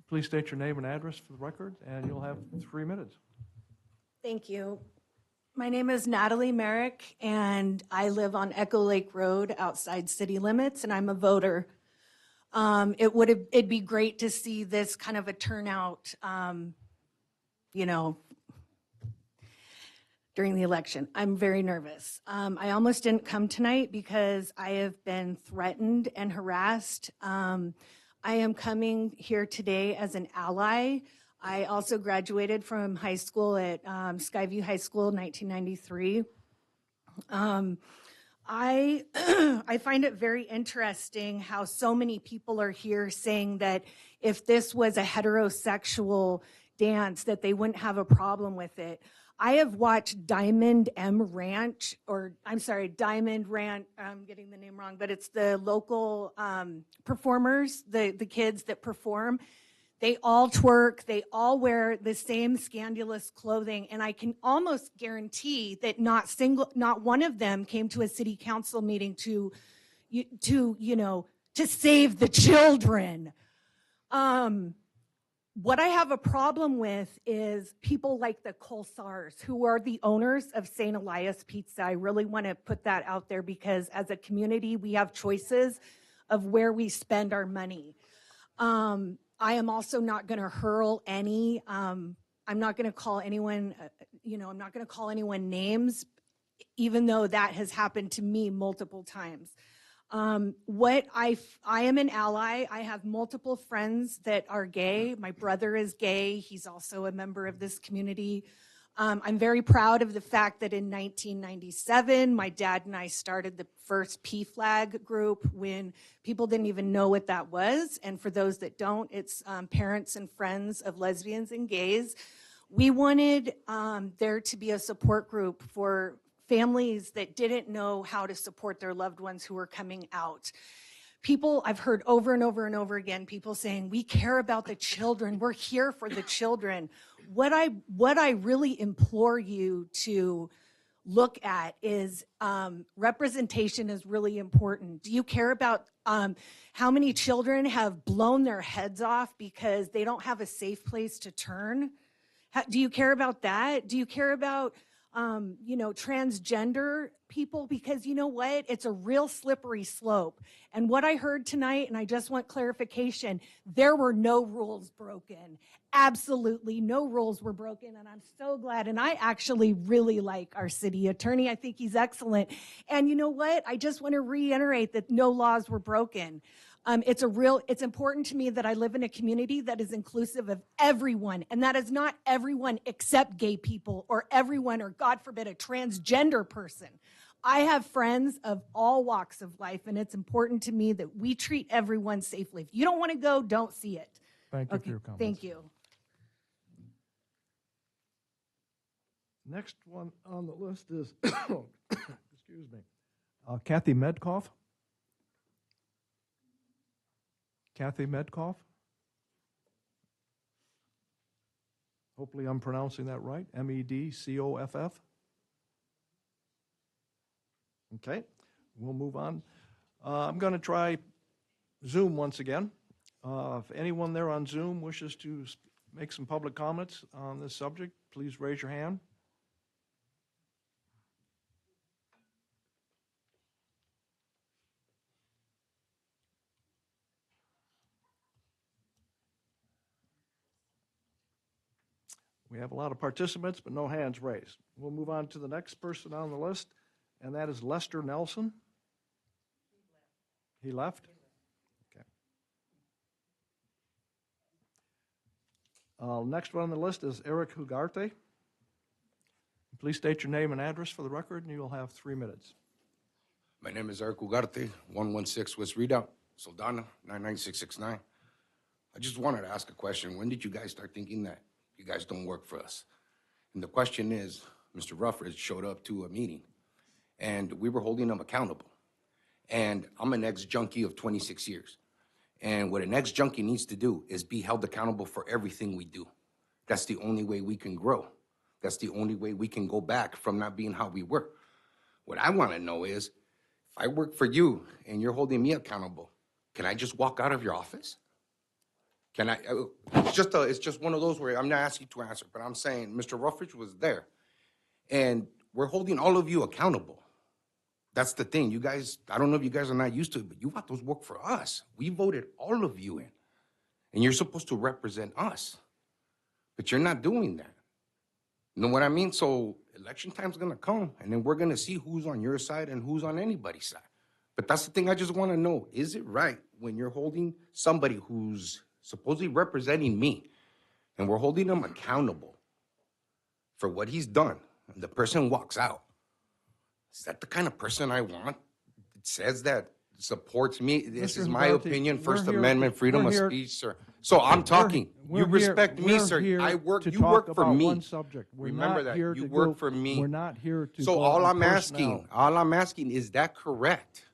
Please state your name and address for the record, and you'll have 3 minutes. Thank you. My name is Natalie Merrick, and I live on Echo Lake Road outside city limits, and I'm a voter. It'd be great to see this kind of a turnout, during the election. I'm very nervous. I almost didn't come tonight because I have been threatened and harassed. I am coming here today as an ally. I also graduated from high school at Skyview High School in 1993. I find it very interesting how so many people are here saying that if this was a heterosexual dance, that they wouldn't have a problem with it. I have watched Diamond Ranch, I'm getting the name wrong, but it's the local performers, the kids that perform. They all twerk, they all wear the same scandalous clothing, and I can almost guarantee that not one of them came to a city council meeting to save the children. What I have a problem with is people like the Colsars, who are the owners of St. Elias Pizza. I really want to put that out there because as a community, we have choices of where we spend our money. I am also not going to hurl any, I'm not going to call anyone, I'm not going to call anyone names, even though that has happened to me multiple times. I am an ally. I have multiple friends that are gay. My brother is gay. He's also a member of this community. I'm very proud of the fact that in 1997, my dad and I started the first PFLAG group when people didn't even know what that was. And for those that don't, it's Parents and Friends of Lesbians and Gays. We wanted there to be a support group for families that didn't know how to support their loved ones who were coming out. People, I've heard over and over and over again, people saying, we care about the children, we're here for the children. What I really implore you to look at is representation is really important. Do you care about how many children have blown their heads off because they don't have a safe place to turn? Do you care about that? Do you care about transgender people? Because you know what? It's a real slippery slope. And what I heard tonight, and I just want clarification, there were no rules broken. Absolutely no rules were broken. And I'm so glad. And I actually really like our city attorney. I think he's excellent. And you know what? I just want to reiterate that no laws were broken. It's important to me that I live in a community that is inclusive of everyone, and that is not everyone except gay people or everyone, or God forbid, a transgender person. I have friends of all walks of life, and it's important to me that we treat everyone safely. If you don't want to go, don't see it. Thank you for your comments. Thank you. Next one on the list is, excuse me, Kathy Medkoff. Kathy Medkoff. Hopefully I'm pronouncing that right. Medcoff. Okay, we'll move on. I'm going to try Zoom once again. If anyone there on Zoom wishes to make some public comments on this subject, please raise your hand. We have a lot of participants, but no hands raised. We'll move on to the next person on the list, and that is Lester Nelson. He left? Okay. Next one on the list is Eric Hugarte. Please state your name and address for the record, and you'll have 3 minutes. My name is Eric Ugarte, 116 West Redoubt, Soldana, 99669. I just wanted to ask a question. When did you guys start thinking that you guys don't work for us? And the question is, Mr. Ruffridge showed up to a meeting, and we were holding him accountable. And I'm an ex-junkie of 26 years. And what an ex-junkie needs to do is be held accountable for everything we do. That's the only way we can grow. That's the only way we can go back from not being how we were. What I want to know is, if I work for you and you're holding me accountable, can I just walk out of your office? Can I? It's just one of those where I'm not asking you to answer, but I'm saying Mr. Ruffridge was there, and we're holding all of you accountable. That's the thing. You guys, I don't know if you guys are not used to it, but you got those work for us. We voted all of you in, and you're supposed to represent us, but you're not doing that. You know what I mean? So election time's gonna come, and then we're gonna see who's on your side and who's on anybody's side. But that's the thing I just want to know. Is it right when you're holding somebody who's supposedly representing me, and we're holding him accountable for what he's done, and the person walks out? Is that the kind of person I want? It says that supports me. This is my opinion, First Amendment, freedom of speech, sir. So I'm talking. You respect me, sir. I work, you work for me. Remember that. You work for me. We're not here to. So all I'm asking is that correct?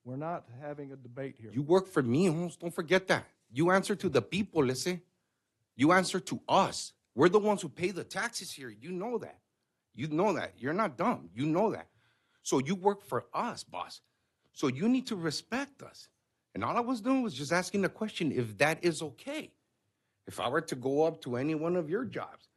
We're not having a debate here. You work for me, almost. Don't forget that. You answer to the people, listen. You answer to us. We're the ones who pay the taxes here. You know that. You know that. You're not dumb. You know that. So you work for us, boss. So you need to respect us. And all I was doing was just asking the question if that is okay. If I were to go up to any one of your jobs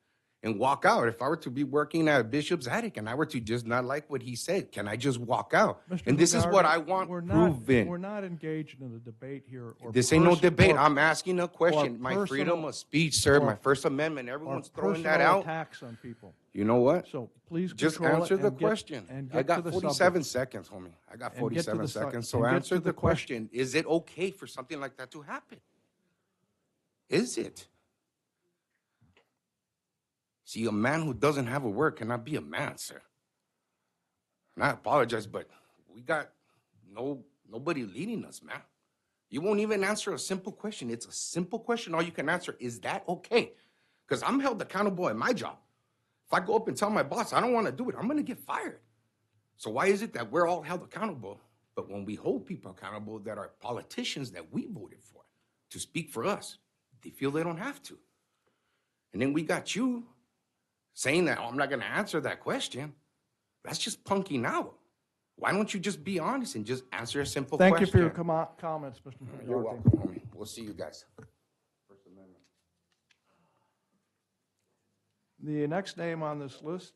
and walk out. If I were to be working at Bishop's Attic and I were to just not like what he said, can I just walk out? Mr. And this is what Hugarty, I want we're proven. not engaged in a debate here. Or This ain't no debate. or- I'm asking a question. or My personal- freedom of speech, sir, or- my First Amendment, or everyone's throwing that personal out. attacks on people. You know what? So please Just control it answer the and get- question. and I get to got the 47 subject. seconds, homie. I got And get to 47 the su- seconds. So and get answer to the the question. question. Is it okay for something like that to happen? Is it? See, a man who doesn't have a word cannot be a man, sir. And I apologize, but we got nobody leading us, man. You won't even answer a simple question. It's a simple question. All you can answer is that okay? Because I'm held accountable at my job. If I go up and tell my boss I don't want to do it, I'm going to get fired. So why is it that we're all held accountable, but when we hold people accountable that are politicians that we voted for to speak for us, they feel they don't have to? And then we got you saying that, oh, I'm not going to answer that question. That's just punking out. Why don't you just be honest and just answer a simple Thank question? you for your comments, Mr. You're Hugarty. welcome, homie. We'll see you guys. First Amendment. The next name on this list,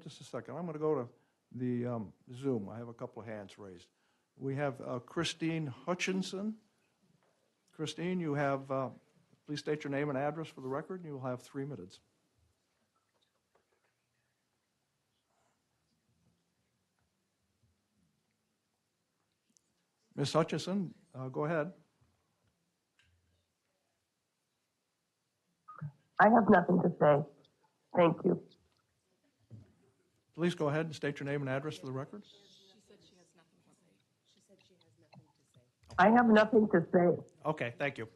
just a second. I'm going to go to the Zoom. I have a couple of hands raised. We have Christine Hutchinson. Christine, you have, please state your name and address for the record, and you will have 3 minutes. Ms. Hutchinson, go ahead. I have nothing to say. Thank you. Please go ahead and state your name and address for the record. I have nothing to say. Okay, thank you.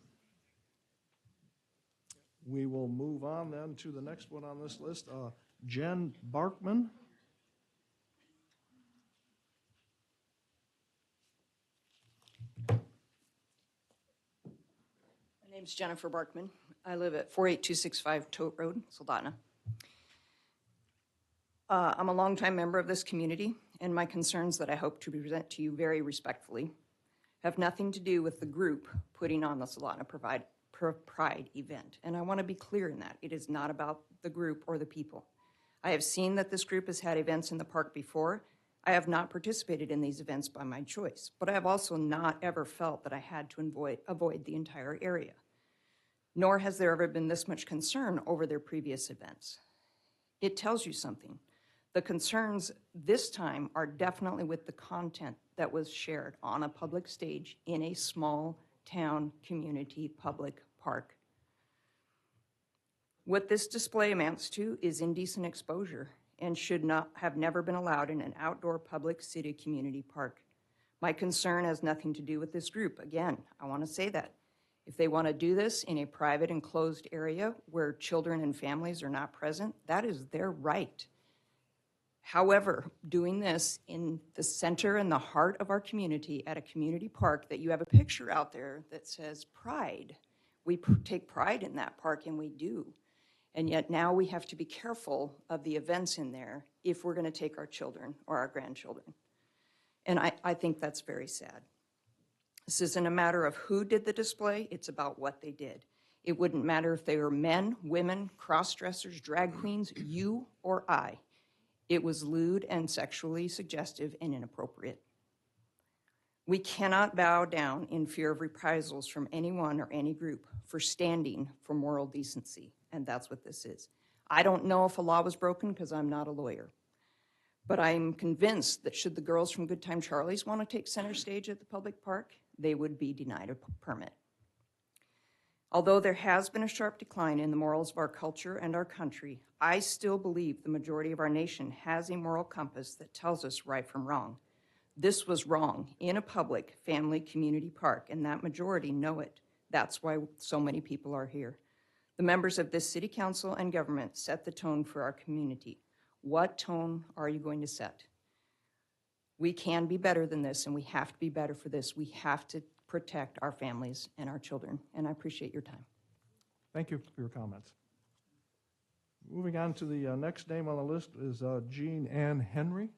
We will move on then to the next one on this list, Jen Barkman. My name's Jennifer Barkman. I live at 48265 Tote Road, Soldotna. I'm a longtime member of this community, and my concerns that I hope to present to you very respectfully have nothing to do with the group putting on the Soldotna Pride event. And I want to be clear in that. It is not about the group or the people. I have seen that this group has had events in the park before. I have not participated in these events by my choice, but I have also not ever felt that I had to avoid the entire area. Nor has there ever been this much concern over their previous events. It tells you something. The concerns this time are definitely with the content that was shared on a public stage in a small town community public park. What this display amounts to is indecent exposure and should not have never been allowed in an outdoor public city community park. My concern has nothing to do with this group. Again, I want to say that. If they want to do this in a private and closed area where children and families are not present, that is their right. However, doing this in the center and the heart of our community at a community park that you have a picture out there that says pride. We take pride in that park, and we do. And yet now we have to be careful of the events in there if we're going to take our children or our grandchildren. And I think that's very sad. This isn't a matter of who did the display, it's about what they did. It wouldn't matter if they were men, women, cross-dressers, drag queens, you or I. It was lewd and sexually suggestive and inappropriate. We cannot bow down in fear of reprisals from anyone or any group for standing for moral decency, and that's what this is. I don't know if a law was broken because I'm not a lawyer, but I'm convinced that should the girls from Good Time Charlie's want to take center stage at the public park, they would be denied a permit. Although there has been a sharp decline in the morals of our culture and our country, I still believe the majority of our nation has a moral compass that tells us right from wrong. This was wrong in a public family community park, and that majority know it. That's why so many people are here. The members of this city council and government set the tone for our community. What tone are you going to set? We can be better than this, and we have to be better for this. We have to protect our families and our children, and I appreciate your time. Thank you for your comments. Moving on to the next name on the list is Jean Ann Henry.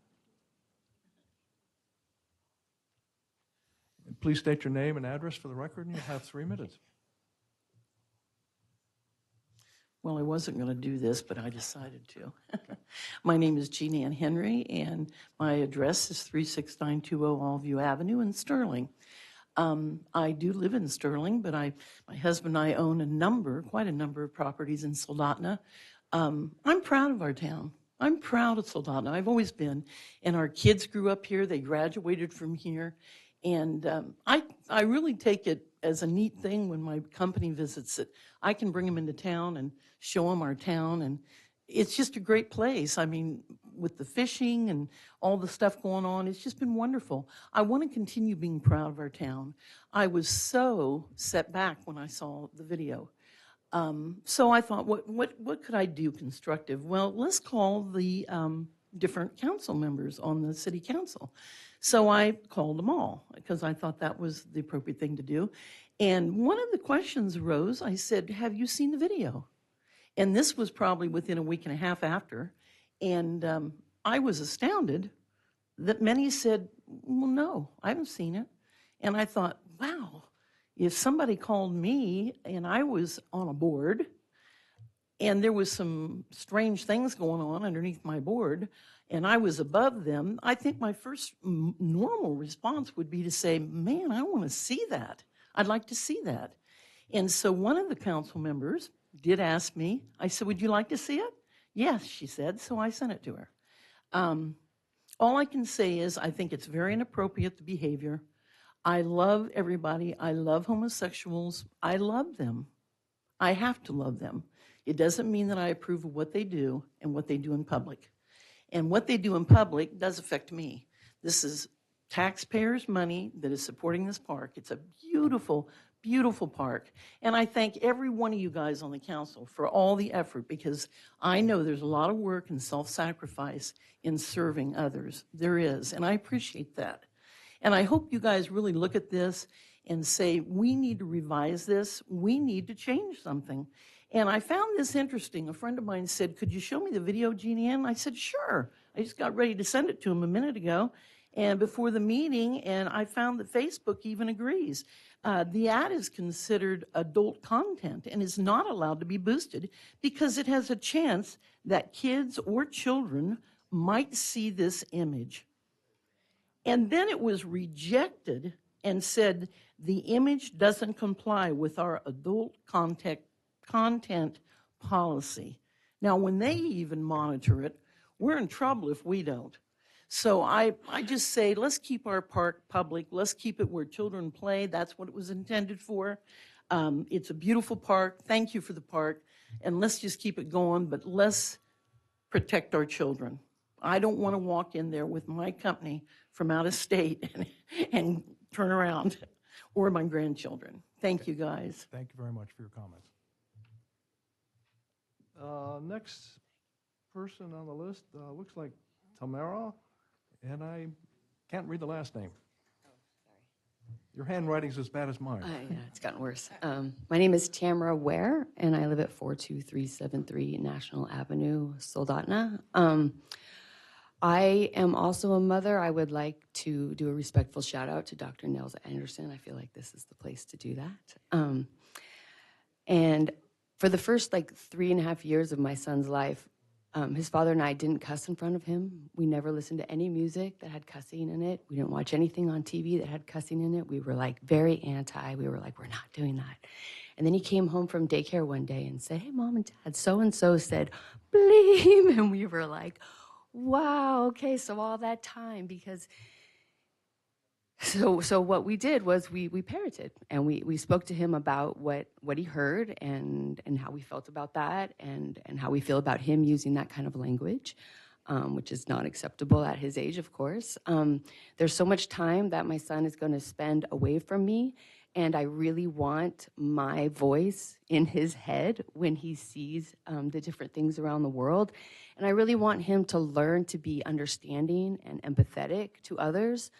And please state your name and address for the record, and you'll have 3 minutes. Well, I wasn't going to do this, but I decided to. My name is Jean Ann Henry, and my address is 36920 Allview Avenue in Sterling. I do live in Sterling, but my husband and I own quite a number of properties in Soldotna. I'm proud of our town. I'm proud of Soldotna. I've always been. And our kids grew up here. They graduated from here. And I really take it as a neat thing when my company visits it. I can bring them into town and show them our town. And it's just a great place. I mean, with the fishing and all the stuff going on, it's just been wonderful. I want to continue being proud of our town. I was so set back when I saw the video. So I thought, what could I do constructive? Well, let's call the different council members on the city council. So I called them all because I thought that was the appropriate thing to do. And one of the questions arose. I said, have you seen the video? And this was probably within a week and a half after. And I was astounded that many said, well, no, I haven't seen it. And I thought, wow, if somebody called me and I was on a board and there was some strange things going on underneath my board and I was above them, I think my first normal response would be to say, man, I want to see that. I'd like to see that. And so one of the council members did ask me, I said, would you like to see it? Yes, she said, so I sent it to her. All I can say is I think it's very inappropriate, the behavior. I love everybody. I love homosexuals. I love them. I have to love them. It doesn't mean that I approve of what they do and what they do in public. And what they do in public does affect me. This is taxpayers' money that is supporting this park. It's a beautiful, beautiful park. And I thank every one of you guys on the council for all the effort because I know there's a lot of work and self-sacrifice in serving others. There is, and I appreciate that. And I hope you guys really look at this and say, we need to revise this. We need to change something. And I found this interesting. A friend of mine said, could you show me the video, Jean Ann? I said, sure. I just got ready to send it to him a minute ago and before the meeting, and I found that Facebook even agrees. The ad is considered adult content and is not allowed to be boosted because it has a chance that kids or children might see this image. And then it was rejected and said the image doesn't comply with our adult content policy. Now, when they even monitor it, we're in trouble if we don't. So I just say, let's keep our park public. Let's keep it where children play. That's what it was intended for. It's a beautiful park. Thank you for the park. And let's just keep it going, but let's protect our children. I don't want to walk in there with my company from out of state and turn around, or my grandchildren. Thank you, guys. Thank you very much for your comments. Next person on the list looks like Tamara, and I can't read the last name. Your handwriting's as bad as mine. Yeah, it's gotten worse. My name is Tamara Ware, and I live at 42373 National Avenue, Soldotna. I am also a mother. I would like to do a respectful shout out to Dr. Nels Anderson. I feel like this is the place to do that. And for the first 3.5 years of my son's life, his father and I didn't cuss in front of him. We never listened to any music that had cussing in it. We didn't watch anything on TV that had cussing in it. We were very anti. We were like, we're not doing that. And then he came home from daycare one day and said, hey, Mom and Dad, so-and-so said, bleep. And we were like, wow, okay, so all that time, because so what we did was we parroted, and we spoke to him about what he heard and how we felt about that, and how we feel about him using that kind of language, which is not acceptable at his age, of course. There's so much time that my son is going to spend away from me, and I really want my voice in his head when he sees the different things around the world. And I really want him to learn to be understanding and empathetic to others.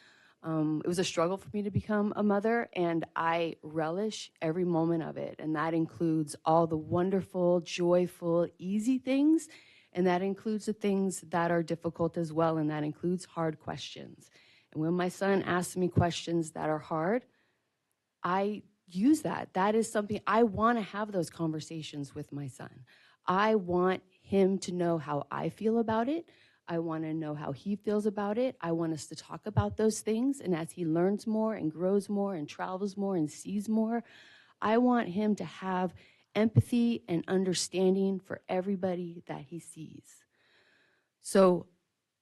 It was a struggle for me to become a mother, and I relish every moment of it. And that includes all the wonderful, joyful, easy things. And that includes the things that are difficult as well. And that includes hard questions. And when my son asks me questions that are hard, I use that. That is something I want to have those conversations with my son. I want him to know how I feel about it. I want to know how he feels about it. I want us to talk about those things. And as he learns more and grows more and travels more and sees more, I want him to have empathy and understanding for everybody that he sees. So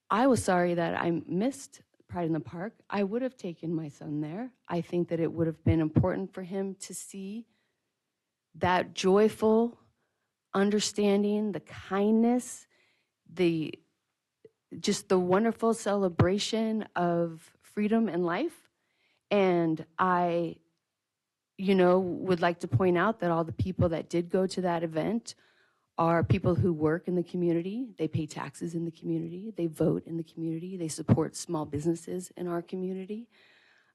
I was sorry that I missed Pride in the Park. I would have taken my son there. I think that it would have been important for him to see that joyful understanding, the kindness, just the wonderful celebration of freedom and life. And I, would like to point out that all the people that did go to that event are people who work in the community. They pay taxes in the community. They vote in the community. They support small businesses in our community.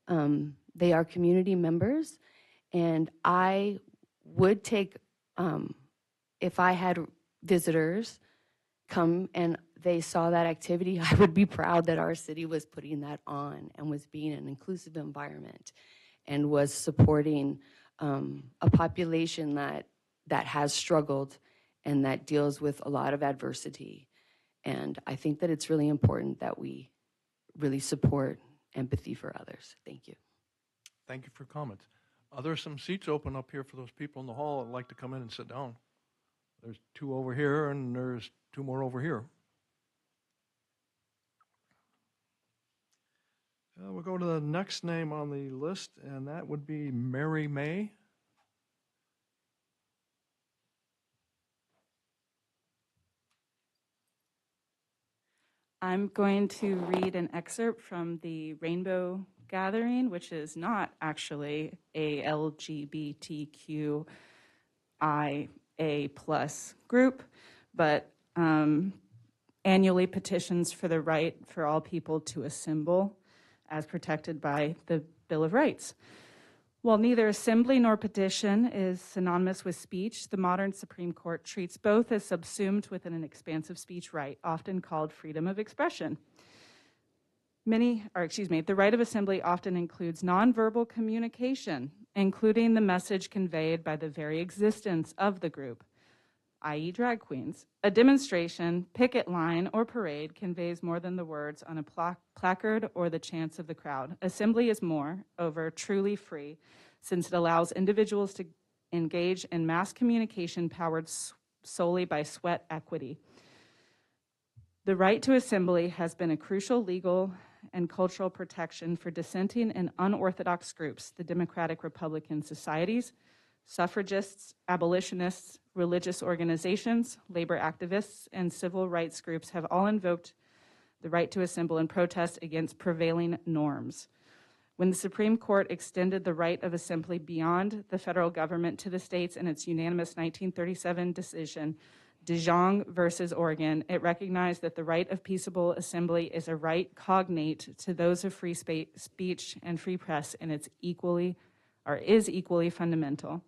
They are community members. And I would take, if I had visitors come and they saw that activity, I would be proud that our city was putting that on and was being an inclusive environment and was supporting a population that has struggled and that deals with a lot of adversity. And I think that it's really important that we really support empathy for others. Thank you. Thank you for your comments. There's some seats open up here for those people in the hall that like to come in and sit down. There's 2 over here, and there's 2 more over here. We'll go to the next name on the list, and that would be Mary May. I'm going to read an excerpt from the Rainbow Gathering, which is not actually a LGBTQIA+ group, but annually petitions for the right for all people to assemble as protected by the Bill of Rights. While neither assembly nor petition is synonymous with speech, the modern Supreme Court treats both as subsumed within an expansive speech right, often called freedom of expression. The right of assembly often includes nonverbal communication, including the message conveyed by the very existence of the group, i.e. drag queens. A demonstration, picket line, or parade conveys more than the words on a placard or the chants of the crowd. Assembly is moreover truly free, since it allows individuals to engage in mass communication powered solely by sweat equity. The right to assembly has been a crucial legal and cultural protection for dissenting and unorthodox groups, the Democratic Republican societies, suffragists, abolitionists, religious organizations, labor activists, and civil rights groups have all invoked the right to assemble and protest against prevailing norms. When the Supreme Court extended the right of assembly beyond the federal government to the states in its unanimous 1937 decision, DeJong versus Oregon, it recognized that the right of peaceable assembly is a right cognate to those of free speech and free press, and is equally fundamental.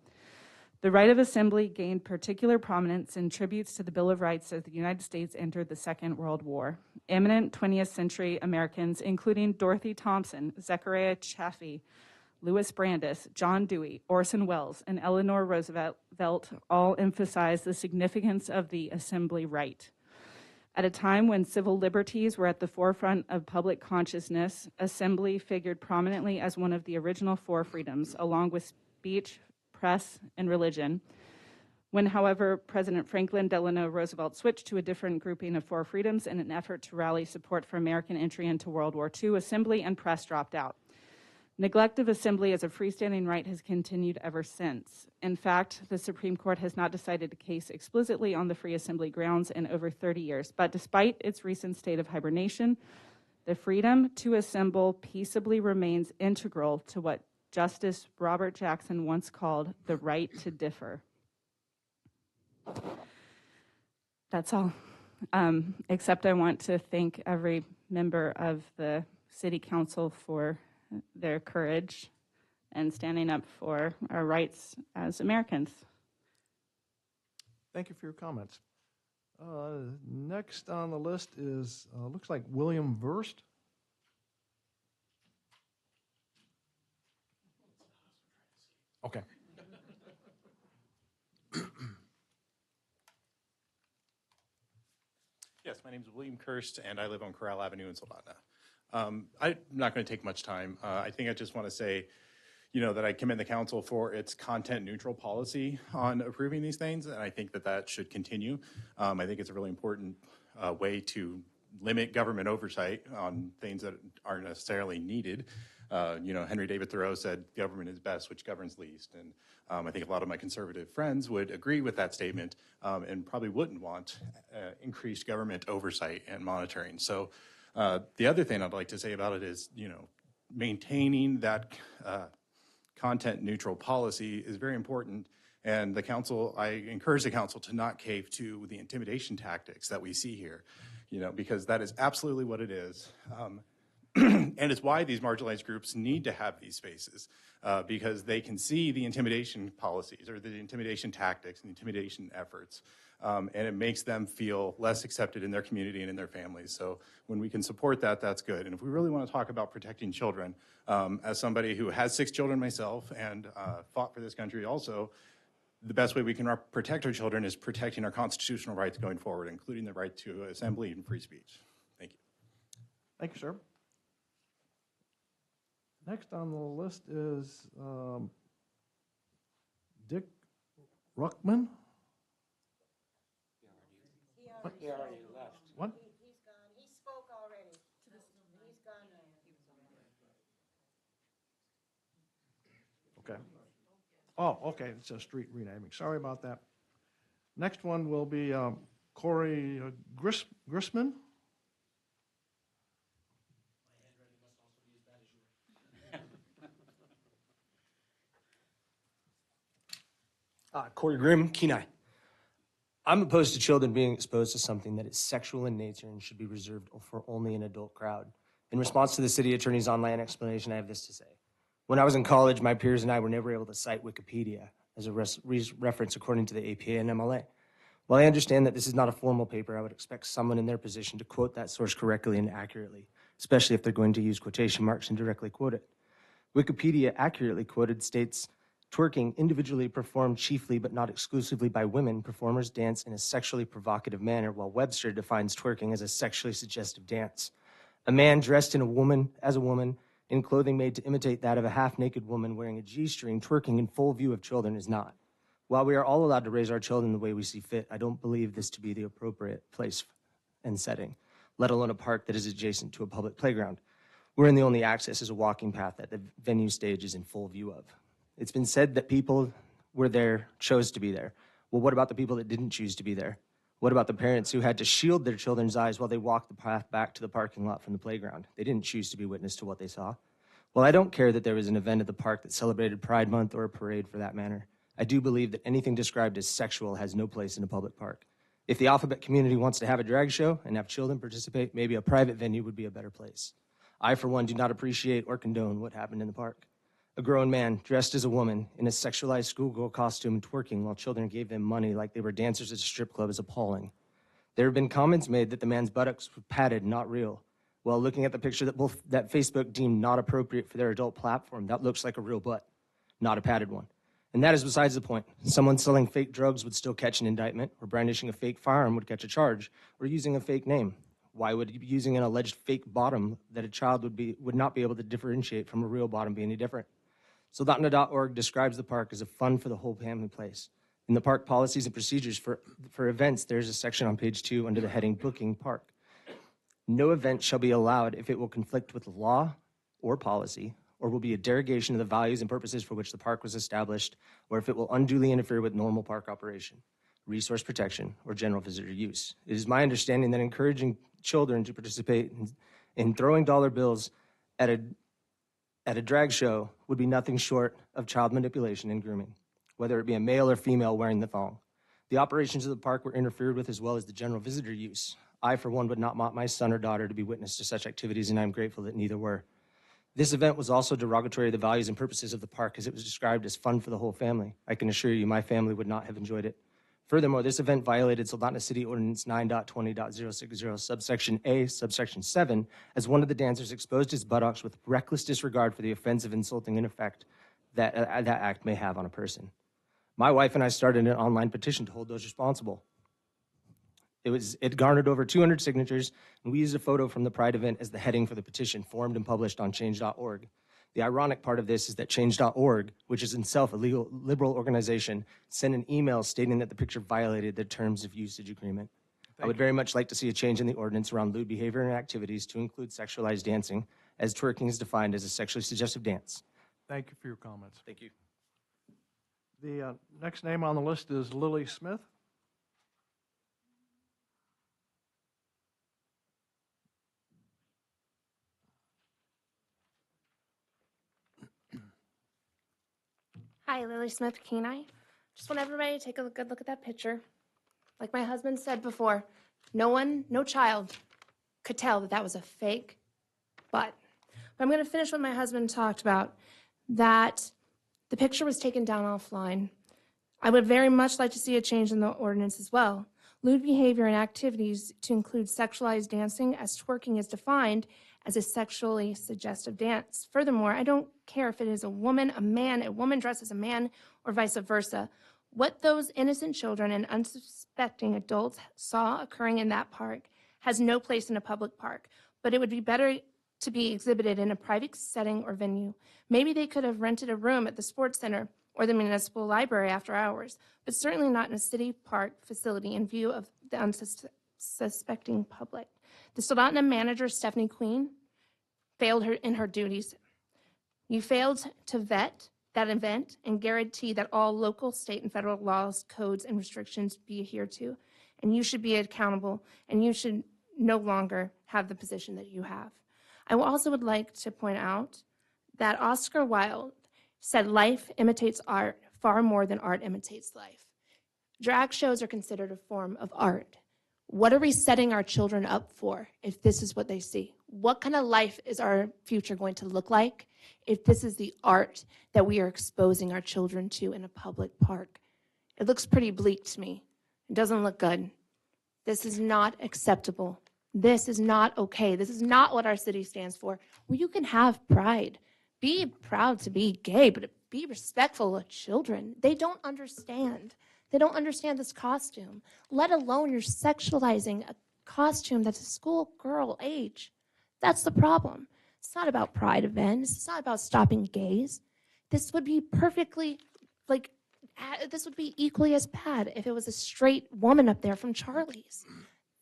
The right of assembly gained particular prominence in tributes to the Bill of Rights as the United States entered the Second World War. Eminent 20th century Americans, including Dorothy Thompson, Zechariah Chaffee, Louis Brandeis, John Dewey, Orson Welles, and Eleanor Roosevelt all emphasized the significance of the assembly right. At a time when civil liberties were at the forefront of public consciousness, assembly figured prominently as one of the original 4 freedoms, along with speech, press, and religion. When, however, President Franklin Delano Roosevelt switched to a different grouping of 4 freedoms in an effort to rally support for American entry into World War II, assembly and press dropped out. Neglect of assembly as a freestanding right has continued ever since. In fact, the Supreme Court has not decided a case explicitly on the free assembly grounds in over 30 years. But despite its recent state of hibernation, the freedom to assemble peaceably remains integral to what Justice Robert Jackson once called the right to differ. That's all. Except I want to thank every member of the City Council for their courage and standing up for our rights as Americans. Thank you for your comments. Next on the list is, looks like William Verst. Okay. Yes, my name is William Kirst, and I live on Corral Avenue in Soldotna. I'm not going to take much time. I think I just want to say, that I commend the council for its content-neutral policy on approving these things, and I think that should continue. I think it's a really important way to limit government oversight on things that aren't necessarily needed. Henry David Thoreau said, "Government is best which governs least," and I think a lot of my conservative friends would agree with that statement and probably wouldn't want increased government oversight and monitoring. So the other thing I'd like to say about it is, maintaining that content neutral policy is very important. And I encourage the council to not cave to the intimidation tactics that we see here, because that is absolutely what it is. And it's why these marginalized groups need to have these spaces, because they can see the intimidation policies or the intimidation tactics and the intimidation efforts, and it makes them feel less accepted in their community and in their families. So when we can support that, that's good. And if we really want to talk about protecting children, as somebody who has 6 children myself and fought for this country also, the best way we can protect our children is protecting our constitutional rights going forward, including the right to assembly and free speech. Thank you. Thank you, sir. Next on the list is Dick Ruckman. He already left. What? He's gone. He spoke already. He's gone. Okay. Oh, okay, it's a street renaming. Sorry about that. Next one will be Corey Grissman. Corey Grimm, Kenai. I'm opposed to children being exposed to something that is sexual in nature and should be reserved for only an adult crowd. In response to the city attorney's online explanation, I have this to say. When I was in college, my peers and I were never able to cite Wikipedia as a reference according to the APA and MLA. While I understand that this is not a formal paper, I would expect someone in their position to quote that source correctly and accurately, especially if they're going to use quotation marks and directly quote it. Wikipedia accurately quoted states, "Twerking, individually performed chiefly but not exclusively by women, performers dance in a sexually provocative manner," while Webster defines twerking as a sexually suggestive dance. A man dressed as a woman, in clothing made to imitate that of a half-naked woman wearing a G-string twerking in full view of children is not. While we are all allowed to raise our children the way we see fit, I don't believe this to be the appropriate place and setting, let alone a park that is adjacent to a public playground, wherein the only access is a walking path that the venue stage is in full view of. It's been said that people were there, chose to be there. Well, what about the people that didn't choose to be there? What about the parents who had to shield their children's eyes while they walked the path back to the parking lot from the playground? They didn't choose to be witness to what they saw. Well, I don't care that there was an event at the park that celebrated Pride Month or a parade for that matter. I do believe that anything described as sexual has no place in a public park. If the alphabet community wants to have a drag show and have children participate, maybe a private venue would be a better place. I, for one, do not appreciate or condone what happened in the park. A grown man dressed as a woman in a sexualized schoolgirl costume and twerking while children gave them money like they were dancers at a strip club is appalling. There have been comments made that the man's buttocks were padded, not real. While looking at the picture that Facebook deemed not appropriate for their adult platform, that looks like a real butt, not a padded one. And that is besides the point. Someone selling fake drugs would still catch an indictment, or brandishing a fake firearm would catch a charge, or using a fake name. Why would using an alleged fake bottom that a child would not be able to differentiate from a real bottom be any different? Soldotna.org describes the park as a fun for the whole family place. In the park policies and procedures for events, there's a section on page 2 under the heading Booking Park. No event shall be allowed if it will conflict with law or policy, or will be a derogation of the values and purposes for which the park was established, or if it will unduly interfere with normal park operation, resource protection, or general visitor use. It is my understanding that encouraging children to participate in throwing dollar bills at a drag show would be nothing short of child manipulation and grooming, whether it be a male or female wearing the thong. The operations of the park were interfered with as well as the general visitor use. I, for one, would not want my son or daughter to be witness to such activities, and I'm grateful that neither were. This event was also derogatory to the values and purposes of the park, as it was described as fun for the whole family. I can assure you my family would not have enjoyed it. Furthermore, this event violated Soldotna City Ordinance 9.20.060, subsection A, subsection 7, as one of the dancers exposed his buttocks with reckless disregard for the offensive, insulting effect that that act may have on a person. My wife and I started an online petition to hold those responsible. It garnered over 200 signatures, and we used a photo from the Pride event as the heading for the petition formed and published on change.org. The ironic part of this is that change.org, which is itself a legal liberal organization, sent an email stating that the picture violated the terms of usage agreement. I would very much like to see a change in the ordinance around lewd behavior and activities to include sexualized dancing, as twerking is defined as a sexually suggestive dance. Thank you for your comments. Thank you. The next name on the list is Lily Smith. Hi, Lily Smith, Kenai. Just want everybody to take a good look at that picture. Like my husband said before, no child could tell that that was a fake butt. But I'm going to finish what my husband talked about, that the picture was taken down offline. I would very much like to see a change in the ordinance as well. Lewd behavior and activities to include sexualized dancing, as twerking is defined as a sexually suggestive dance. Furthermore, I don't care if it is a woman, a woman dressed as a man, or vice versa. What those innocent children and unsuspecting adults saw occurring in that park has no place in a public park, but it would be better to be exhibited in a private setting or venue. Maybe they could have rented a room at the sports center or the municipal library after hours, but certainly not in a city park facility in view of the unsuspecting public. The Soldotna manager, Stephanie Queen, failed in her duties. You failed to vet that event and guarantee that all local, state, and federal laws, codes, and restrictions be adhered to. And you should be accountable, and you should no longer have the position that you have. I also would like to point out that Oscar Wilde said life imitates art far more than art imitates life. Drag shows are considered a form of art. What are we setting our children up for if this is what they see? What kind of life is our future going to look like if this is the art that we are exposing our children to in a public park? It looks pretty bleak to me. It doesn't look good. This is not acceptable. This is not okay. This is not what our city stands for. Where you can have pride. Be proud to be gay, but be respectful of children. They don't understand. They don't understand this costume, let alone you're sexualizing a costume that's a schoolgirl age. That's the problem. It's not about pride events. It's not about stopping gays. This would be perfectly, this would be equally as bad if it was a straight woman up there from Charlie's.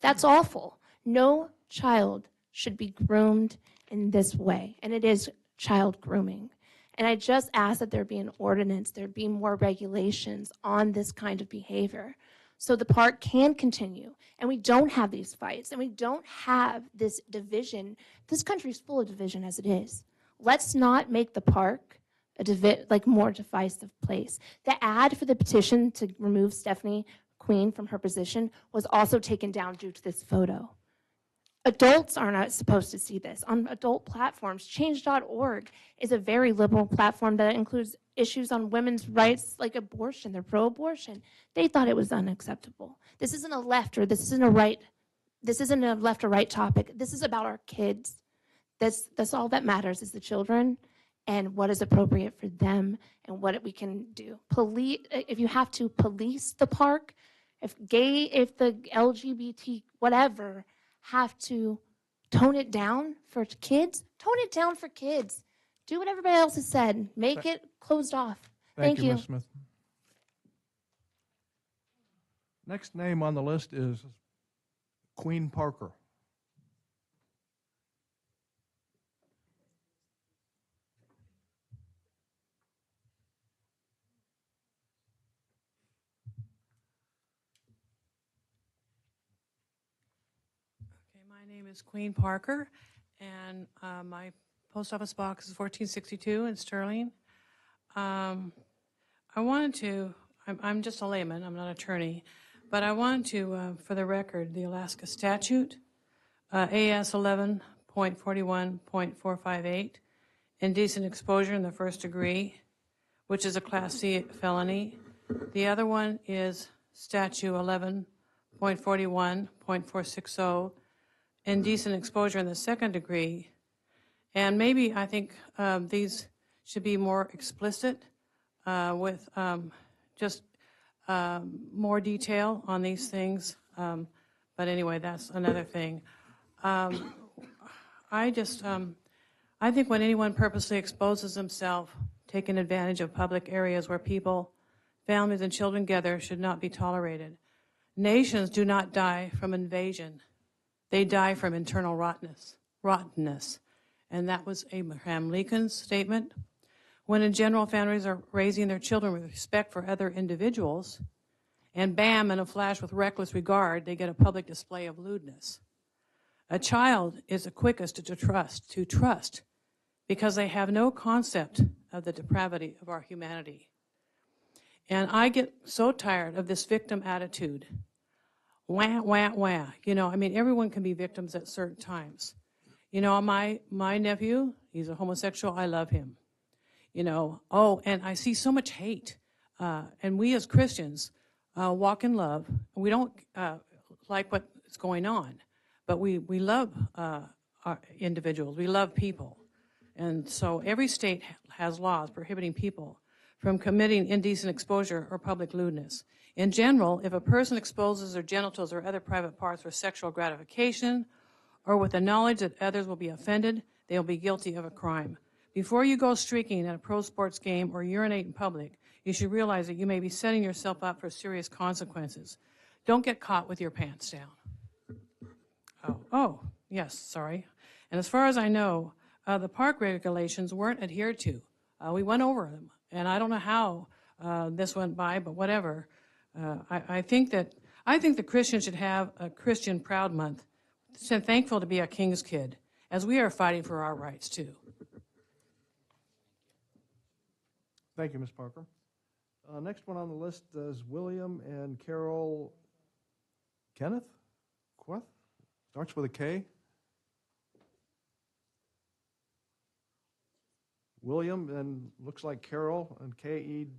That's awful. No child should be groomed in this way, and it is child grooming. And I just ask that there be an ordinance, there be more regulations on this kind of behavior so the park can continue and we don't have these fights and we don't have this division. This country's full of division as it is. Let's not make the park a more divisive place. The ad for the petition to remove Stephanie Queen from her position was also taken down due to this photo. Adults are not supposed to see this. On adult platforms, change.org is a very liberal platform that includes issues on women's rights like abortion. They're pro-abortion. They thought it was unacceptable. This isn't a left or this isn't a right. This isn't a left or right topic. This is about our kids. That's all that matters is the children and what is appropriate for them and what we can do. If you have to police the park, if the LGBT, whatever, have to tone it down for kids, tone it down for kids. Do what everybody else has said. Make it closed off. Thank you. Ms. Smith. Next name on the list is Queen Parker. My name is Queen Parker, and my post office box is 1462 in Sterling. I'm just a layman, I'm not an attorney, but I wanted to, for the record, the Alaska statute, AS 11.41.458, indecent exposure in the first degree, which is a Class C felony. The other one is statute 11.41.460, indecent exposure in the second degree. And maybe I think these should be more explicit with just more detail on these things. But But anyway, that's another thing. I think when anyone purposely exposes himself, taking advantage of public areas where people, families, and children gather should not be tolerated. Nations do not die from invasion. They die from internal rottenness. And that was Abraham Lincoln's statement. When in general, families are raising their children with respect for other individuals, and bam, in a flash with reckless regard, they get a public display of lewdness. A child is the quickest to trust, because they have no concept of the depravity of our humanity. And I get so tired of this victim attitude. Wah, wah, wah. You know, I mean, everyone can be victims at certain times. You know, my nephew, he's a homosexual, I love him. You know, and I see so much hate. And we as Christians walk in love. We don't like what's going on, but we love our individuals. We love people. And so every state has laws prohibiting people from committing indecent exposure or public lewdness. In general, if a person exposes their genitals or other private parts for sexual gratification, or with the knowledge that others will be offended, they will be guilty of a crime. Before you go streaking at a pro sports game or urinate in public, you should realize that you may be setting yourself up for serious consequences. Don't get caught with your pants down. Yes, sorry. And as far as I know, the park regulations weren't adhered to. We went over them, and I don't know how this went by, but whatever. I think the Christians should have a Christian Proud Month. So thankful to be a King's kid, as we are fighting for our rights too. Thank you, Ms. Parker. Next one on the list is William and Carol Kenneth? Queth? Starts with a K. William, and looks like Carol, and Keith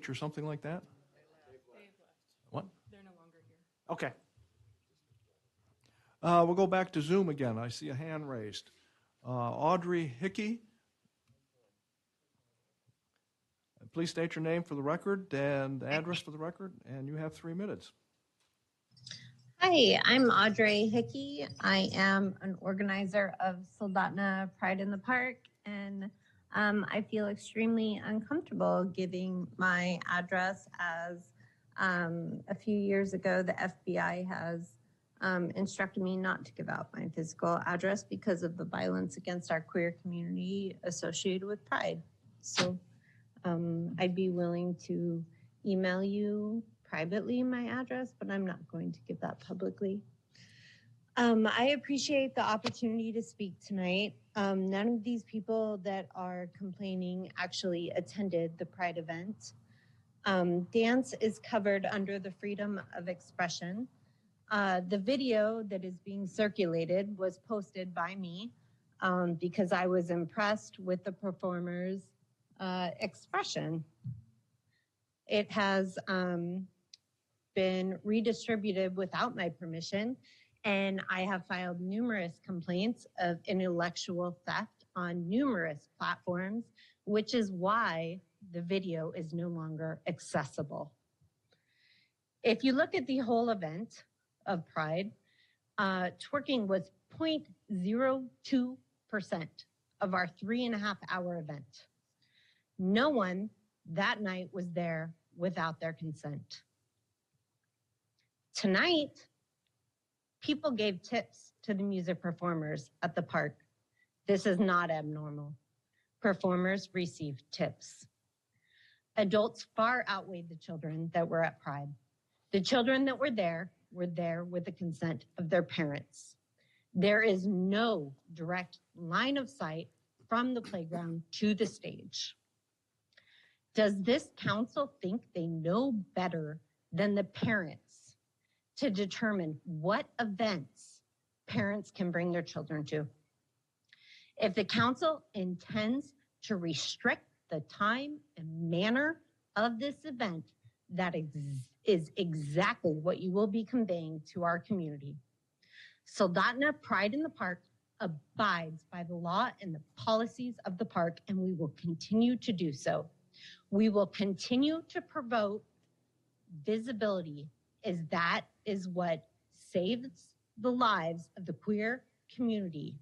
or something like that? What? They're no longer here. Okay. We'll go back to Zoom again. I see a hand raised. Audrey Hickey. Please state your name for the record and address for the record, and you have 3 minutes. Hi, I'm Audrey Hickey. I am an organizer of Soldotna Pride in the Park, and I feel extremely uncomfortable giving my address, as a few years ago the FBI has instructed me not to give out my physical address because of the violence against our queer community associated with Pride. So I'd be willing to email you privately my address, but I'm not going to give that publicly. I appreciate the opportunity to speak tonight. None of these people that are complaining actually attended the Pride event. Dance is covered under the freedom of expression. The video that is being circulated was posted by me because I was impressed with the performers' expression. It has been redistributed without my permission, and I have filed numerous complaints of intellectual theft on numerous platforms, which is why the video is no longer accessible. If you look at the whole event of Pride, twerking was 0.02% of our 3.5-hour event. No one that night was there without their consent. Tonight, people gave tips to the music performers at the park. This is not abnormal. Performers received tips. Adults far outweighed the children that were at Pride. The children that were there with the consent of their parents. There is no direct line of sight from the playground to the stage. Does this council think they know better than the parents to determine what events parents can bring their children to? If the council intends to restrict the time and manner of this event, that is exactly what you will be conveying to our community. Soldotna Pride in the Park abides by the law and the policies of the park, and we will continue to do so. We will continue to promote visibility is what saves the lives of the queer community.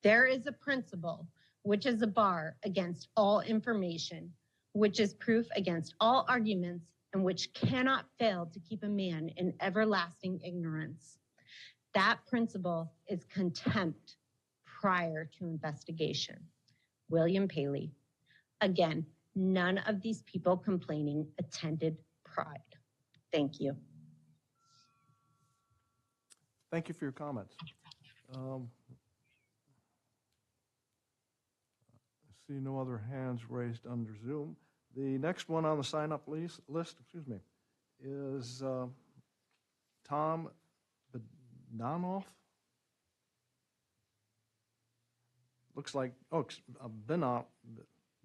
There is a principle, which is a bar against all information, which is proof against all arguments, and which cannot fail to keep a man in everlasting ignorance. That principle is contempt prior to investigation. William Paley. Again, none of these people complaining attended Pride. Thank you. Thank you for your comments. I see no other hands raised under Zoom. The next one on the sign-up list, is Tom Bedanoff. Looks like, Benoff,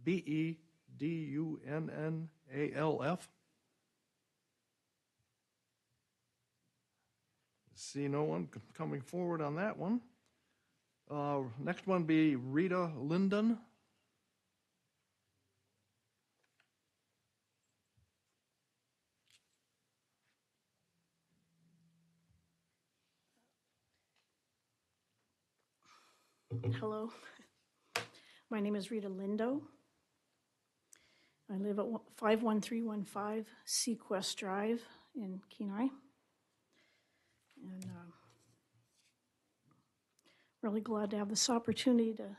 Bedunnalf. See no one coming forward on that one. Next one be Rita Linden. Hello, my name is Rita Lindo. I live at 51315 Sequest Drive in Kenai. And really glad to have this opportunity to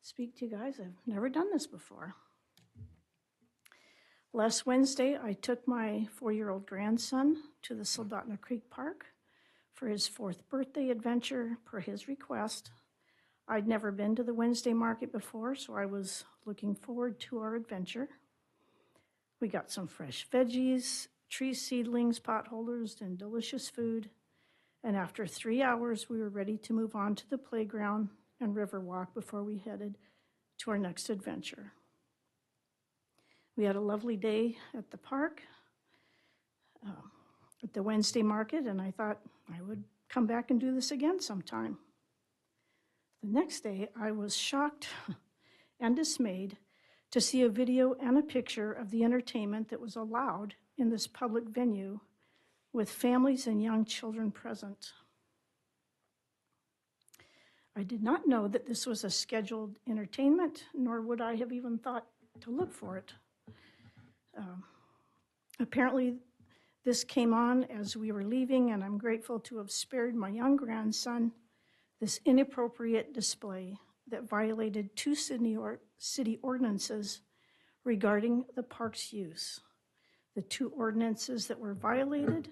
speak to you guys. I've never done this before. Last Wednesday, I took my 4-year-old grandson to the Soldotna Creek Park for his 4th birthday adventure per his request. I'd never been to the Wednesday market before, so I was looking forward to our adventure. We got some fresh veggies, tree seedlings, potholders, and delicious food. And after 3 hours, we were ready to move on to the playground and river walk before we headed to our next adventure. We had a lovely day at the park, at the Wednesday market, and I thought I would come back and do this again sometime. The next day, I was shocked and dismayed to see a video and a picture of the entertainment that was allowed in this public venue with families and young children present. I did not know that this was a scheduled entertainment, nor would I have even thought to look for it. Apparently, this came on as we were leaving, and I'm grateful to have spared my young grandson this inappropriate display that violated 2 city ordinances regarding the park's use. The 2 ordinances that were violated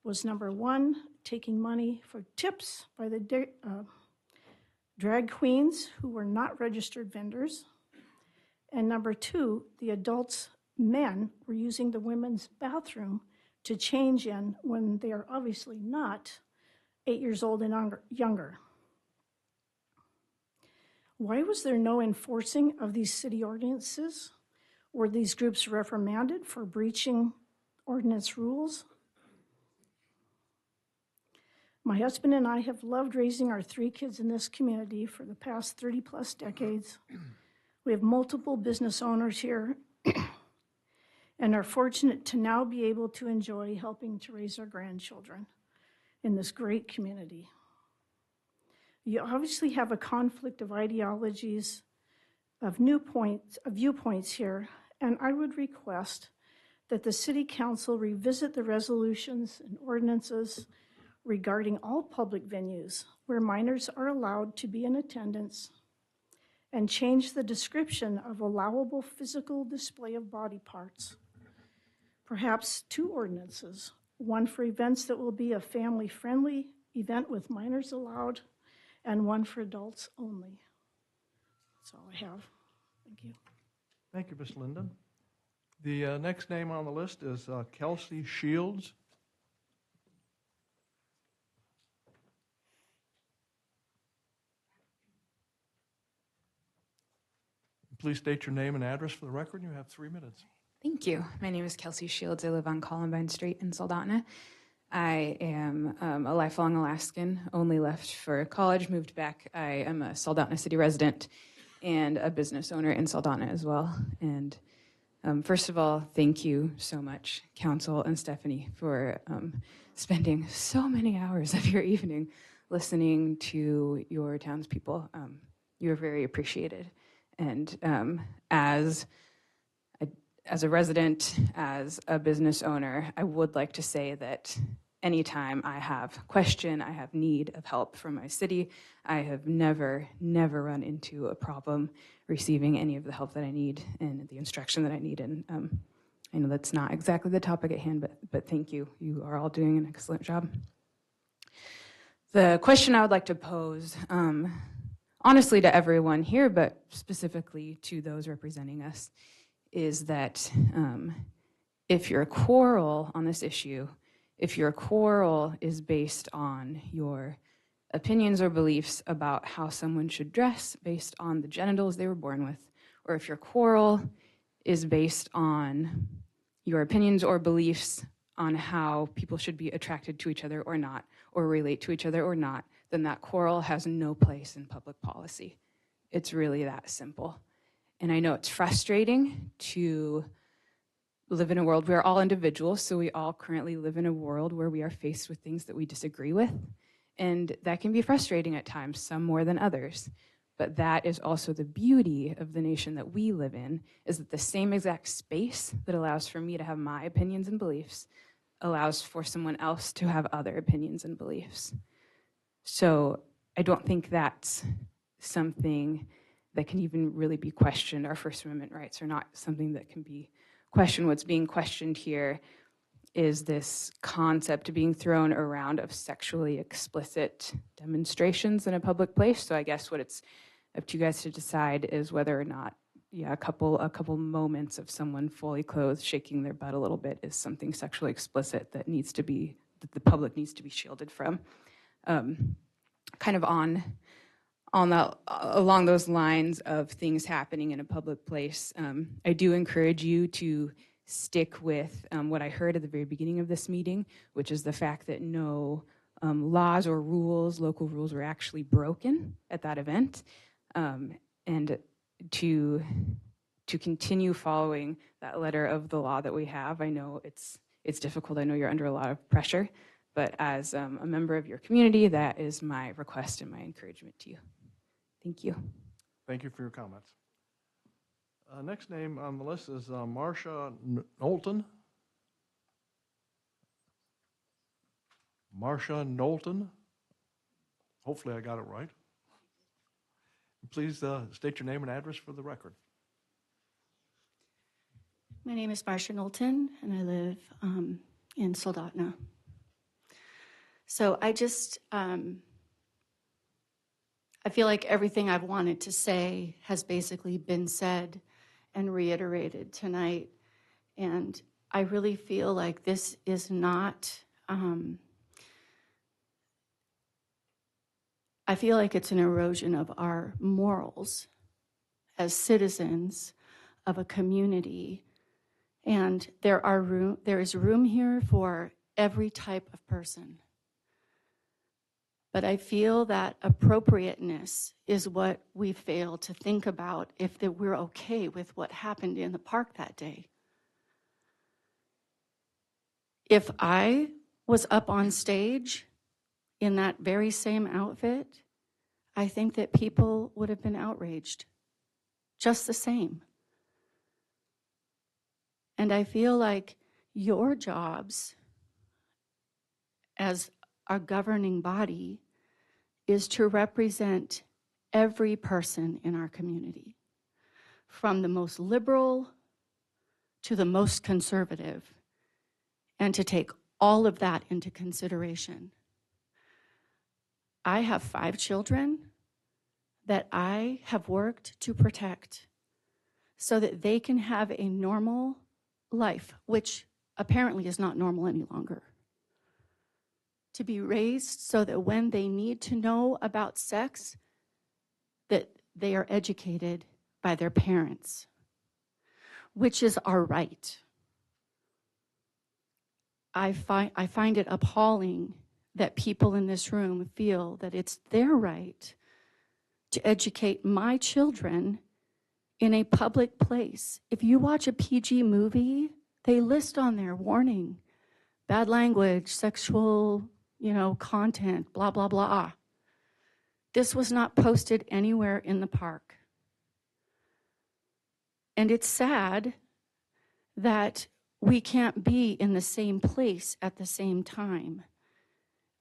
was number 1, taking money for tips by the drag queens who were not registered vendors, and number 2, the adults, men, were using the women's bathroom to change in when they are obviously not 8 years old and younger. Why was there no enforcing of these city ordinances? Were these groups reprimanded for breaching ordinance rules? My husband and I have loved raising our 3 kids in this community for the past 30-plus decades. We have multiple business owners here and are fortunate to now be able to enjoy helping to raise our grandchildren in this great community. You obviously have a conflict of ideologies, of viewpoints here, and I would request that the City Council revisit the resolutions and ordinances regarding all public venues where minors are allowed to be in attendance and change the description of allowable physical display of body parts. Perhaps 2 ordinances, one for events that will be a family-friendly event with minors allowed, and one for adults only. That's all I have. Thank you. Thank you, Ms. Linden. The next name on the list is Kelsey Shields. Please state your name and address for the record. You have 3 minutes. Thank you. My name is Kelsey Shields. I live on Columbine Street in Soldotna. I am a lifelong Alaskan, only left for college, moved back. I am a Soldotna City resident and a business owner in Soldotna as well. And First of all, thank you so much, Council and Stephanie, for spending so many hours of your evening listening to your townspeople. You're very appreciated. And as a resident, as a business owner, I would like to say that anytime I have question, I have need of help from my city, I have never run into a problem receiving any of the help that I need and the instruction that I need. And I know that's not exactly the topic at hand, but thank you. You are all doing an excellent job. The question I would like to pose, honestly to everyone here, but specifically to those representing us, is that if your quarrel on this issue, if your quarrel is based on your opinions or beliefs about how someone should dress based on the genitals they were born with, or if your quarrel is based on your opinions or beliefs on how people should be attracted to each other or not, or relate to each other or not, then that quarrel has no place in public policy. It's really that simple. And I know it's frustrating to live in a world, we're all individuals, so we all currently live in a world where we are faced with things that we disagree with. And that can be frustrating at times, some more than others. But that is also the beauty of the nation that we live in, is that the same exact space that allows for me to have my opinions and beliefs allows for someone else to have other opinions and beliefs. So I don't think that's something that can even really be questioned. Our First Amendment rights are not something that can be questioned. What's being questioned here is this concept being thrown around of sexually explicit demonstrations in a public place. So I guess what it's up to you guys to decide is whether or not, yeah, a couple moments of someone fully clothed shaking their butt a little bit is something sexually explicit that the public needs to be shielded from. Kind of along those lines of things happening in a public place, I do encourage you to stick with what I heard at the very beginning of this meeting, which is the fact that no laws or rules, local rules, were actually broken at that event, and to continue following that letter of the law that we have. I know it's difficult. I know you're under a lot of pressure, but as a member of your community, that is my request and my encouragement to you. Thank you. Thank you for your comments. Next name on the list is Marcia Knowlton. Marcia Knowlton. Hopefully I got it right. Please state your name and address for the record. My name is Marcia Knowlton, and I live in Soldotna. So I feel like everything I've wanted to say has basically been said and reiterated tonight. And I really feel like this is not, I feel like it's an erosion of our morals as citizens of a community. And there is room here for every type of person. But I feel that appropriateness is what we fail to think about if we're okay with what happened in the park that day. If I was up on stage in that very same outfit, I think that people would have been outraged, just the same. And I feel like your jobs as our governing body is to represent every person in our community, from the most liberal to the most conservative, and to take all of that into consideration. I have 5 children that I have worked to protect so that they can have a normal life, which apparently is not normal any longer. To be raised so that when they need to know about sex, that they are educated by their parents, which is our right. I find it appalling that people in this room feel that it's their right to educate my children in a public place. If you watch a PG movie, they list on there, warning, bad language, sexual, content, blah, blah, blah. This was not posted anywhere in the park. And it's sad that we can't be in the same place at the same time.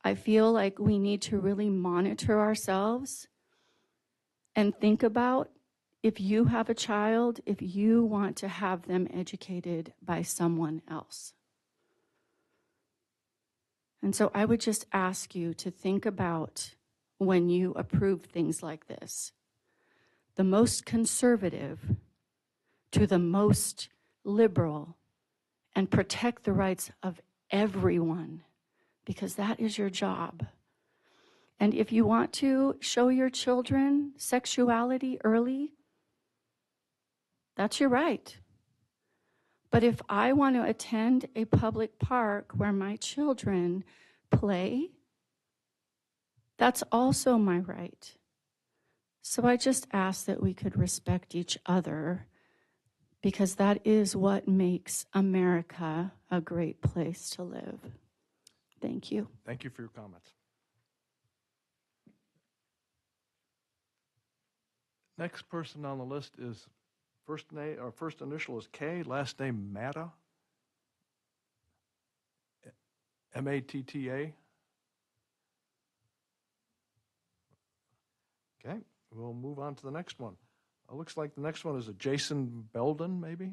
I feel like we need to really monitor ourselves and think about, if you have a child, if you want to have them educated by someone else. And so I would just ask you to think about, when you approve things like this, the most conservative to the most liberal, and protect the rights of everyone, because that is your job. And if you want to show your children sexuality early, that's your right. But if I want to attend a public park where my children play, that's also my right. So I just ask that we could respect each other, because that is what makes America a great place to live. Thank you. Thank you for your comments. Next person on the list is first initial is K, last name Matta. M-A-T-T-A. Okay, we'll move on to the next one. It looks like the next one is a Jason Belden, maybe?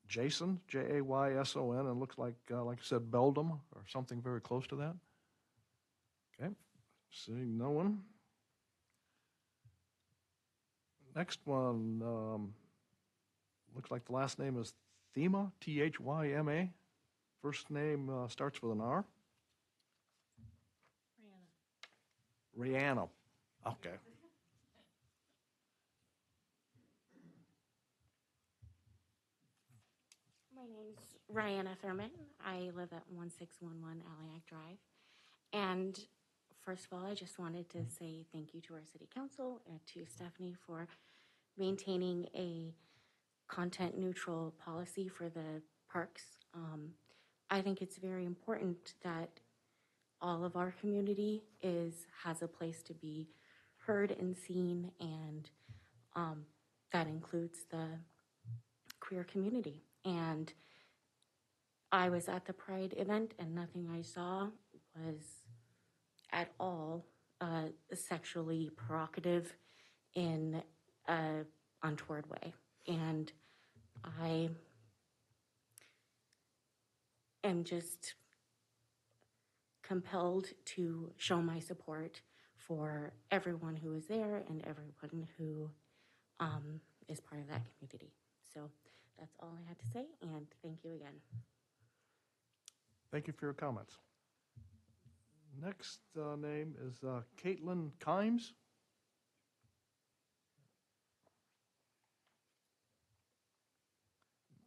Jason, J-A-Y-S-O-N, and looks like I said, Beldum, or something very close to that. Okay, seeing no one. Next one, looks like the last name is Thema, T-H-Y-M-A. First name starts with an R. Rihanna. Okay. My name's Rihanna Thurman. I live at 1611 Alliac Drive. And first of all, I just wanted to say thank you to our city council and to Stephanie for maintaining a content neutral policy for the parks. I think it's very important that all of our community has a place to be heard and seen, and that includes the queer community. And I was at the Pride event, and nothing I saw was at all sexually provocative in an untoward way. And I am just compelled to show my support for everyone who is there and everyone who is part of that community. So that's all I had to say, and thank you again. Thank you for your comments. Next name is Caitlin Kimes.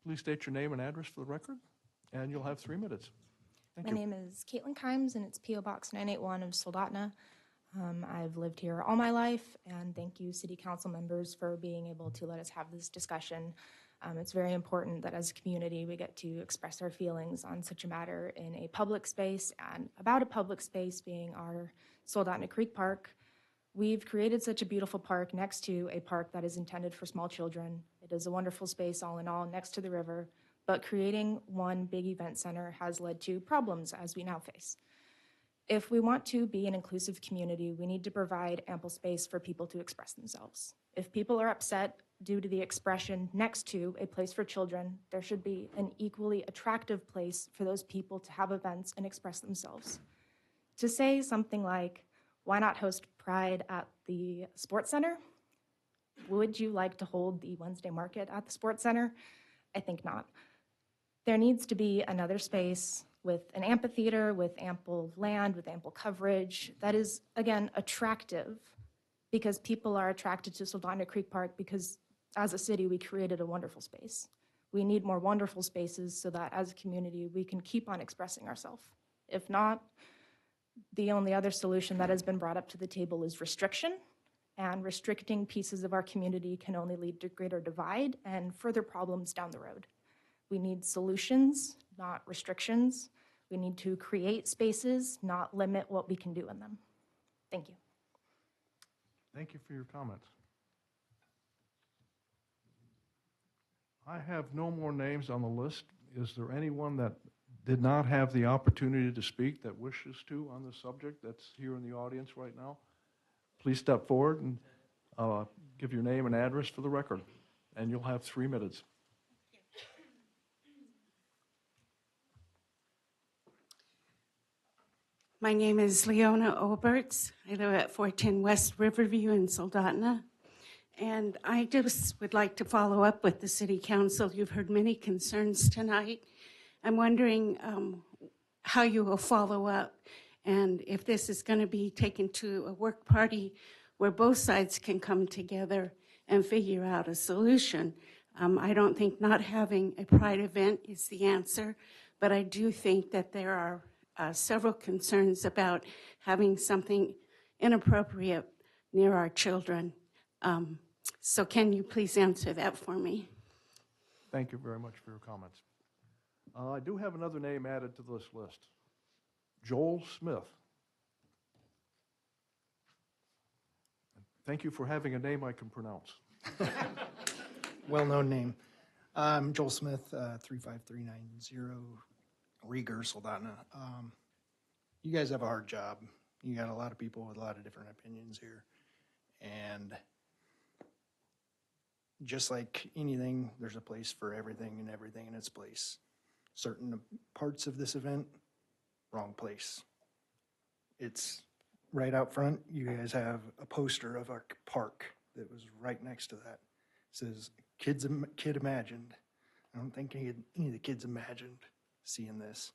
Please state your name and address for the record, and you'll have 3 minutes. Thank My you. name is Caitlin Kimes, and it's P.O. Box 981 of Soldotna. I've lived here all my life, and thank you, City Council members, for being able to let us have this discussion. It's very important that as a community we get to express our feelings on such a matter in a public space, and about a public space being our Soldotna Creek Park. We've created such a beautiful park next to a park that is intended for small children. It is a wonderful space all in all next to the river, but creating one big event center has led to problems as we now face. If we want to be an inclusive community, we need to provide ample space for people to express themselves. If people are upset due to the expression next to a place for children, there should be an equally attractive place for those people to have events and express themselves. To say something like, why not host Pride at the Sports Center? Would you like to hold the Wednesday market at the Sports Center? I think not. There needs to be another space with an amphitheater, with ample land, with ample coverage that is, again, attractive, because people are attracted to Soldotna Creek Park because as a city, we created a wonderful space. We need more wonderful spaces so that as a community, we can keep on expressing ourselves. If not, The only other solution that has been brought up to the table is restriction, and restricting pieces of our community can only lead to greater divide and further problems down the road. We need solutions, not restrictions. We need to create spaces, not limit what we can do in them. Thank you. Thank you for your comments. I have no more names on the list. Is there anyone that did not have the opportunity to speak that wishes to on this subject that's here in the audience right now? Please step forward and give your name and address for the record, and you'll have 3 minutes. My name is Leona Oberts. I live at 410 West Riverview in Soldotna. And I just would like to follow up with the City Council. You've heard many concerns tonight. I'm wondering how you will follow up and if this is going to be taken to a work party where both sides can come together and figure out a solution. I don't think not having a Pride event is the answer, but I do think that there are several concerns about having something inappropriate near our children. So can you please answer that for me? Thank you very much for your comments. I do have another name added to this list. Joel Smith. Thank you for having a name I can pronounce. Well-known name. I'm Joel Smith, 35390 Rieger, Soldotna. You guys have a hard job. You got a lot of people with a lot of different opinions here. And just like anything, there's a place for everything and everything in its place. Certain parts of this event, wrong place. It's right out front. You guys have a poster of our park that was right next to that. It says, kid imagined. I don't think any of the kids imagined seeing this.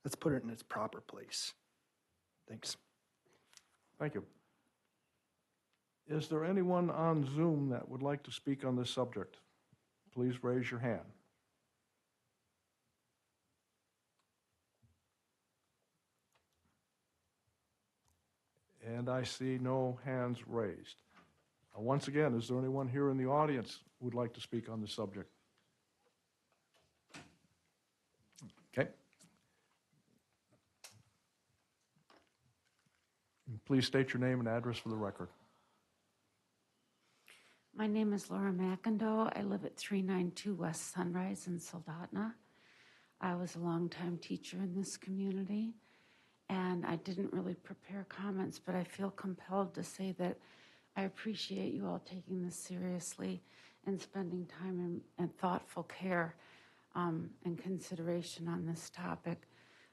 Let's put it in its proper place. Thanks. Thank you. Is there anyone on Zoom that would like to speak on this subject? Please raise your hand. And I see no hands raised. Once again, is there anyone here in the audience who would like to speak on this subject? Okay. Please state your name and address for the record. My name is Laura McIndoe. I live at 392 West Sunrise in Soldotna. I was a longtime teacher in this community, and I didn't really prepare comments, but I feel compelled to say that I appreciate you all taking this seriously and spending time and thoughtful care and consideration on this topic.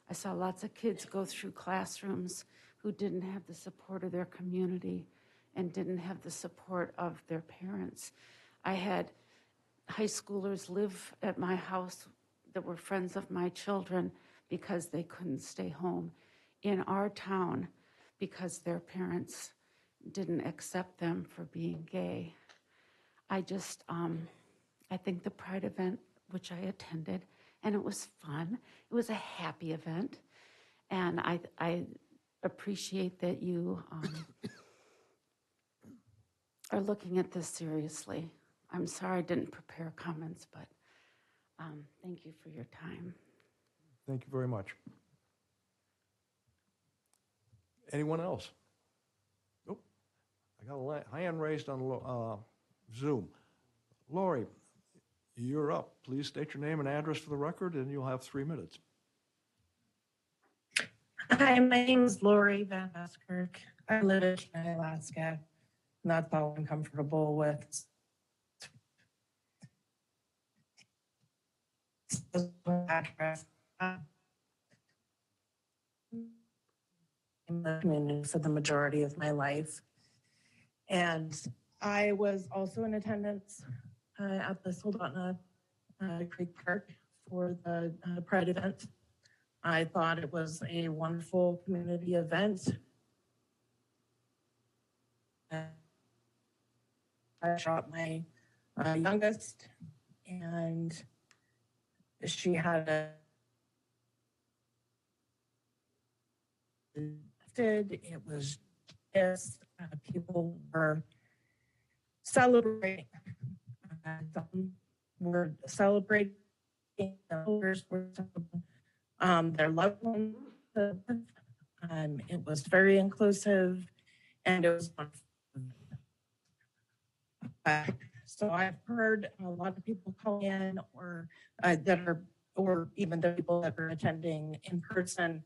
I saw lots of kids go through classrooms who didn't have the support of their community and didn't have the support of their parents. I had high schoolers live at my house that were friends of my children because they couldn't stay home in our town because their parents didn't accept them for being gay. I think the Pride event, which I attended, and it was fun. It was a happy event, and I appreciate that you are looking at this seriously. I'm sorry I didn't prepare comments, but thank you for your time. Thank you very much. Anyone else? Nope. I got a hand raised on Zoom. Lori, you're up. Please state your name and address for the record, and you'll have 3 minutes. Hi, my name is Lori Van Buskirk. I live in Kenai, Alaska, and that's all I'm comfortable with. Address. In the community for the majority of my life. And I was also in attendance at the Soldotna Creek Park for the Pride event. I thought it was a wonderful community event. I shot my youngest, and she had It was just people were celebrating. Some were celebrating, others were celebrating their loved ones. It was very inclusive, and it was wonderful. So I've heard a lot of people call in, or or even the people that are attending in person.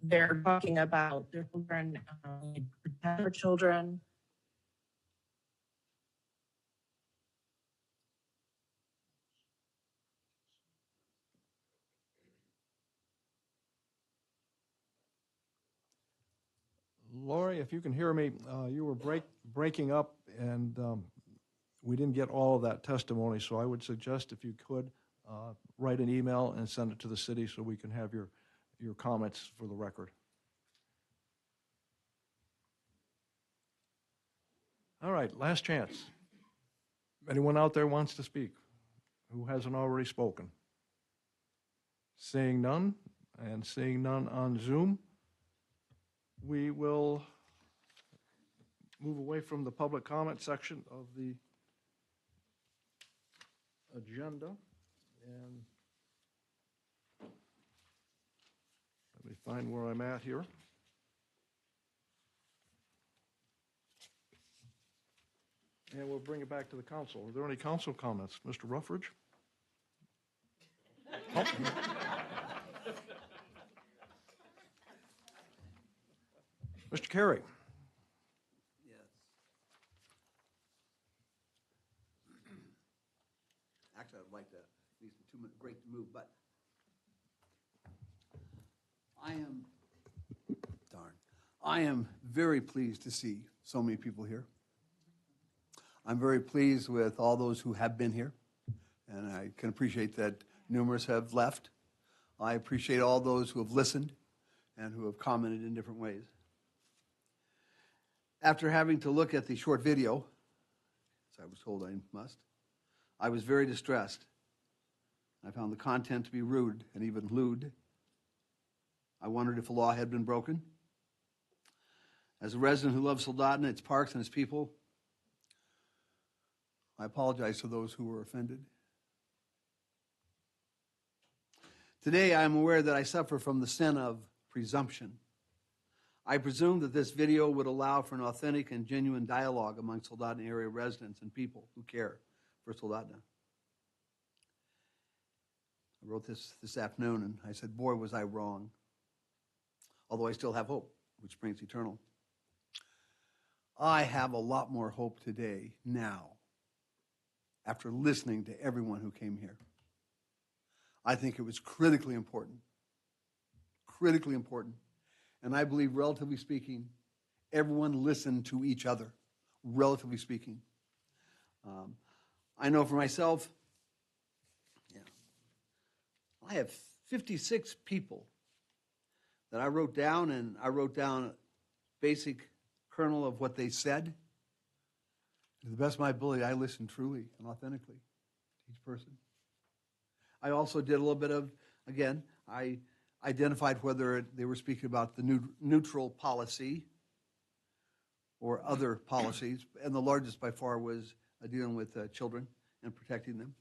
They're talking about their children, protect their children. Lori, if you can hear me, you were breaking up, and we didn't get all of that testimony, so I would suggest if you could write an email and send it to the city so we can have your comments for the record. All right, last chance. Anyone out there wants to speak who hasn't already spoken? Seeing none, and seeing none on Zoom, we will move away from the public comment section of the agenda, and let me find where I'm at here. And we'll bring it back to the council. Are there any council comments? Mr. Ruffridge? Oh. Mr. Carey? Actually, I'd like to leave some 2-minute break to move, but I am very pleased to see so many people here. I'm very pleased with all those who have been here, and I can appreciate that numerous have left. I appreciate all those who have listened and who have commented in different ways. After having to look at the short video, as I was told I must, I was very distressed. I found the content to be rude and even lewd. I wondered if a law had been broken. As a resident who loves Soldotna, its parks, and its people, I apologize to those who were offended. Today, I am aware that I suffer from the sin of presumption. I presume that this video would allow for an authentic and genuine dialogue among Soldotna area residents and people who care for Soldotna. I wrote this afternoon, and I said, boy, was I wrong. Although I still have hope, which springs eternal. I have a lot more hope today, now, after listening to everyone who came here. I think it was critically important, and I believe, relatively speaking, everyone listened to each other, relatively speaking. I know for myself, I have 56 people that I wrote down, and I wrote down a basic kernel of what they said. To the best of my ability, I listened truly and authentically to each person. I also did a little bit of, again, I identified whether they were speaking about the neutral policy or other policies, and the largest by far was dealing with children and protecting them.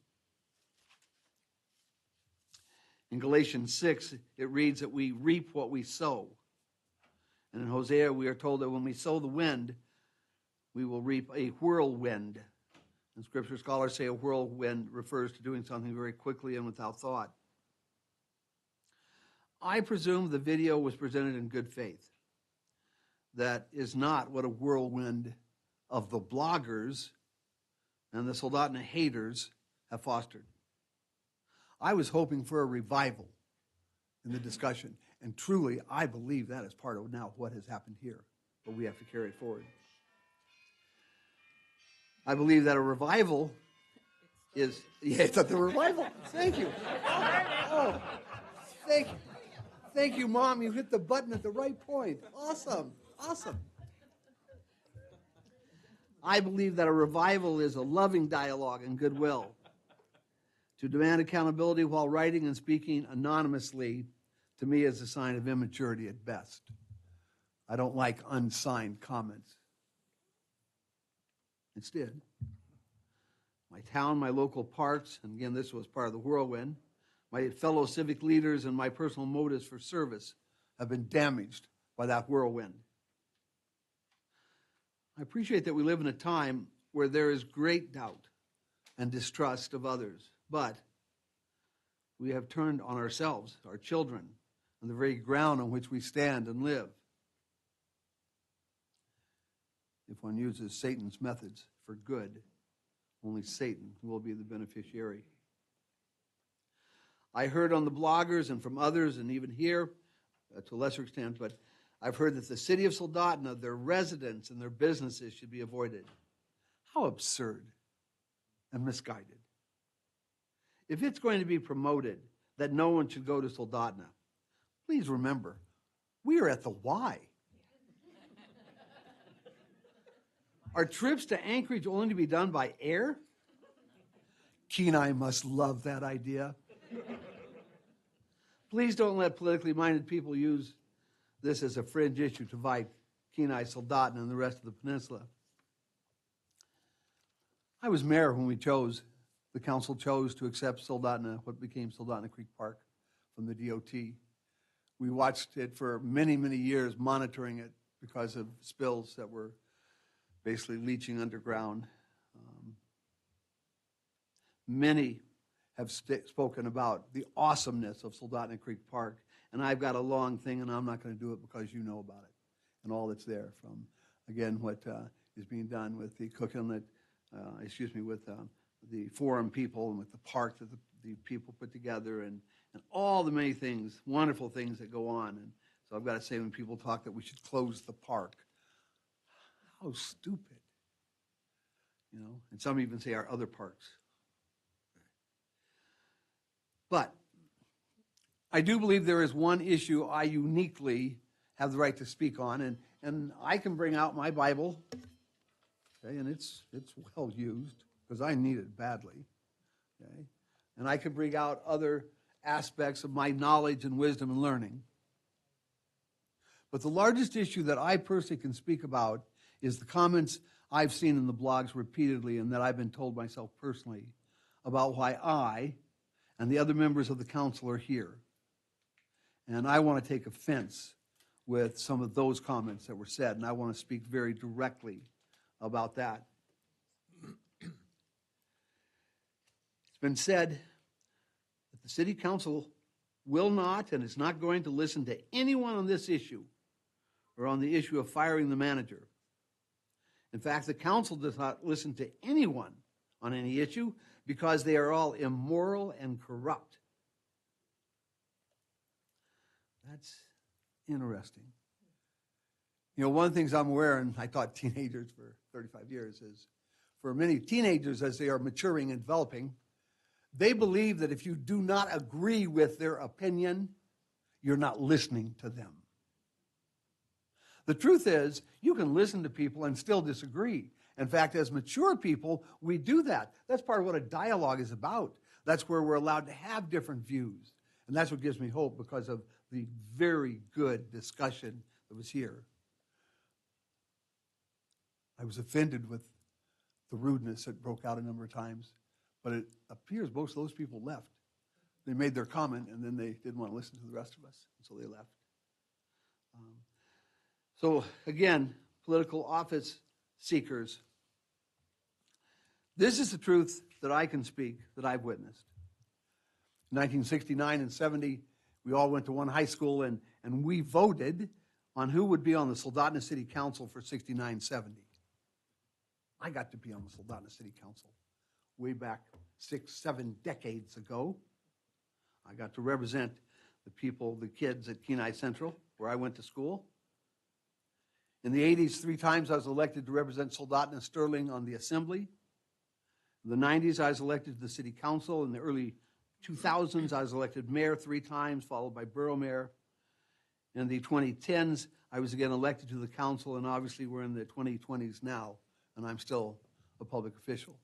In Galatians 6, it reads that we reap what we sow. And in Hosea, we are told that when we sow the wind, we will reap a whirlwind. And Scripture scholars say a whirlwind refers to doing something very quickly and without thought. I presume the video was presented in good faith. That is not what a whirlwind of the bloggers and the Soldotna haters have fostered. I was hoping for a revival in the discussion, and truly, I believe that is part of now what has happened here, but we have to carry it forward. I believe that a revival is, it's the revival. Thank you. Oh, thank you. Thank you, Mom. You hit the button at the right point. Awesome. I believe that a revival is a loving dialogue and goodwill. To demand accountability while writing and speaking anonymously, to me, is a sign of immaturity at best. I don't like unsigned comments. Instead, my town, my local parks, and again, this was part of the whirlwind, my fellow civic leaders and my personal motives for service have been damaged by that whirlwind. I appreciate that we live in a time where there is great doubt and distrust of others, but we have turned on ourselves, our children, and the very ground on which we stand and live. If one uses Satan's methods for good, only Satan will be the beneficiary. I heard on the bloggers and from others, and even here, to a lesser extent, but I've heard that the city of Soldotna, their residents and their businesses should be avoided. How absurd and misguided. If it's going to be promoted that no one should go to Soldotna, please remember, we are at the Y. Are trips to Anchorage only to be done by air? Kenai must love that idea. Please don't let politically minded people use this as a fringe issue to divide Kenai, Soldotna, and the rest of the peninsula. I was mayor when the council chose to accept Soldotna, what became Soldotna Creek Park, from the DOT. We watched it for many, many years, monitoring it because of spills that were basically leaching underground. Many have spoken about the awesomeness of Soldotna Creek Park, and I've got a long thing, and I'm not going to do it because you know about it and all that's there from, again, what is being done with the Cook Inlet, with the forum people and with the park that the people put together and all the many things, wonderful things that go on. And so I've got to say, when people talk that we should close the park, how stupid, you know, and some even say our other parks. But I do believe there is one issue I uniquely have the right to speak on, and I can bring out my Bible, okay, and it's well used because I need it badly, okay, and I can bring out other aspects of my knowledge and wisdom and learning. But the largest issue that I personally can speak about is the comments I've seen in the blogs repeatedly and that I've been told myself personally about why I and the other members of the council are here. And I want to take offense with some of those comments that were said, and I want to speak very directly about that. It's been said that the city council will not and is not going to listen to anyone on this issue or on the issue of firing the manager. In fact, the council does not listen to anyone on any issue because they are all immoral and corrupt. That's interesting. You know, one of the things I'm aware, and I taught teenagers for 35 years, is for many teenagers as they are maturing and developing, they believe that if you do not agree with their opinion, you're not listening to them. The truth is, you can listen to people and still disagree. In fact, as mature people, we do that. That's part of what a dialogue is about. That's where we're allowed to have different views. And that's what gives me hope because of the very good discussion that was here. I was offended with the rudeness that broke out a number of times, but it appears most of those people left. They made their comment, and then they didn't want to listen to the rest of us, and so they left. So again, political office seekers, this is the truth that I can speak, that I've witnessed. In 1969 and 70, we all went to one high school, and we voted on who would be on the Soldotna City Council for 69-70. I got to be on the Soldotna City Council way back 6-7 decades ago. I got to represent the people, the kids at Kenai Central, where I went to school. In the 80s, 3 times I was elected to represent Soldotna Sterling on the Assembly. In the 90s, I was elected to the City Council. In the early 2000s, I was elected mayor 3 times, followed by borough mayor. In the 2010s, I was again elected to the council, and obviously we're in the 2020s now, and I'm still a public official.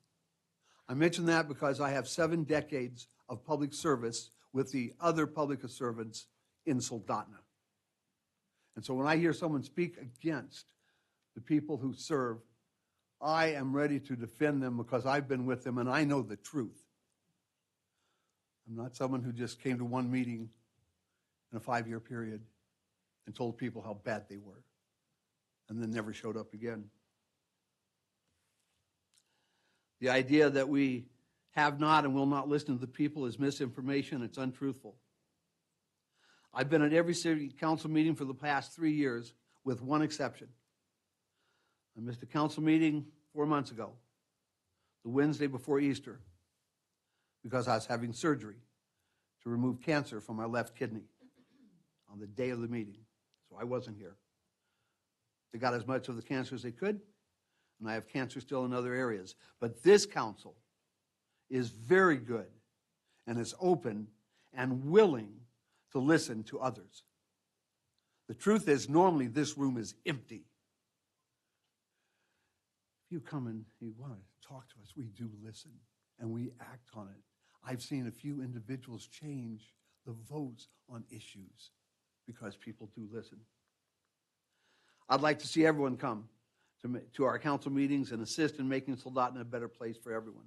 I mention that because I have 7 decades of public service with the other public servants in Soldotna. And so when I hear someone speak against the people who serve, I am ready to defend them because I've been with them and I know the truth. I'm not someone who just came to one meeting in a 5-year period and told people how bad they were and then never showed up again. The idea that we have not and will not listen to the people is misinformation. It's untruthful. I've been at every city council meeting for the past 3 years with one exception. I missed a council meeting 4 months ago, the Wednesday before Easter, because I was having surgery to remove cancer from my left kidney on the day of the meeting. So I wasn't here. They got as much of the cancer as they could, and I have cancer still in other areas. But this council is very good and is open and willing to listen to others. The truth is, normally this room is empty. If you come and you want to talk to us, we do listen and we act on it. I've seen a few individuals change the votes on issues because people do listen. I'd like to see everyone come to our council meetings and assist in making Soldotna a better place for everyone,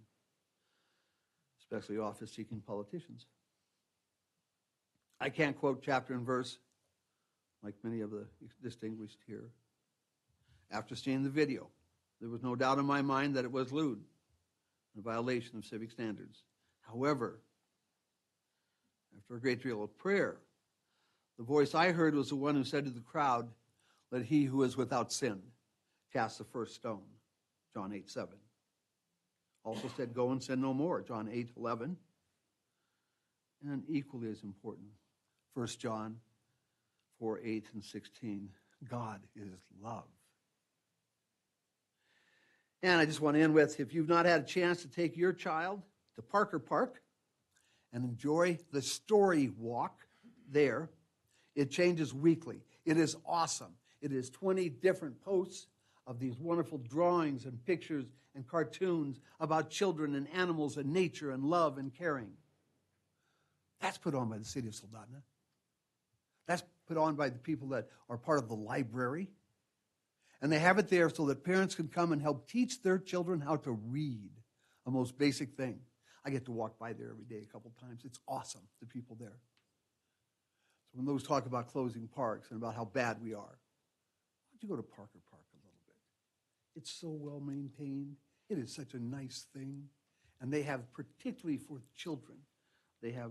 especially office-seeking politicians. I can't quote chapter and verse like many of the distinguished here. After seeing the video, there was no doubt in my mind that it was lewd, a violation of civic standards. However, after a great deal of prayer, the voice I heard was the one who said to the crowd, "Let he who is without sin cast the first stone," John 8:7. Also said, "Go and sin no more," John 8:11. And equally as important, 1 John 4:8 and 16. God is love. And I just want to end with, if you've not had a chance to take your child to Parker Park and enjoy the story walk there, it changes weekly. It is awesome. It is 20 different posts of these wonderful drawings and pictures and cartoons about children and animals and nature and love and caring. That's put on by the city of Soldotna. That's put on by the people that are part of the library. And they have it there so that parents can come and help teach their children how to read, a most basic thing. I get to walk by there every day a couple times. It's awesome, the people there. So when those talk about closing parks and about how bad we are, why don't you go to Parker Park a little bit? It's so well maintained. It is such a nice thing. And they have, particularly for children, they have,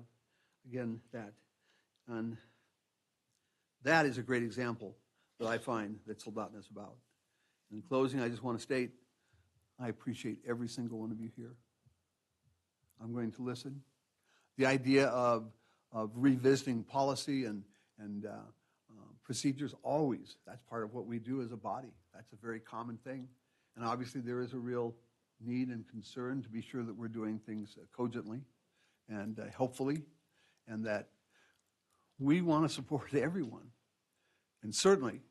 again, that. And that is a great example that I find that Soldotna is about. In closing, I just want to state, I appreciate every single one of you here. I'm going to listen. The idea of revisiting policy and procedures, always, that's part of what we do as a body. That's a very common thing. And obviously there is a real need and concern to be sure that we're doing things cogently and helpfully, and that we want to support everyone. And certainly,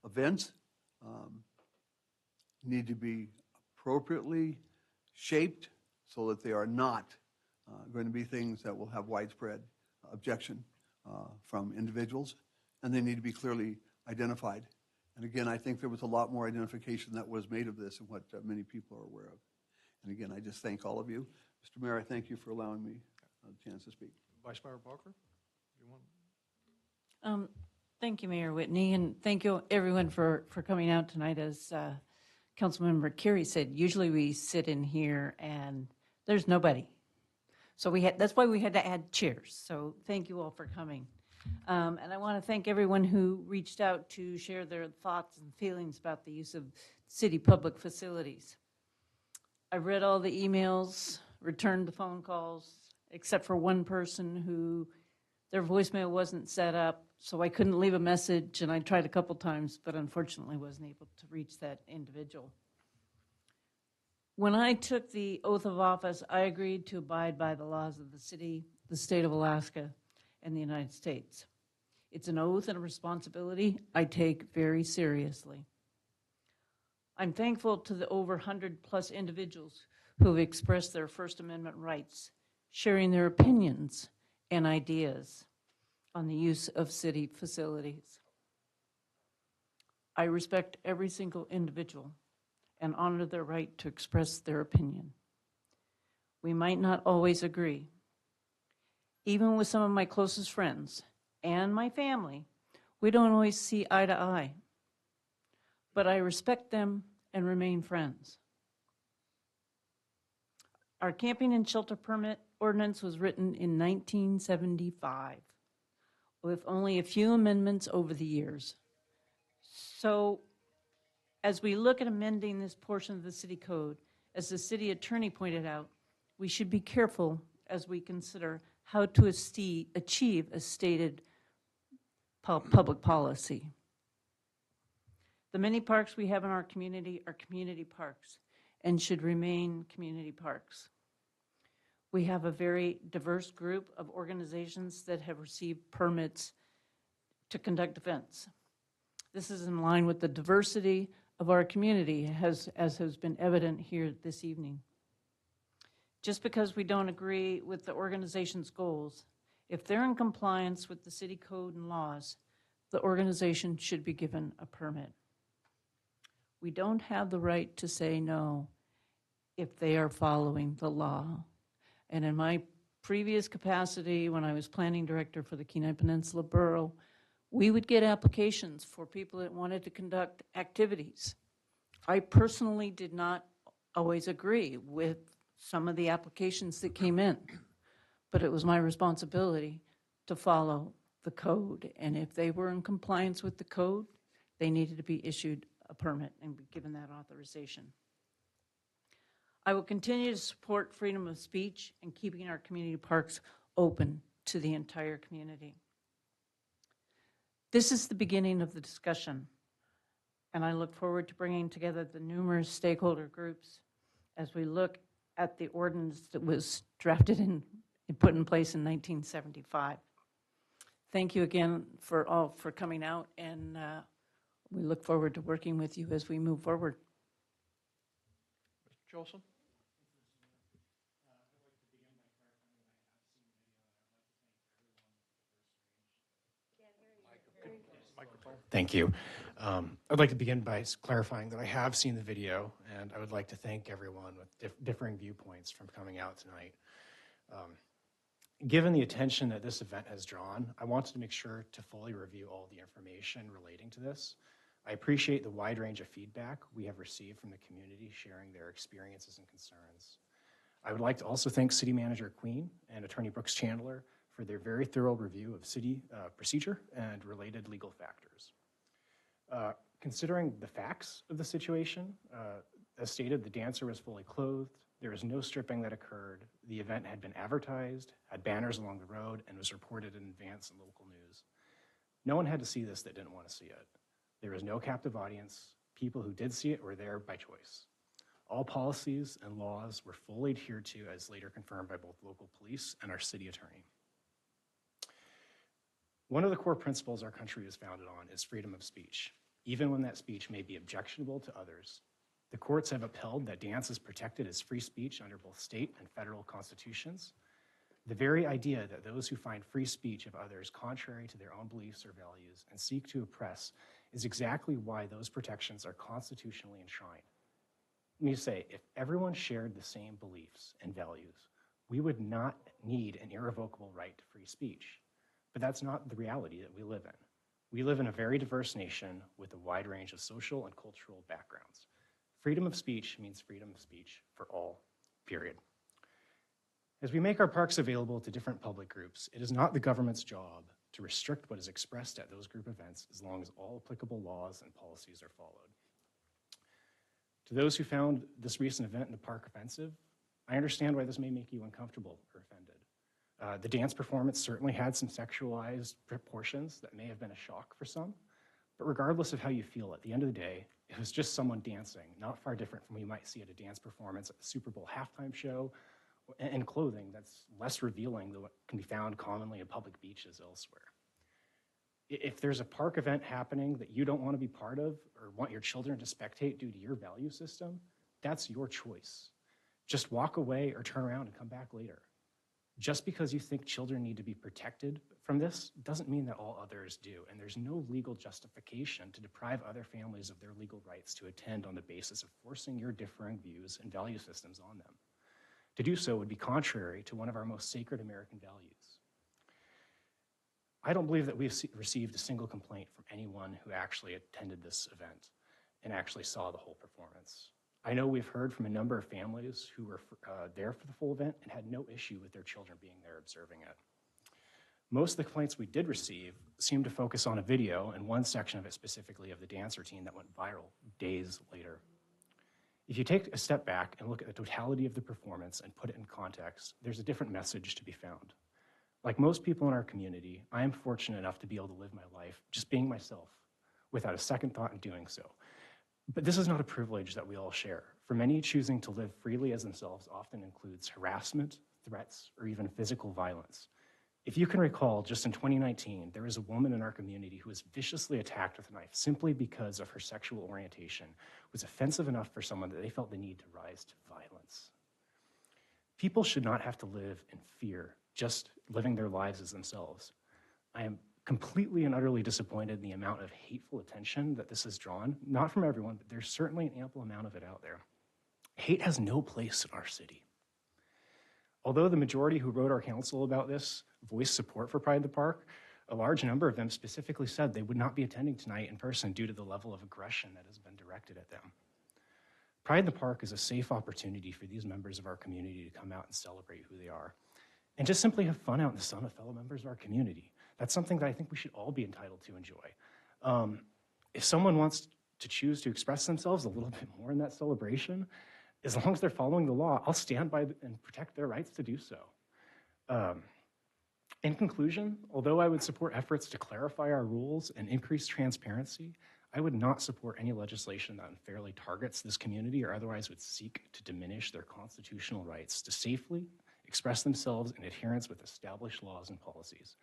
events need to be appropriately shaped so that they are not going to be things that will have widespread objection from individuals, and they need to be clearly identified. And again, I think there was a lot more identification that was made of this than what many people are aware of. And again, I just thank all of you. Mr. Mayor, I thank you for allowing me a chance to speak. Vice Mayor Parker, you want? Thank you, Mayor Whitney, and thank you everyone for coming out tonight. As Councilmember Curie said, usually we sit in here and there's nobody. So that's why we had to add chairs. So thank you all for coming. And I want to thank everyone who reached out to share their thoughts and feelings about the use of city public facilities. I read all the emails, returned the phone calls, except for one person who their voicemail wasn't set up, so I couldn't leave a message, and I tried a couple times, but unfortunately wasn't able to reach that individual. When I took the oath of office, I agreed to abide by the laws of the city, the state of Alaska, and the United States. It's an oath and a responsibility I take very seriously. I'm thankful to the over 100+ individuals who have expressed their First Amendment rights, sharing their opinions and ideas on the use of city facilities. I respect every single individual and honor their right to express their opinion. We might not always agree. Even with some of my closest friends and my family, we don't always see eye to eye. But I respect them and remain friends. Our camping and shelter permit ordinance was written in 1975, with only a few amendments over the years. So, as we look at amending this portion of the city code, as the city attorney pointed out, we should be careful as we consider how to achieve a stated public policy. The many parks we have in our community are community parks and should remain community parks. We have a very diverse group of organizations that have received permits to conduct events. This is in line with the diversity of our community, as has been evident here this evening. Just because we don't agree with the organization's goals, if they're in compliance with the city code and laws, the organization should be given a permit. We don't have the right to say no if they are following the law. And in my previous capacity, when I was planning director for the Kenai Peninsula Borough, we would get applications for people that wanted to conduct activities. I personally did not always agree with some of the applications that came in, but it was my responsibility to follow the code. And if they were in compliance with the code, they needed to be issued a permit and be given that authorization. I will continue to support freedom of speech and keeping our community parks open to the entire community. This is the beginning of the discussion, and I look forward to bringing together the numerous stakeholder groups as we look at the ordinance that was drafted and put in place in 1975. Thank you again for coming out, and we look forward to working with you as we move forward. Mr. Jolson? Thank you. I'd like to begin by clarifying that I have seen the video, and I would like to thank everyone with differing viewpoints from coming out tonight. Given the attention that this event has drawn, I wanted to make sure to fully review all the information relating to this. I appreciate the wide range of feedback we have received from the community sharing their experiences and concerns. I would like to also thank City Manager Queen and Attorney Brooks Chandler for their very thorough review of city procedure and related legal factors. Considering the facts of the situation, as stated, the dancer was fully clothed, there was no stripping that occurred, the event had been advertised, had banners along the road, and was reported in advance in local news. No one had to see this that didn't want to see it. There was no captive audience. People who did see it were there by choice. All policies and laws were fully adhered to, as later confirmed by both local police and our city attorney. One of the core principles our country is founded on is freedom of speech, even when that speech may be objectionable to others. The courts have upheld that dance is protected as free speech under both state and federal constitutions. The very idea that those who find free speech of others contrary to their own beliefs or values and seek to oppress is exactly why those protections are constitutionally enshrined. Let me say, if everyone shared the same beliefs and values, we would not need an irrevocable right to free speech. But that's not the reality that we live in. We live in a very diverse nation with a wide range of social and cultural backgrounds. Freedom of speech means freedom of speech for all, period. As we make our parks available to different public groups, it is not the government's job to restrict what is expressed at those group events as long as all applicable laws and policies are followed. To those who found this recent event in the park offensive, I understand why this may make you uncomfortable or offended. The dance performance certainly had some sexualized proportions that may have been a shock for some, but regardless of how you feel, at the end of the day, it was just someone dancing, not far different from what you might see at a dance performance at the Super Bowl halftime show, and clothing that's less revealing than what can be found commonly at public beaches elsewhere. If there's a park event happening that you don't want to be part of or want your children to spectate due to your value system, that's your choice. Just walk away or turn around and come back later. Just because you think children need to be protected from this doesn't mean that all others do, and there's no legal justification to deprive other families of their legal rights to attend on the basis of forcing your differing views and value systems on them. To do so would be contrary to one of our most sacred American values. I don't believe that we've received a single complaint from anyone who actually attended this event and actually saw the whole performance. I know we've heard from a number of families who were there for the full event and had no issue with their children being there observing it. Most of the complaints we did receive seemed to focus on a video, and one section of it specifically of the dance routine that went viral days later. If you take a step back and look at the totality of the performance and put it in context, there's a different message to be found. Like most people in our community, I am fortunate enough to be able to live my life just being myself without a second thought in doing so. But this is not a privilege that we all share. For many, choosing to live freely as themselves often includes harassment, threats, or even physical violence. If you can recall, just in 2019, there was a woman in our community who was viciously attacked with a knife simply because of her sexual orientation was offensive enough for someone that they felt the need to rise to violence. People should not have to live in fear, just living their lives as themselves. I am completely and utterly disappointed in the amount of hateful attention that this has drawn, not from everyone, but there's certainly an ample amount of it out there. Hate has no place in our city. Although the majority who wrote our council about this voiced support for Pride in the Park, a large number of them specifically said they would not be attending tonight in person due to the level of aggression that has been directed at them. Pride in the Park is a safe opportunity for these members of our community to come out and celebrate who they are, and just simply have fun out in the sun with fellow members of our community. That's something that I think we should all be entitled to enjoy. If someone wants to choose to express themselves a little bit more in that celebration, as long as they're following the law, I'll stand by and protect their rights to do so. In conclusion, although I would support efforts to clarify our rules and increase transparency, I would not support any legislation that unfairly targets this community or otherwise would seek to diminish their constitutional rights to safely express themselves in adherence with established laws and policies.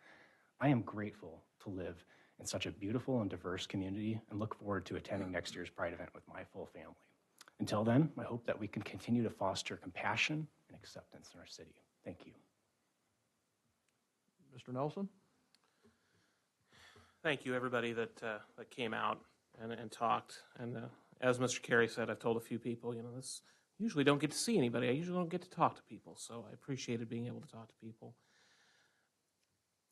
I am grateful to live in such a beautiful and diverse community and look forward to attending next year's Pride event with my full family. Until then, I hope that we can continue to foster compassion and acceptance in our city. Thank you. Mr. Nelson? Thank you, everybody that came out and talked. And as Mr. Carey said, I've told a few people, this usually don't get to see anybody. I usually don't get to talk to people, so I appreciated being able to talk to people.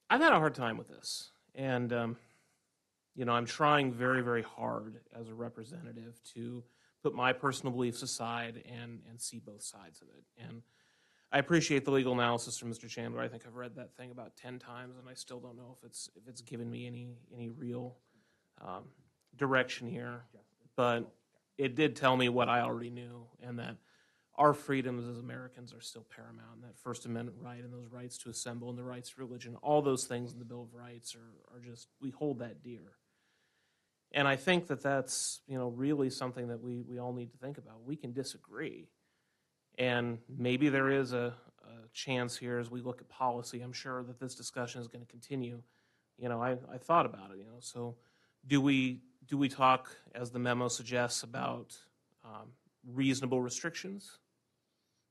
I've had a hard time with this, and I'm trying very, very hard as a representative to put my personal beliefs aside and see both sides of it. And I appreciate the legal analysis from Mr. Chandler. I think I've read that thing about 10 times, and I still don't know if it's given me any real direction here. But it did tell me what I already knew, and that our freedoms as Americans are still paramount, and that First Amendment right and those rights to assemble and the rights to religion, all those things in the Bill of Rights are just, we hold that dear. And I think that that's, really something that we all need to think about. We can disagree. And maybe there is a chance here as we look at policy. I'm sure that this discussion is going to continue. I thought about it, so do we talk, as the memo suggests, about reasonable restrictions?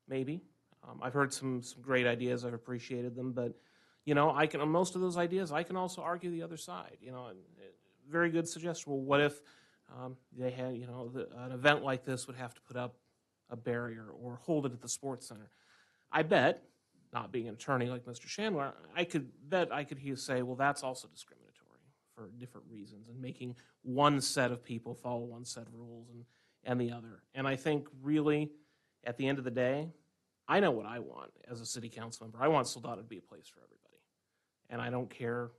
Maybe. I've heard some great ideas. I've appreciated them, but I can, on most of those ideas, I can also argue the other side. Very good suggestion. Well, what if they had, an event like this would have to put up a barrier or hold it at the sports center? I bet, not being an attorney like Mr. Chandler, I could say, well, that's also discriminatory for different reasons, and making one set of people follow one set of rules and the other. And I think really, at the end of the day, I know what I want as a city council member. I want Soldotna to be a place for everybody. And I don't care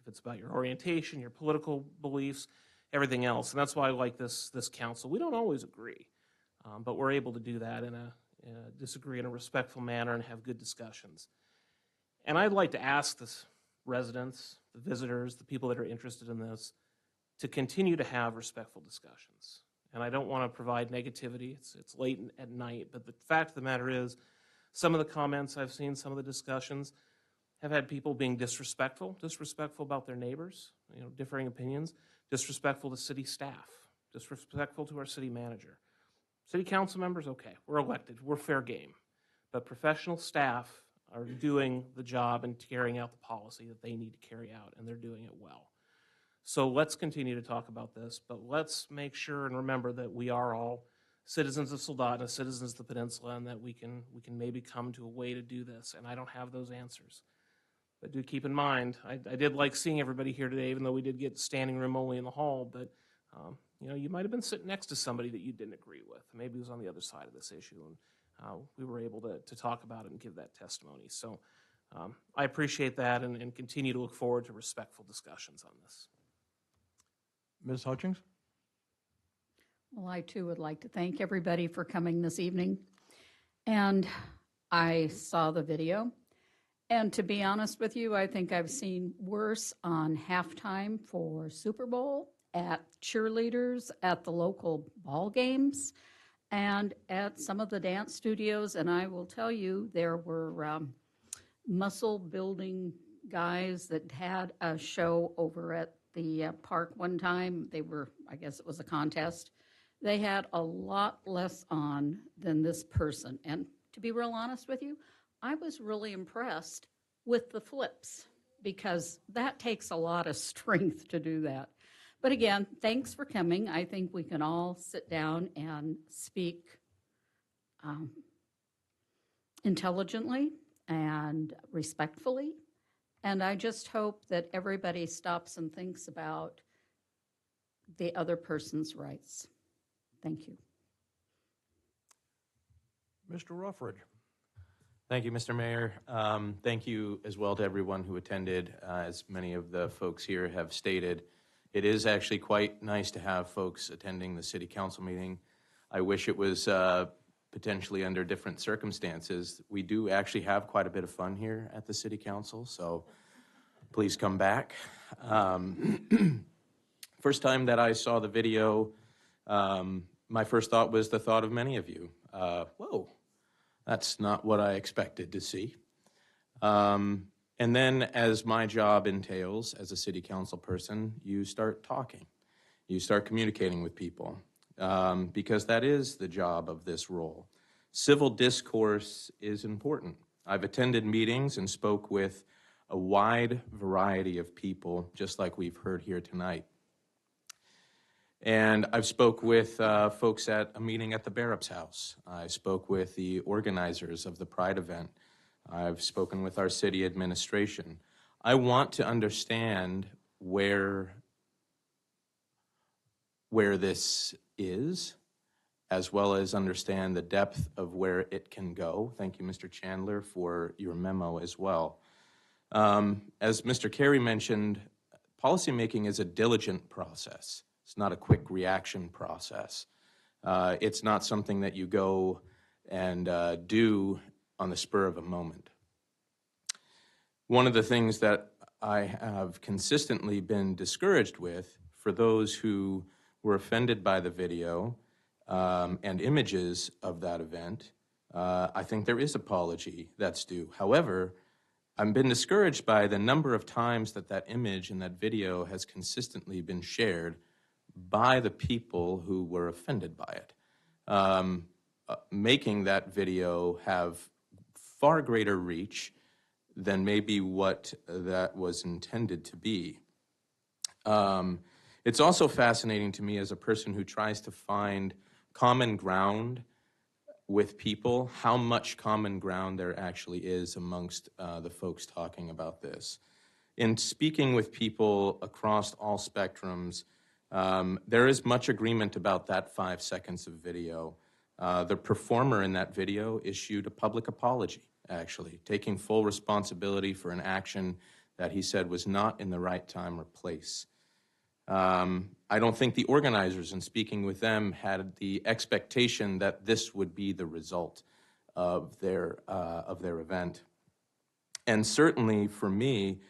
if it's about your orientation, your political beliefs, everything else. And that's why I like this council. We don't always agree, but we're able to do that in a disagree in a respectful manner and have good discussions. And I'd like to ask the residents, the visitors, the people that are interested in this, to continue to have respectful discussions. And I don't want to provide negativity. It's late at night, but the fact of the matter is, some of the comments I've seen, some of the discussions, have had people being disrespectful about their neighbors, differing opinions, disrespectful to city staff, disrespectful to our city manager. City council members, okay, we're elected, we're fair game. But professional staff are doing the job and carrying out the policy that they need to carry out, and they're doing it well. So let's continue to talk about this, but let's make sure and remember that we are all citizens of Soldotna, citizens of the peninsula, and that we can maybe come to a way to do this, and I don't have those answers. But do keep in mind, I did like seeing everybody here today, even though we did get standing room only in the hall, but you know, you might have been sitting next to somebody that you didn't agree with. Maybe it was on the other side of this issue, and we were able to talk about it and give that testimony. So I appreciate that and continue to look forward to respectful discussions on this. Ms. Hutchings? Well, I too would like to thank everybody for coming this evening. And I saw the video. And to be honest with you, I think I've seen worse on halftime for Super Bowl, at cheerleaders, at the local ball games, and at some of the dance studios. And I will tell you, there were muscle building guys that had a show over at the park one time. They were, I guess it was a contest. They had a lot less on than this person. And to be real honest with you, I was really impressed with the flips, because that takes a lot of strength to do that. But again, thanks for coming. I think we can all sit down and speak intelligently and respectfully. And I just hope that everybody stops and thinks about the other person's rights. Thank you. Mr. Ruffridge. Thank you, Mr. Mayor. Thank you as well to everyone who attended. As many of the folks here have stated, it is actually quite nice to have folks attending the city council meeting. I wish it was potentially under different circumstances. We do actually have quite a bit of fun here at the city council, so please come back. First time that I saw the video, my first thought was the thought of many of you. Whoa. That's not what I expected to see. And then, as my job entails as a city council person, you start talking. You start communicating with people, because that is the job of this role. Civil discourse is important. I've attended meetings and spoke with a wide variety of people, just like we've heard here tonight. And I've spoke with folks at a meeting at the Barrett's house. I spoke with the organizers of the Pride event. I've spoken with our city administration. I want to understand where this is, as well as understand the depth of where it can go. Thank you, Mr. Chandler, for your memo as well. As Mr. Carey mentioned, policymaking is a diligent process. It's not a quick reaction process. It's not something that you go and do on the spur of a moment. One of the things that I have consistently been discouraged with, for those who were offended by the video and images of that event, I think there is apology that's due. However, I've been discouraged by the number of times that image and that video has consistently been shared by the people who were offended by it, making that video have far greater reach than maybe what that was intended to be. It's also fascinating to me, as a person who tries to find common ground with people, how much common ground there actually is amongst the folks talking about this. In speaking with people across all spectrums, there is much agreement about that 5 seconds of video. The performer in that video issued a public apology, actually, taking full responsibility for an action that he said was not in the right time or place. I don't think the organizers, in speaking with them, had the expectation that this would be the result of their event. And certainly for me,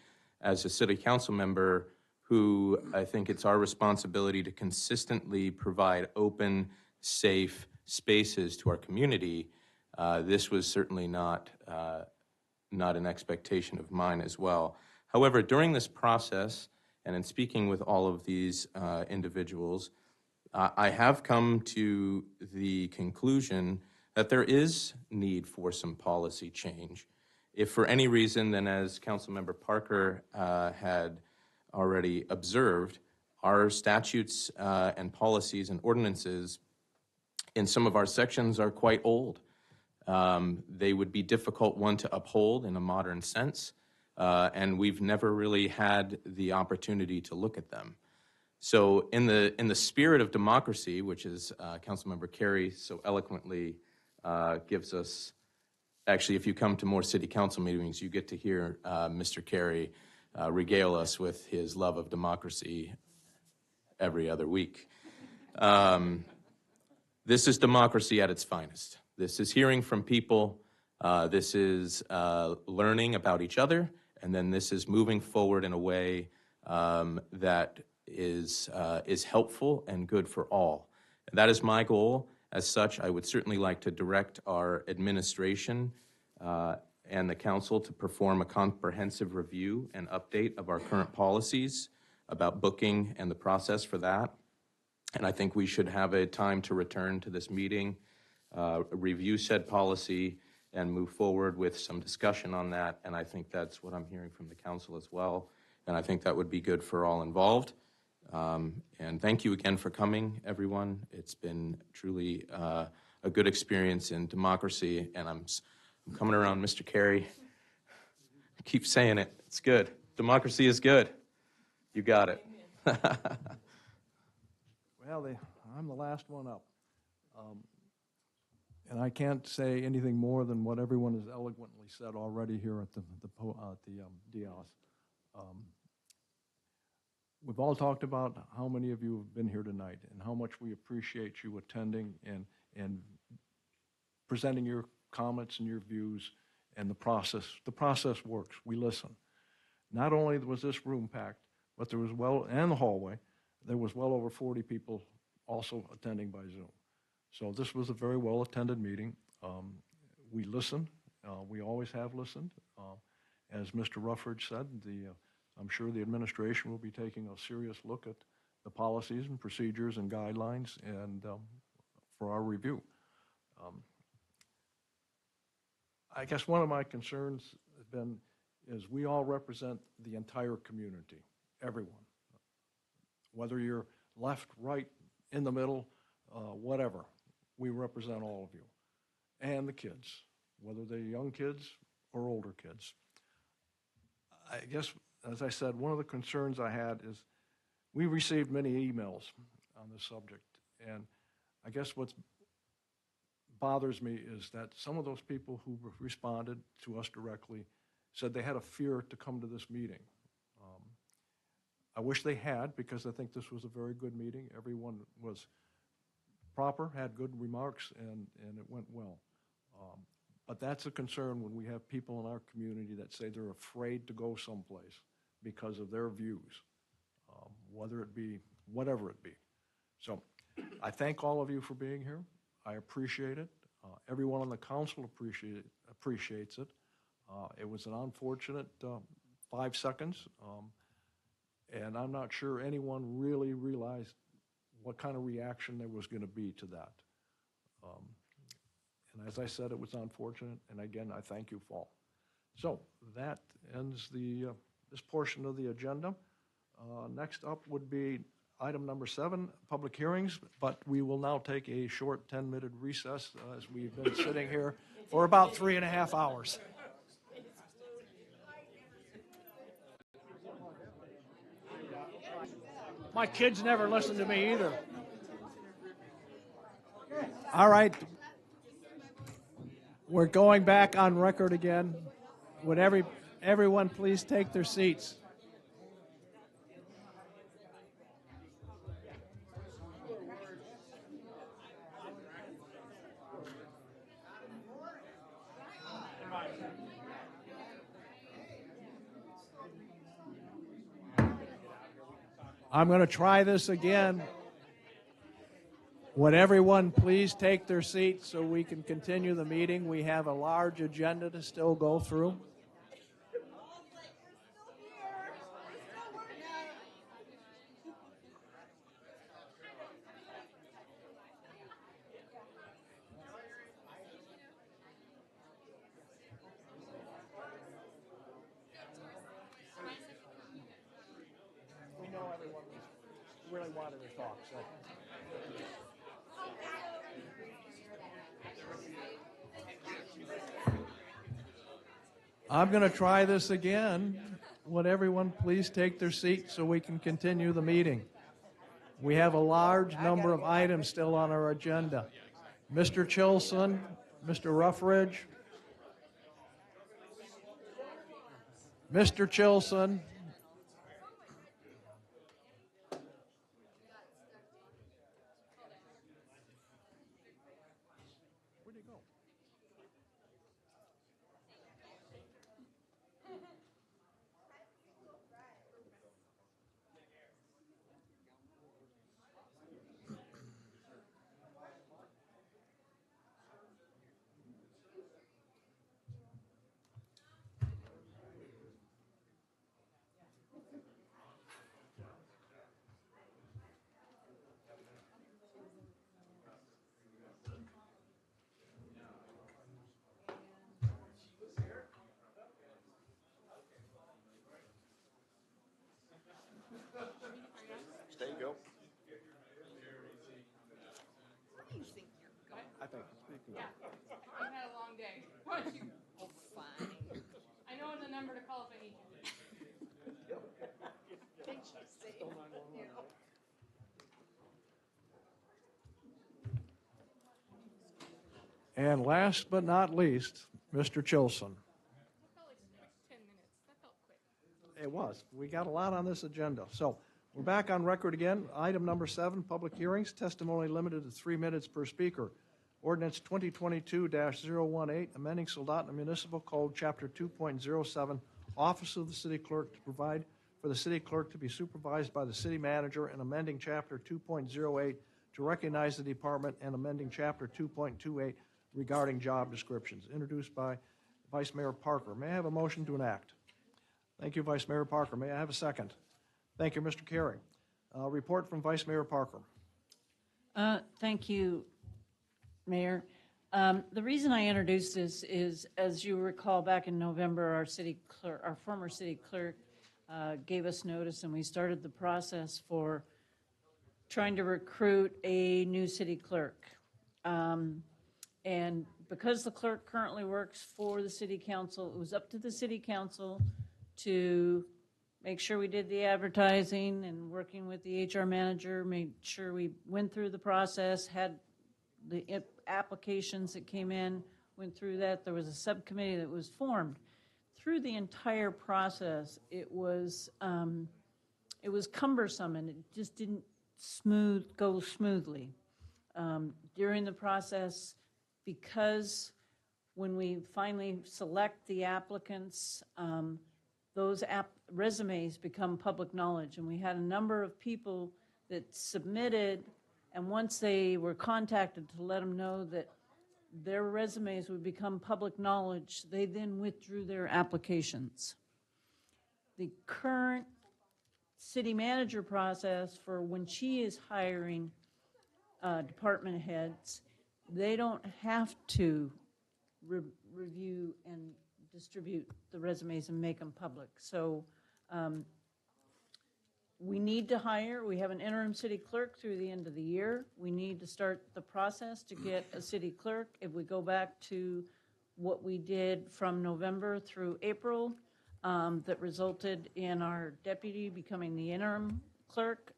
as a city council member, who I think it's our responsibility to consistently provide open, safe spaces to our community, this was certainly not an expectation of mine as well. However, during this process, and in speaking with all of these individuals, I have come to the conclusion that there is need for some policy change. If for any reason, then as Councilmember Parker had already observed, our statutes and policies and ordinances in some of our sections are quite old. They would be difficult, one, to uphold in a modern sense, and we've never really had the opportunity to look at them. So in the spirit of democracy, which is Councilmember Carey so eloquently gives us, actually, if you come to more city council meetings, you get to hear Mr. Carey regale us with his love of democracy every other week. This is democracy at its finest. This is hearing from people. This is learning about each other. And then this is moving forward in a way that is helpful and good for all. And that is my goal. As such, I would certainly like to direct our administration and the council to perform a comprehensive review and update of our current policies about booking and the process for that. And I think we should have a time to return to this meeting, review said policy, and move forward with some discussion on that. And I think that's what I'm hearing from the council as well. And I think that would be good for all involved. And thank you again for coming, everyone. It's been truly a good experience in democracy. And I'm coming around Mr. Carey. I keep saying it. It's good. Democracy is good. You got it. Well, I'm the last one up. And I can't say anything more than what everyone has eloquently said already here at the Diaz. We've all talked about how many of you have been here tonight and how much we appreciate you attending and presenting your comments and your views and the process. The process works. We listen. Not only was this room packed, but there was and the hallway, there was well over 40 people also attending by Zoom. So this was a very well-attended meeting. We listened. We always have listened. As Mr. Rufford said, I'm sure the administration will be taking a serious look at the policies and procedures and guidelines and for our review. I guess one of my concerns has been is we all represent the entire community, everyone. Whether you're left, right, in the middle, whatever, we represent all of you. And the kids, whether they're young kids or older kids. I guess, as I said, one of the concerns I had is we received many emails on this subject. And I guess what bothers me is that some of those people who responded to us directly said they had a fear to come to this meeting. I wish they had, because I think this was a very good meeting. Everyone was proper, had good remarks, and it went well. But that's a concern when we have people in our community that say they're afraid to go someplace because of their views, whether it be, whatever it be. So I thank all of you for being here. I appreciate it. Everyone on the council appreciates it. It was an unfortunate 5 seconds. And I'm not sure anyone really realized what kind of reaction there was going to be to that. And as I said, it was unfortunate. And again, I thank you all. So that ends this portion of the agenda. Next up would be item number 7, public hearings. But we will now take a short 10-minute recess as we've been sitting here for about 3.5 hours. My kids never listen to me either. All right. We're going back on record again. Would everyone please take their seats? I'm going to try this again. Would everyone please take their seats so we can continue the meeting? We have a large agenda to still go through. wanted to talk, so. I'm going to try this again. Would everyone please take their seat so we can continue the meeting? We have a large number of items still on our agenda. Mr. Chilson, Mr. Ruffridge, Mr. Chilson. Where'd he go? There you go. I think. Yeah, I've had a long day. Why don't you? Oh, fine. I know the number to call if I need you. Thanks, And last but not least, Mr. Chilson. 10 minutes. That felt quick. It was. We got a lot on this agenda. So we're back on record again. Item number 7, public hearings, testimony limited to 3 minutes per speaker. Ordinance 2022-018, amending Soldotna Municipal Code, Chapter 2.07, Office of the City Clerk to provide for the city clerk to be supervised by the city manager, and amending Chapter 2.08 to recognize the department, and amending Chapter 2.28 regarding job descriptions, introduced by Vice Mayor Parker. May I have a motion to enact? Thank you, Vice Mayor Parker. May I have a second? Thank you, Mr. Carey. Report from Vice Mayor Parker. Thank you, Mayor. The reason I introduced this is, as you recall, back in November, our former city clerk gave us notice, and we started the process for trying to recruit a new city clerk. And because the clerk currently works for the city council, it was up to the city council to make sure we did the advertising, and working with the HR manager, made sure we went through the process, had the applications that came in, went through that. There was a subcommittee that was formed. Through the entire process, it was cumbersome, and it just didn't go smoothly. During the process, because when we finally select the applicants, those resumes become public knowledge. And we had a number of people that submitted, and once they were contacted to let them know that their resumes would become public knowledge, they then withdrew their applications. The current city manager process for when she is hiring department heads, they don't have to review and distribute the resumes and make them public. So we need to hire. We have an interim city clerk through the end of the year. We need to start the process to get a city clerk. If we go back to what we did from November through April, that resulted in our deputy becoming the interim clerk,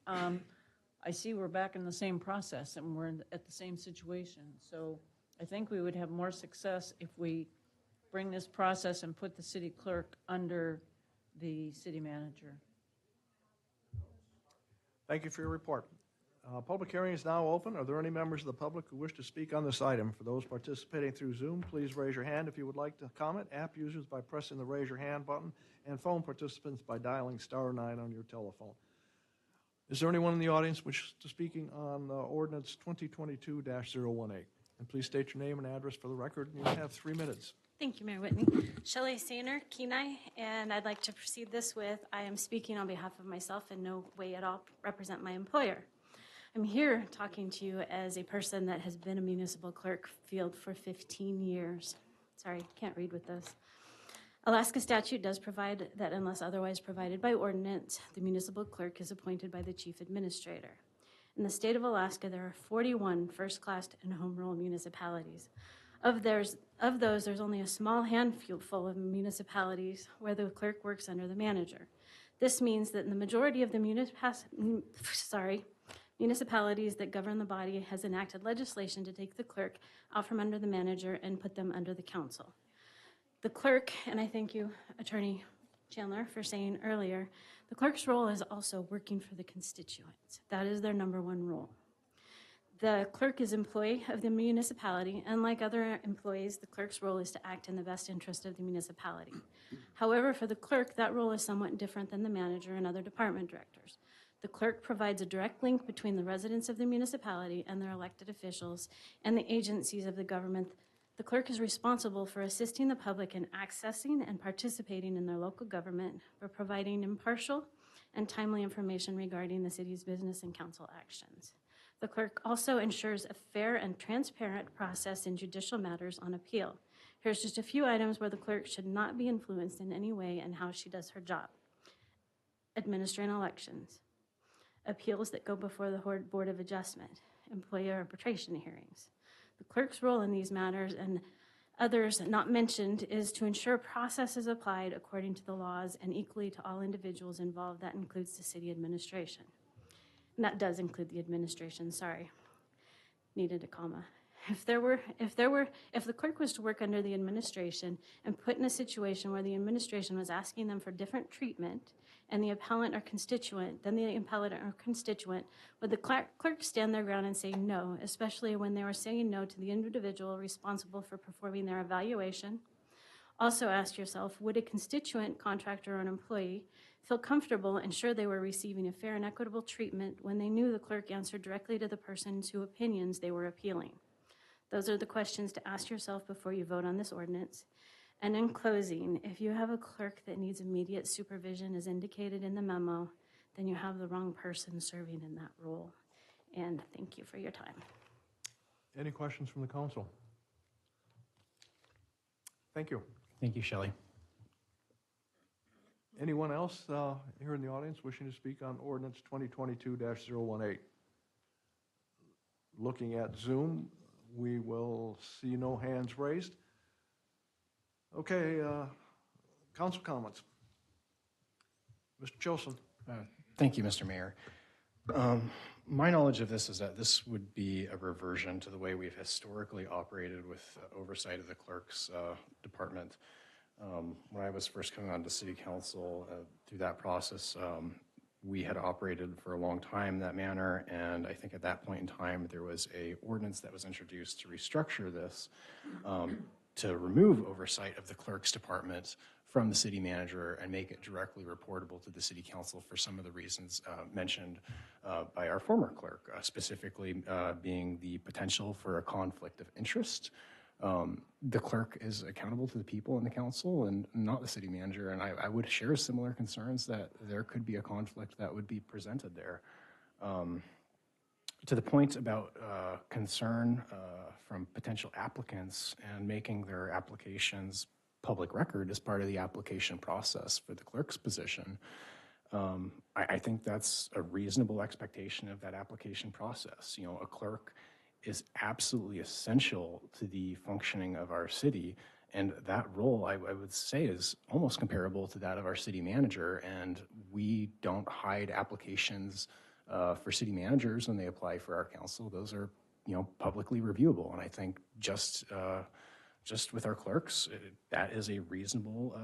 I see we're back in the same process, and we're at the same situation. So I think we would have more success if we bring this process and put the city clerk under the city manager. Thank you for your report. Public hearing is now open. Are there any members of the public who wish to speak on this item? For those participating through Zoom, please raise your hand if you would like to comment. App users by pressing the raise your hand button, and phone participants by dialing *9 on your telephone. Is there anyone in the audience wishing to speaking on ordinance 2022-018? And please state your name and address for the record. You have 3 minutes. Thank you, Mayor Whitney. Shelley Sainer, Kenai, and I'd like to proceed this with, I am speaking on behalf of myself, in no way at all represent my employer. I'm here talking to you as a person that has been a municipal clerk field for 15 years. Sorry, can't read with this. Alaska statute does provide that unless otherwise provided by ordinance, the municipal clerk is appointed by the chief administrator. In the state of Alaska, there are 41 first-class and home rule municipalities. Of those, there's only a small handful of municipalities where the clerk works under the manager. This means that in the majority of the municipalities that govern the body has enacted legislation to take the clerk out from under the manager and put them under the council. The clerk, and I thank you, Attorney Chandler, for saying earlier, the clerk's role is also working for the constituents. That is their number one role. The clerk is employee of the municipality, and like other employees, the clerk's role is to act in the best interest of the municipality. However, for the clerk, that role is somewhat different than the manager and other department directors. The clerk provides a direct link between the residents of the municipality and their elected officials and the agencies of the government. The clerk is responsible for assisting the public in accessing and participating in their local government by providing impartial and timely information regarding the city's business and council actions. The clerk also ensures a fair and transparent process in judicial matters on appeal. Here's just a few items where the clerk should not be influenced in any way in how she does her job. Administering elections, appeals that go before the Board of Adjustment, employee arbitration hearings. The clerk's role in these matters and others not mentioned is to ensure process is applied according to the laws and equally to all individuals involved. That includes the city administration. And that does include the administration, sorry. Needed a comma. If the clerk was to work under the administration and put in a situation where the administration was asking them for different treatment and the appellant or constituent, then the appellant or constituent, would the clerk stand their ground and say no, especially when they were saying no to the individual responsible for performing their evaluation? Also ask yourself, would a constituent, contractor, or an employee feel comfortable and sure they were receiving a fair and equitable treatment when they knew the clerk answered directly to the person's whose opinions they were appealing? Those are the questions to ask yourself before you vote on this ordinance. And in closing, if you have a clerk that needs immediate supervision as indicated in the memo, then you have the wrong person serving in that role. And thank you for your time. Any questions from the council? Thank you. Thank you, Shelley. Anyone else here in the audience wishing to speak on ordinance 2022-018? Looking at Zoom, we will see no hands raised. Okay, council comments. Mr. Chilson. Thank you, Mr. Mayor. My knowledge of this is that this would be a reversion to the way we've historically operated with oversight of the clerk's department. When I was first coming on to city council, through that process, we had operated for a long time in that manner, and I think at that point in time there was a ordinance that was introduced to restructure this, to remove oversight of the clerk's department from the city manager and make it directly reportable to the city council for some of the reasons mentioned by our former clerk, specifically being the potential for a conflict of interest. The clerk is accountable to the people in the council and not the city manager, and I would share similar concerns that there could be a conflict that would be presented there. To the point about concern from potential applicants and making their applications public record as part of the application process for the clerk's position, I think that's a reasonable expectation of that application process. You know, a clerk is absolutely essential to the functioning of our city, and that role, I would say, is almost comparable to that of our city manager, and we don't hide applications for city managers when they apply for our council. Those are, you know, publicly reviewable, and I think just with our clerks, that is a reasonable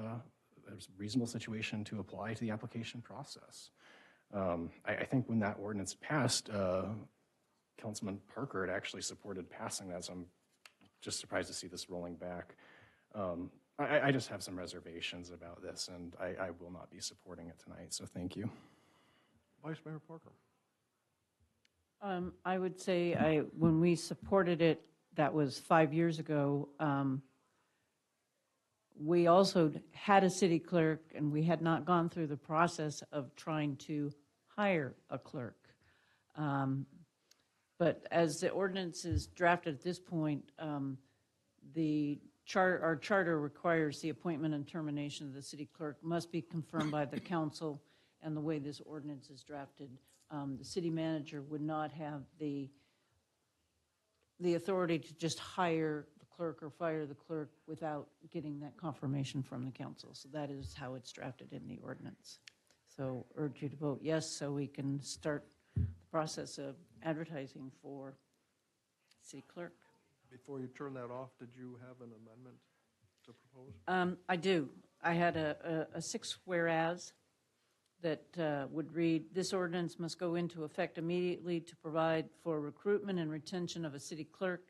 situation to apply to the application process. I think when that ordinance passed, Councilman Parker had actually supported passing that, so I'm just surprised to see this rolling back. I just have some reservations about this, and I will not be supporting it tonight, so thank you. Vice Mayor Parker. I would say when we supported it, that was 5 years ago, we also had a city clerk, and we had not gone through the process of trying to hire a clerk. But as the ordinance is drafted at this point, our charter requires the appointment and termination of the city clerk must be confirmed by the council and the way this ordinance is drafted, the city manager would not have the authority to just hire the clerk or fire the clerk without getting that confirmation from the council. So that is how it's drafted in the ordinance. So urge you to vote yes, so we can start the process of advertising for city clerk. Before you turn that off, did you have an amendment to propose? I do. I had a 6 whereas that would read, this ordinance must go into effect immediately to provide for recruitment and retention of a city clerk.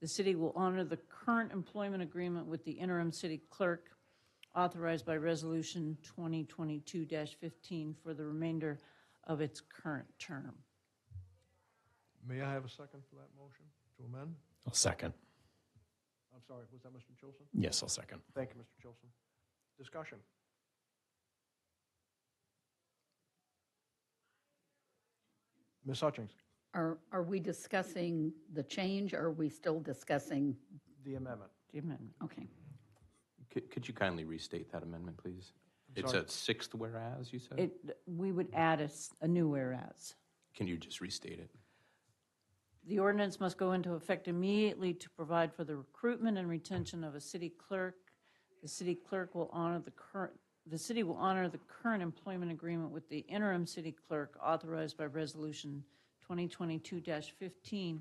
The city will honor the current employment agreement with the interim city clerk authorized by Resolution 2022-15 for the remainder of its current term. May I have a second for that motion to amend? I'll second. I'm sorry, was that Mr. Chilson? Yes, I'll second. Thank you, Mr. Chilson. Discussion. Ms. Hutchings? Are we discussing the change, or are we still discussing? The amendment. The amendment. Okay. Could you kindly restate that amendment, please? I'm It's sorry. a 6th whereas, you said? We would add a new whereas. Can you just restate it? The ordinance must go into effect immediately to provide for the recruitment and retention of a city clerk. The city clerk will honor the city will honor the current employment agreement with the interim city clerk authorized by Resolution 2022-15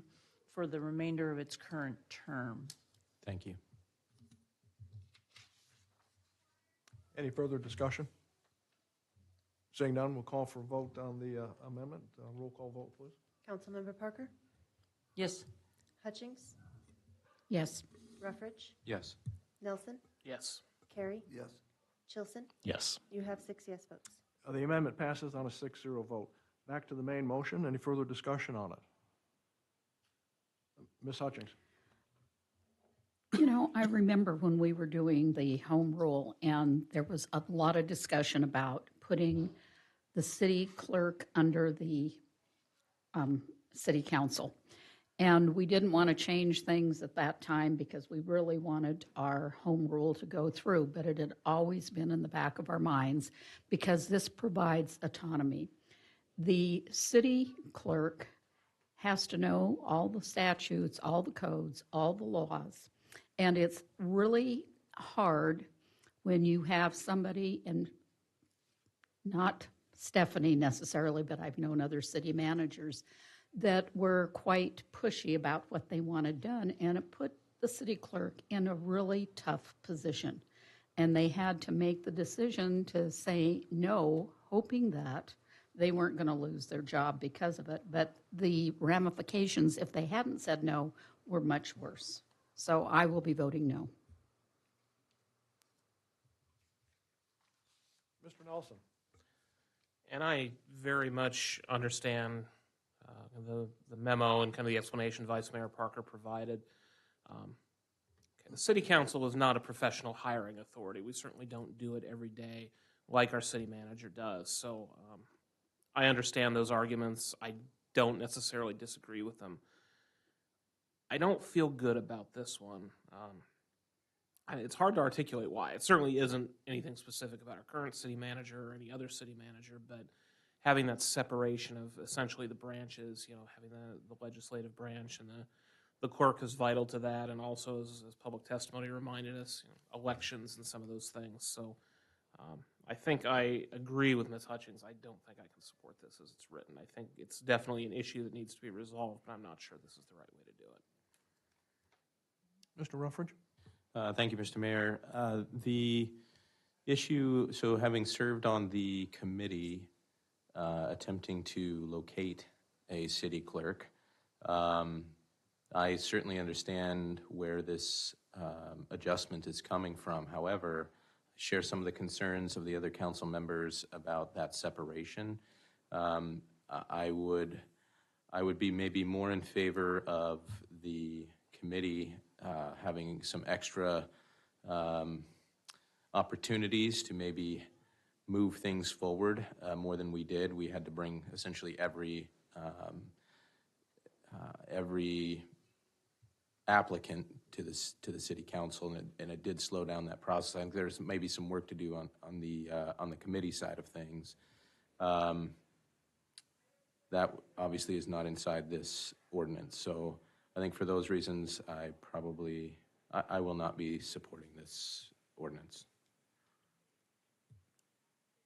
for the remainder of its current term. Thank you. Any further discussion? Seeing none, we'll call for a vote on the amendment. Roll call vote, please. Councilmember Parker? Yes. Hutchings? Yes. Ruffridge? Yes. Nelson? Yes. Carey? Yes. Chilson? Yes. You have 6 yes votes. The amendment passes on a 6-0 vote. Back to the main motion. Any further discussion on it? Ms. Hutchings? You know, I remember when we were doing the home rule, and there was a lot of discussion about putting the city clerk under the city council. And we didn't want to change things at that time because we really wanted our home rule to go through, but it had always been in the back of our minds because this provides autonomy. The city clerk has to know all the statutes, all the codes, all the laws, and it's really hard when you have somebody, and not Stephanie necessarily, but I've known other city managers that were quite pushy about what they wanted done, and it put the city clerk in a really tough position. And they had to make the decision to say no, hoping that they weren't going to lose their job because of it. But the ramifications, if they hadn't said no, were much worse. So I will be voting no. Mr. Nelson? And I very much understand the memo and kind of the explanation Vice Mayor Parker provided. The City Council is not a professional hiring authority. We certainly don't do it every day like our city manager does. So I understand those arguments. I don't necessarily disagree with them. I don't feel good about this one. It's hard to articulate why. It certainly isn't anything specific about our current city manager or any other city manager, but having that separation of essentially the branches, having the legislative branch and the clerk is vital to that, and also as public testimony reminded us, elections and some of those things. So I think I agree with Ms. Hutchings. I don't think I can support this as it's written. I think it's definitely an issue that needs to be resolved, but I'm not sure this is the right way to do it. Mr. Ruffridge? Thank you, Mr. Mayor. The issue, so having served on the committee attempting to locate a city clerk, I certainly understand where this adjustment is coming from. However, I share some of the concerns of the other council members about that separation. I would be maybe more in favor of the committee having some extra opportunities to maybe move things forward more than we did. We had to bring essentially every applicant to the city council, and it did slow down that process. I think there's maybe some work to do on the committee side of things. That obviously is not inside this ordinance. So I think for those reasons, I will not be supporting this ordinance.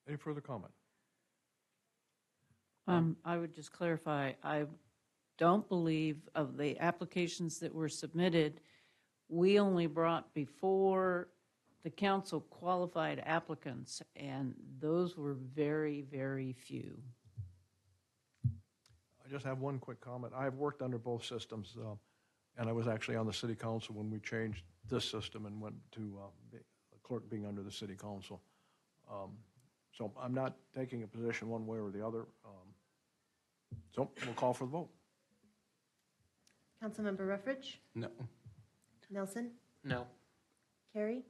Any further comment? I would just clarify, I don't believe of the applications that were submitted, we only brought before the council qualified applicants, and those were very, very few. I just have one quick comment. I have worked under both systems, and I was actually on the city council when we changed this system and went to the clerk being under the city council. So I'm not taking a position one way or the other. So we'll call for the vote. Councilmember Ruffridge, No. Nelson, No. Carey,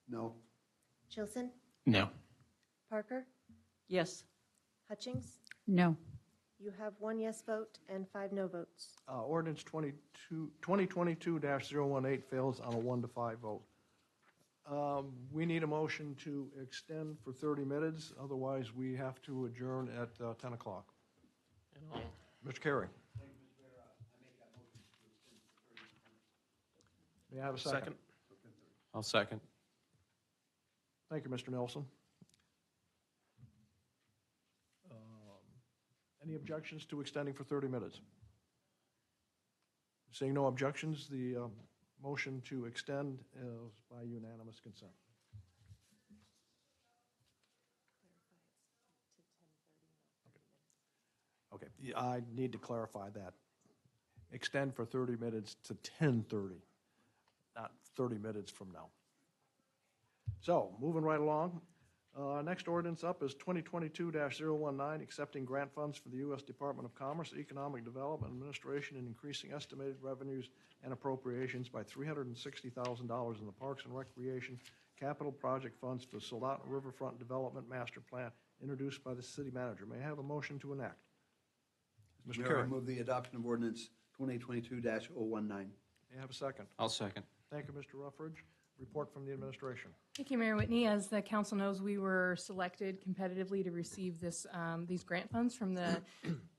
No. Chilson, No. Parker, Yes. Hutchings. No. You have 1 yes vote and 5 no votes. Ordinance 2022-018 fails on a 1 to 5 vote. We need a motion to extend for 30 minutes, otherwise we have to adjourn at 10 o'clock. Mr. Carey. May I have a second? I'll second. Thank you, Mr. Nelson. Any objections to extending for 30 minutes? Seeing no objections, the motion to extend is by unanimous consent. Okay, yeah, I need to clarify that. Extend for 30 minutes to 10:30, not 30 minutes from now. So, moving right along. Next ordinance up is 2022-019, accepting grant funds for the U.S. Department of Commerce, Economic Development Administration, and increasing estimated revenues and appropriations by $360,000 in the Parks and Recreation Capital Project Funds for the Soldotna Riverfront Development Master Plan, introduced by the city manager. May I have a motion to enact? Mr. Mayor, I Carey. move the adoption of ordinance 2022-019. May I have a second? I'll second. Thank you, Mr. Ruffridge. Report from the administration. Thank you, Mayor Whitney. As the council knows, we were selected competitively to receive these grant funds from the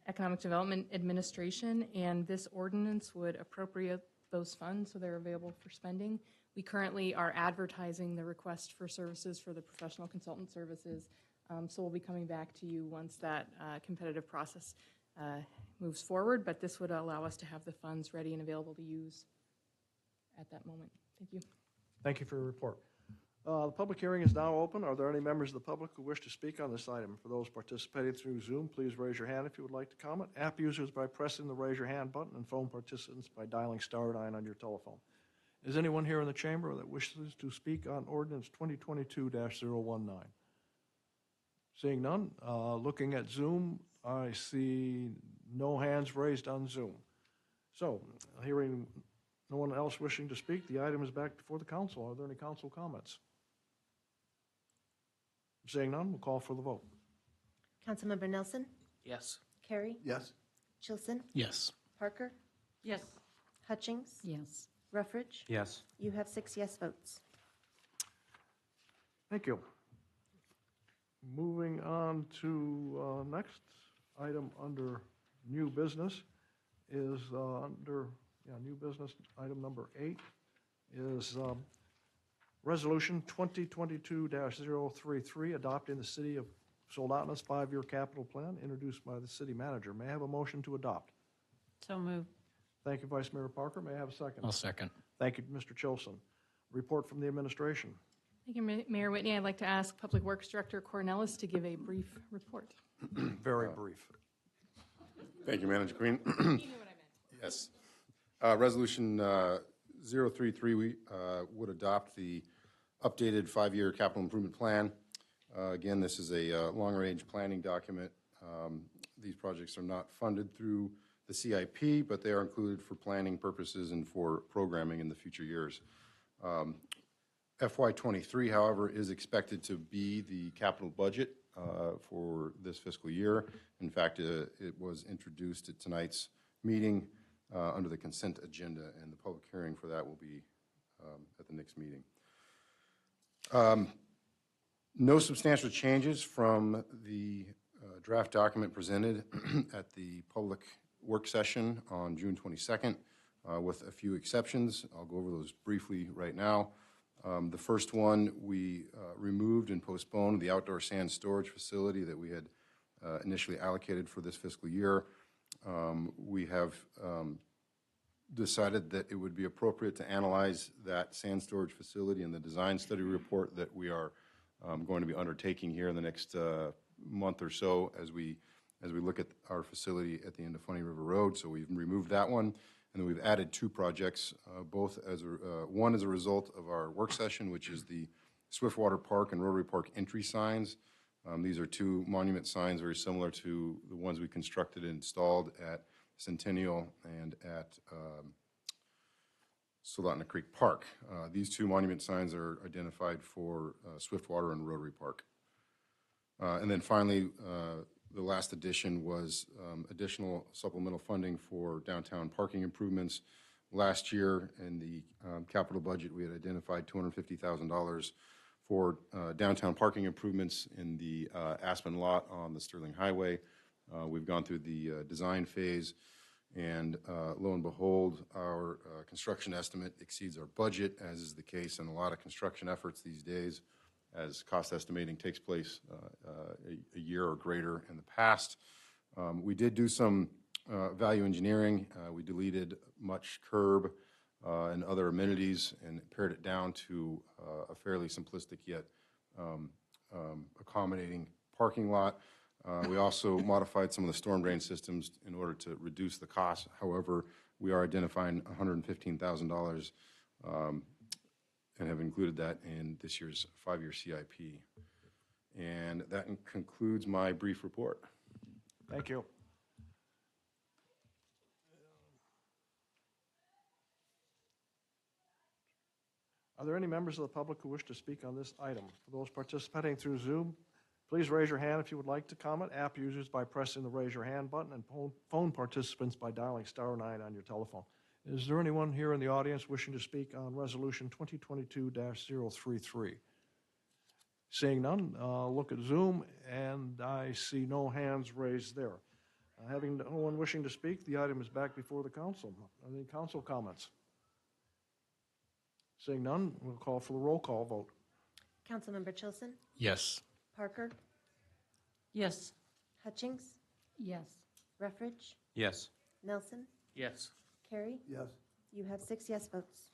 Economic Development Administration, and this ordinance would appropriate those funds so they're available for spending. We currently are advertising the request for services for the professional consultant services, so we'll be coming back to you once that competitive process moves forward, but this would allow us to have the funds ready and available to use at that moment. Thank you. Thank you for your report. The public hearing is now open. Are there any members of the public who wish to speak on this item? For those participating through Zoom, please raise your hand if you would like to comment. App users by pressing the raise your hand button, and phone participants by dialing *9 on your telephone. Is anyone here in the chamber that wishes to speak on ordinance 2022-019? Seeing none, looking at Zoom, I see no hands raised on Zoom. So, hearing no one else wishing to speak, the item is back before the council. Are there any council comments? Seeing none, we'll call for the vote. Councilmember Nelson, Yes. Carey, Yes. Chilson, Yes. Parker, Yes. Hutchings, Yes. Ruffridge. Yes. You have 6 yes votes. Thank you. Moving on to next item under new business is new business item number 8 is resolution 2022-033, adopting the city of Soldotna's 5-year capital plan, introduced by the city manager. May I have a motion to adopt? So moved. Thank you, Vice Mayor Parker. May I have a second? I'll second. Thank you, Mr. Chilson. Report from the administration. Thank you, Mayor Whitney. I'd like to ask Public Works Director Cornelis to give a brief report. Very brief. Thank you, Manager Queen. Yes. Resolution 033, we would adopt the updated 5-year capital improvement plan. Again, this is a long-range planning document. These projects are not funded through the CIP, but they are included for planning purposes and for programming in the future years. FY23, however, is expected to be the capital budget for this fiscal year. In fact, it was introduced at tonight's meeting under the consent agenda, and the public hearing for that will be at the next meeting. No substantial changes from the draft document presented at the public work session on June 22nd, with a few exceptions. I'll go over those briefly right now. The first one, we removed and postponed the outdoor sand storage facility that we had initially allocated for this fiscal year. We have decided that it would be appropriate to analyze that sand storage facility in the design study report that we are going to be undertaking here in the next month or so as we look at our facility at the end of Funny River Road. So we've removed that one, and then we've added two projects, both as one as a result of our work session, which is the Swiftwater Park and Rotary Park entry signs. These are two monument signs very similar to the ones we constructed and installed at Centennial and at Soldotna Creek Park. These two monument signs are identified for Swiftwater and Rotary Park. And then finally, the last addition was additional supplemental funding for downtown parking improvements. Last year in the capital budget, we had identified $250,000 for downtown parking improvements in the Aspen lot on the Sterling Highway. We've gone through the design phase, and lo and behold, our construction estimate exceeds our budget, as is the case in a lot of construction efforts these days, as cost estimating takes place a year or greater in the past. We did do some value engineering. We deleted much curb and other amenities and pared it down to a fairly simplistic yet accommodating parking lot. We also modified some of the storm drain systems in order to reduce the cost. However, we are identifying $115,000 and have included that in this year's 5-year CIP. And that concludes my brief report. Thank you. Are there any members of the public who wish to speak on this item? For those participating through Zoom, please raise your hand if you would like to comment. App users by pressing the raise your hand button, and phone participants by dialing *9 on your telephone. Is there anyone here in the audience wishing to speak on Resolution 2022-033? Seeing none, look at Zoom, and I see no hands raised there. Having no one wishing to speak, the item is back before the council. Any council comments? Seeing none, we'll call for the roll call vote. Councilmember Chilson? Yes. Parker? Yes. Hutchings? Yes. Ruffridge? Yes. Nelson? Yes. Carey? Yes. You have 6 yes votes.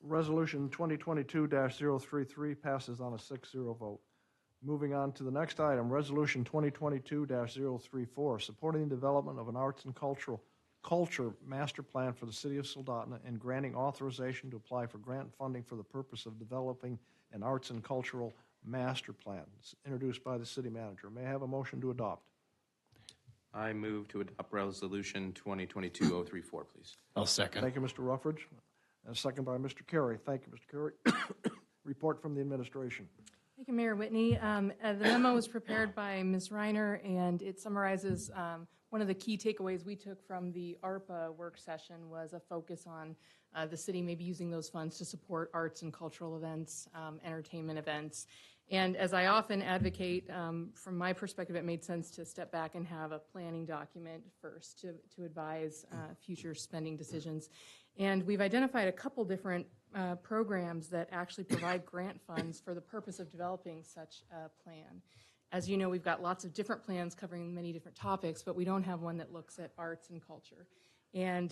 Resolution 2022-033 passes on a 6-0 vote. Moving on to the next item, Resolution 2022-034, supporting the development of an arts and culture master plan for the city of Soldotna and granting authorization to apply for grant funding for the purpose of developing an arts and cultural master plan. It's introduced by the city manager. May I have a motion to adopt? I move to adopt Resolution 2022-034, please. I'll second. Thank you, Mr. Ruffridge. And a second by Mr. Carey. Thank you, Mr. Carey. Report from the administration. Thank you, Mayor Whitney. The memo was prepared by Ms. Reiner, and it summarizes one of the key takeaways we took from the ARPA work session was a focus on the city maybe using those funds to support arts and cultural events, entertainment events. And as I often advocate, from my perspective, it made sense to step back and have a planning document first to advise future spending decisions. And we've identified a couple different programs that actually provide grant funds for the purpose of developing such a plan. As you know, we've got lots of different plans covering many different topics, but we don't have one that looks at arts and culture. And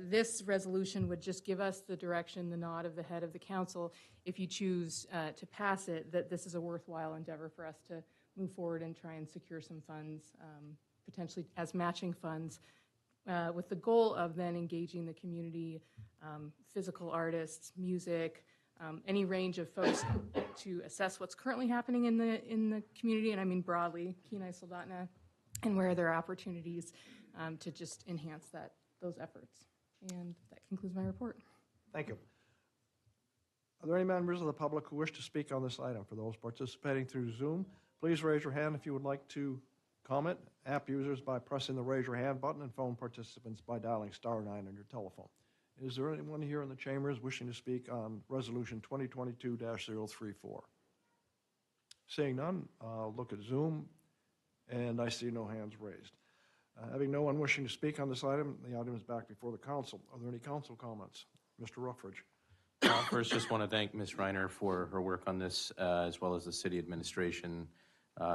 this resolution would just give us the direction, the nod of the head of the council, if you choose to pass it, that this is a worthwhile endeavor for us to move forward and try and secure some funds, potentially as matching funds, with the goal of then engaging the community, physical artists, music, any range of folks to assess what's currently happening in the community, and I mean broadly, Kenai Soldotna, and where there are opportunities to just enhance those efforts. And that concludes my report. Thank you. Are there any members of the public who wish to speak on this item? For those participating through Zoom, please raise your hand if you would like to comment. App users by pressing the raise your hand button, and phone participants by dialing *9 on your telephone. Is there anyone here in the chambers wishing to speak on Resolution 2022-034? Seeing none, I'll look at Zoom, and I see no hands raised. Having no one wishing to speak on this item, the item is back before the council. Are there any council comments? Mr. Ruffridge. First, just want to thank Ms. Reiner for her work on this, as well as the city administration.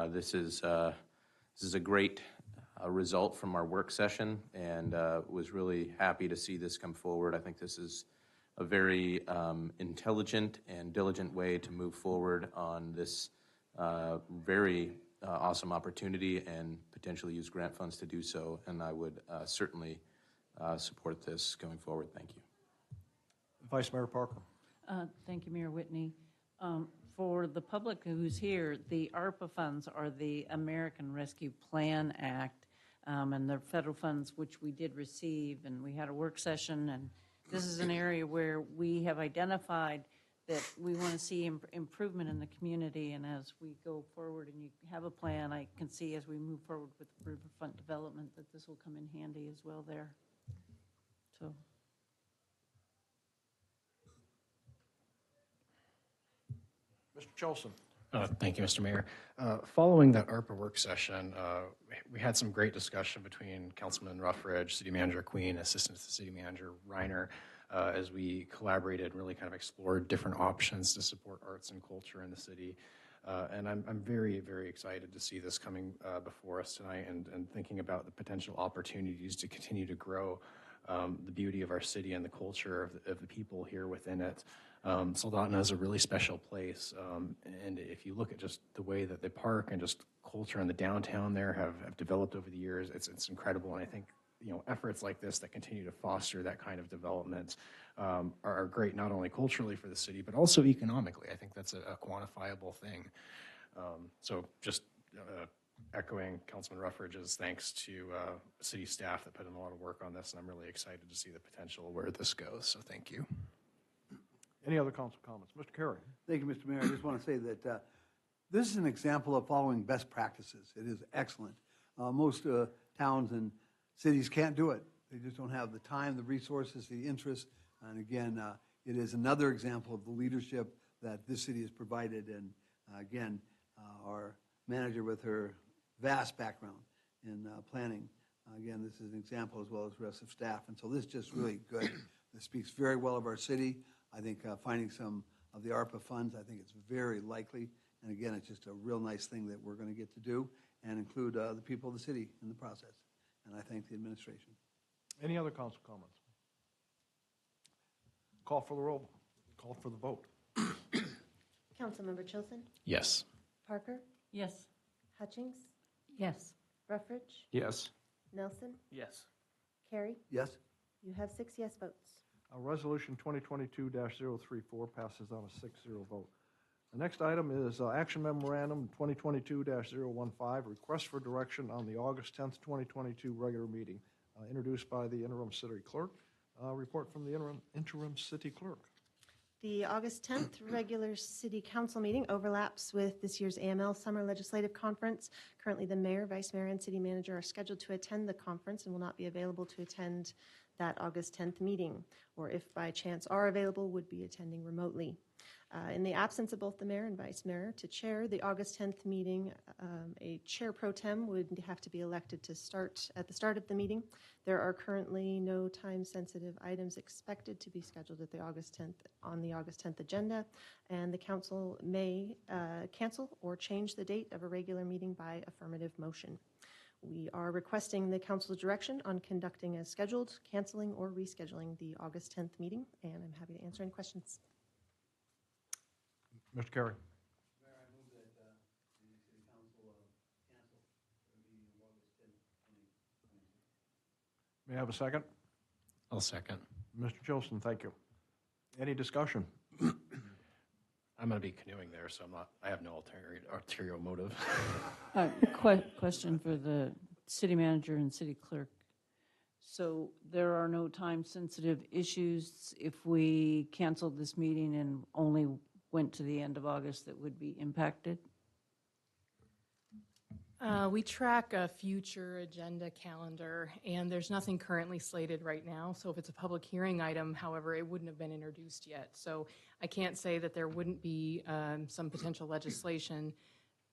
This is a great result from our work session, and was really happy to see this come forward. I think this is a very intelligent and diligent way to move forward on this very awesome opportunity and potentially use grant funds to do so, and I would certainly support this going forward. Thank you. Vice Mayor Parker. Thank you, Mayor Whitney. For the public who's here, the ARPA funds are the American Rescue Plan Act, and they're federal funds which we did receive, and we had a work session, and this is an area where we have identified that we want to see improvement in the community, and as we go forward and you have a plan, I can see as we move forward with riverfront development that this will come in handy as well there. So. Mr. Chelson. Thank you, Mr. Mayor. Following that ARPA work session, we had some great discussion between Councilman Ruffridge, City Manager Queen, Assistant City Manager Reiner, as we collaborated and really kind of explored different options to support arts and culture in the city. And I'm very, very excited to see this coming before us tonight and thinking about the potential opportunities to continue to grow the beauty of our city and the culture of the people here within it. Soldotna is a really special place, and if you look at just the way that the park and just culture and the downtown there have developed over the years, it's incredible. And I think efforts like this that continue to foster that kind of development are great, not only culturally for the city, but also economically. I think that's a quantifiable thing. So just echoing Councilman Ruffridge's thanks to city staff that put in a lot of work on this, and I'm really excited to see the potential where this goes. So thank you. Any other council comments? Mr. Carey. Thank you, Mr. Mayor. I just want to say that this is an example of following best practices. It is excellent. Most towns and cities can't do it. They just don't have the time, the resources, the interest. And again, it is another example of the leadership that this city has provided. And again, our manager with her vast background in planning, again, this is an example as well as the rest of staff. And so this is just really good. This speaks very well of our city. I think finding some of the ARPA funds, I think it's very likely. And again, it's just a real nice thing that we're going to get to do and include the people of the city in the process. And I thank the administration. Any other council comments? Call for the roll. Call for the vote. Councilmember Chilson? Yes. Parker? Yes. Hutchings? Yes. Ruffridge? Yes. Nelson? Yes. Carey? Yes. You have 6 yes votes. Resolution 2022-034 passes on a 6-0 vote. The next item is Action Memorandum 2022-015, Request for Direction on the August 10th, 2022 regular meeting, introduced by the interim city clerk. Report from the interim city clerk. The August 10th regular city council meeting overlaps with this year's AML Summer Legislative Conference. Currently, the mayor, vice mayor, and city manager are scheduled to attend the conference and will not be available to attend that August 10th meeting, or if by chance are available, would be attending remotely. In the absence of both the mayor and vice mayor to chair the August 10th meeting, a chair pro tem would have to be elected to start at the start of the meeting. There are currently no time-sensitive items expected to be scheduled at the August 10th on the August 10th agenda, and the council may cancel or change the date of a regular meeting by affirmative motion. We are requesting the council's direction on conducting as scheduled, canceling, or rescheduling the August 10th meeting, and I'm happy to answer any questions. Mr. Carey. Mayor, I move that the city council cancel the meeting of August 10th, 2022. May I have a second? I'll second. Mr. Chilson, thank you. Any discussion? I'm going to be canoeing there, so I have no ulterior motive. Question for the city manager and city clerk. So there are no time-sensitive issues if we canceled this meeting and only went to the end of August that would be impacted? We track a future agenda calendar, and there's nothing currently slated right now. So if it's a public hearing item, however, it wouldn't have been introduced yet. So I can't say that there wouldn't be some potential legislation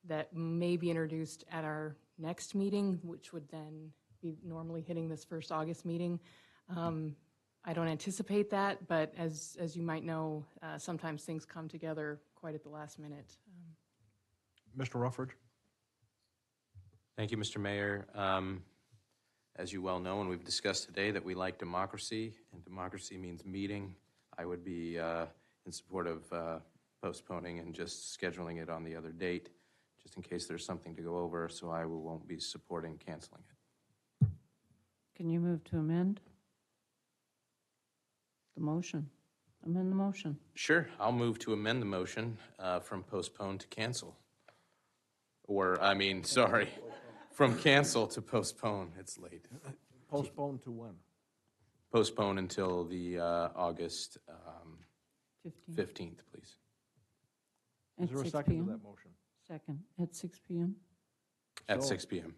that may be introduced at our next meeting, which would then be normally hitting this first August meeting. I don't anticipate that, but as you might know, sometimes things come together quite at the last minute. Mr. Ruffridge? Thank you, Mr. Mayor. As you well know, and we've discussed today, that we like democracy, and democracy means meeting. I would be in support of postponing and just scheduling it on the other date, just in case there's something to go over, so I won't be supporting canceling it. Can you move to amend the motion? Amend the motion. Sure, I'll move to amend the motion from postpone to cancel. Or, I mean, sorry, from cancel to postpone. It's late. Postpone to when? Postpone until the August 15th, please. Is there a second to that motion? Second, at 6 p.m.? At So- 6 p.m.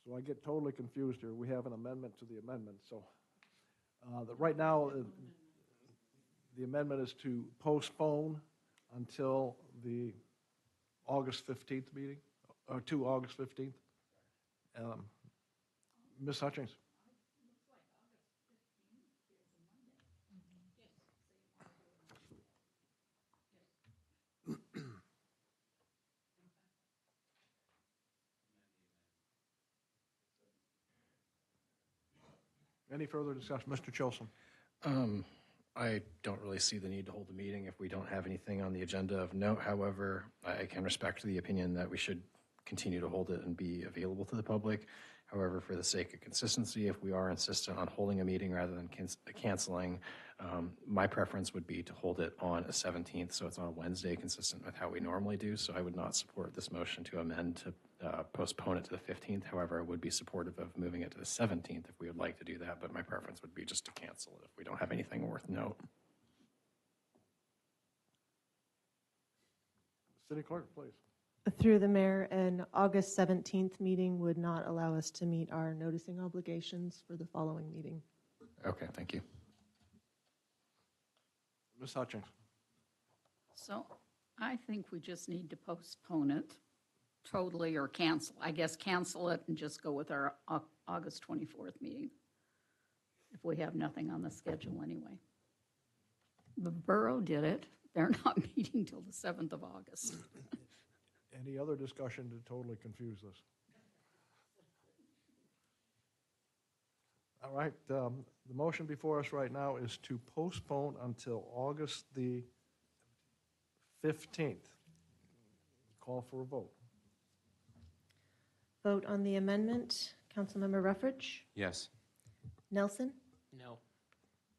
So I get totally confused here. We have an amendment to the amendment, so right now, the amendment is to postpone until the August 15th meeting, or to August 15th. Ms. Hutchings? Any further discussion? Mr. Chilson? I don't really see the need to hold a meeting if we don't have anything on the agenda of note. However, I can respect the opinion that we should continue to hold it and be available to the public. However, for the sake of consistency, if we are insistent on holding a meeting rather than canceling, my preference would be to hold it on a 17th, so it's on a Wednesday, consistent with how we normally do. So I would not support this motion to amend to postpone it to the 15th. However, I would be supportive of moving it to the 17th if we would like to do that, but my preference would be just to cancel it if we don't have anything worth note. City Clerk, please. Through the mayor, an August 17th meeting would not allow us to meet our noticing obligations for the following meeting. Okay, thank you. Ms. Hutchings? So I think we just need to postpone it totally or cancel. I guess cancel it and just go with our August 24th meeting if we have nothing on the schedule anyway. The borough did it. They're not meeting till the 7th of August. Any other discussion to totally confuse this? All right, the motion before us right now is to postpone until August the 15th. Call for a vote. Vote on the amendment. Councilmember Ruffridge? Yes. Nelson? No.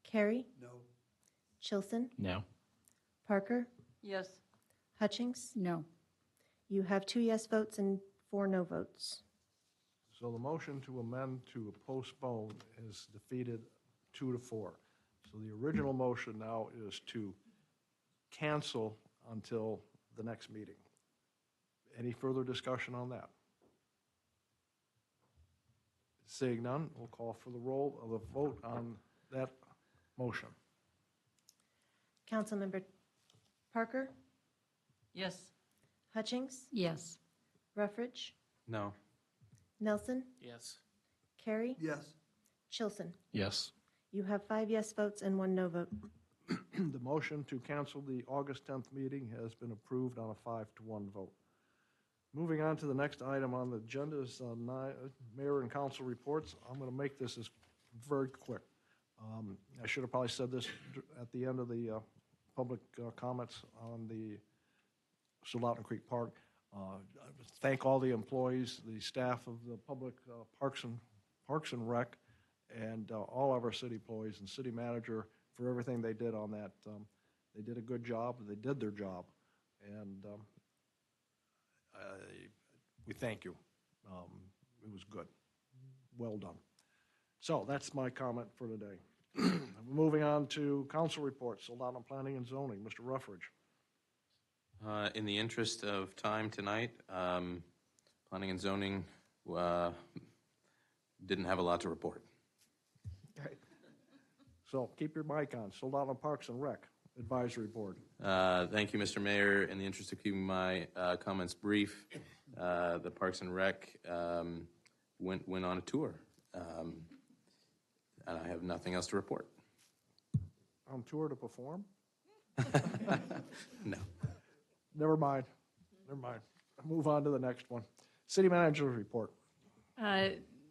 Carey? No. Chilson? No. Parker? Yes. Hutchings? No. You have 2 yes votes and 4 no votes. So the motion to amend to postpone is defeated 2-4. So the original motion now is to cancel until the next meeting. Any further discussion on that? Seeing none, we'll call for the roll of the vote on that motion. Councilmember Parker? Yes. Hutchings? Yes. Ruffridge? No. Nelson? Yes. Carey? Yes. Chilson? Yes. You have 5 yes votes and 1 no vote. The motion to cancel the August 10th meeting has been approved on a 5-1 vote. Moving on to the next item on the agenda is mayor and council reports. I'm going to make this as very quick. I should have probably said this at the end of the public comments on the Soldotna Creek Park. Thank all the employees, the staff of the public Parks and Rec, and all of our city employees and city manager for everything they did on that. They did a good job. They did their job, and we thank you. It was good. Well done. So that's my comment for today. Moving on to council reports, Soldotna Planning and Zoning. Mr. Ruffridge. In the interest of time tonight, Planning and Zoning didn't have a lot to report. So keep your mic on. Soldotna Parks and Rec. Advisory Board. Thank you, Mr. Mayor. In the interest of keeping my comments brief, the Parks and Rec went on a tour, and I have nothing else to report. On tour to perform? No. Never mind. Never mind. Move on to the next one. City Manager's Report.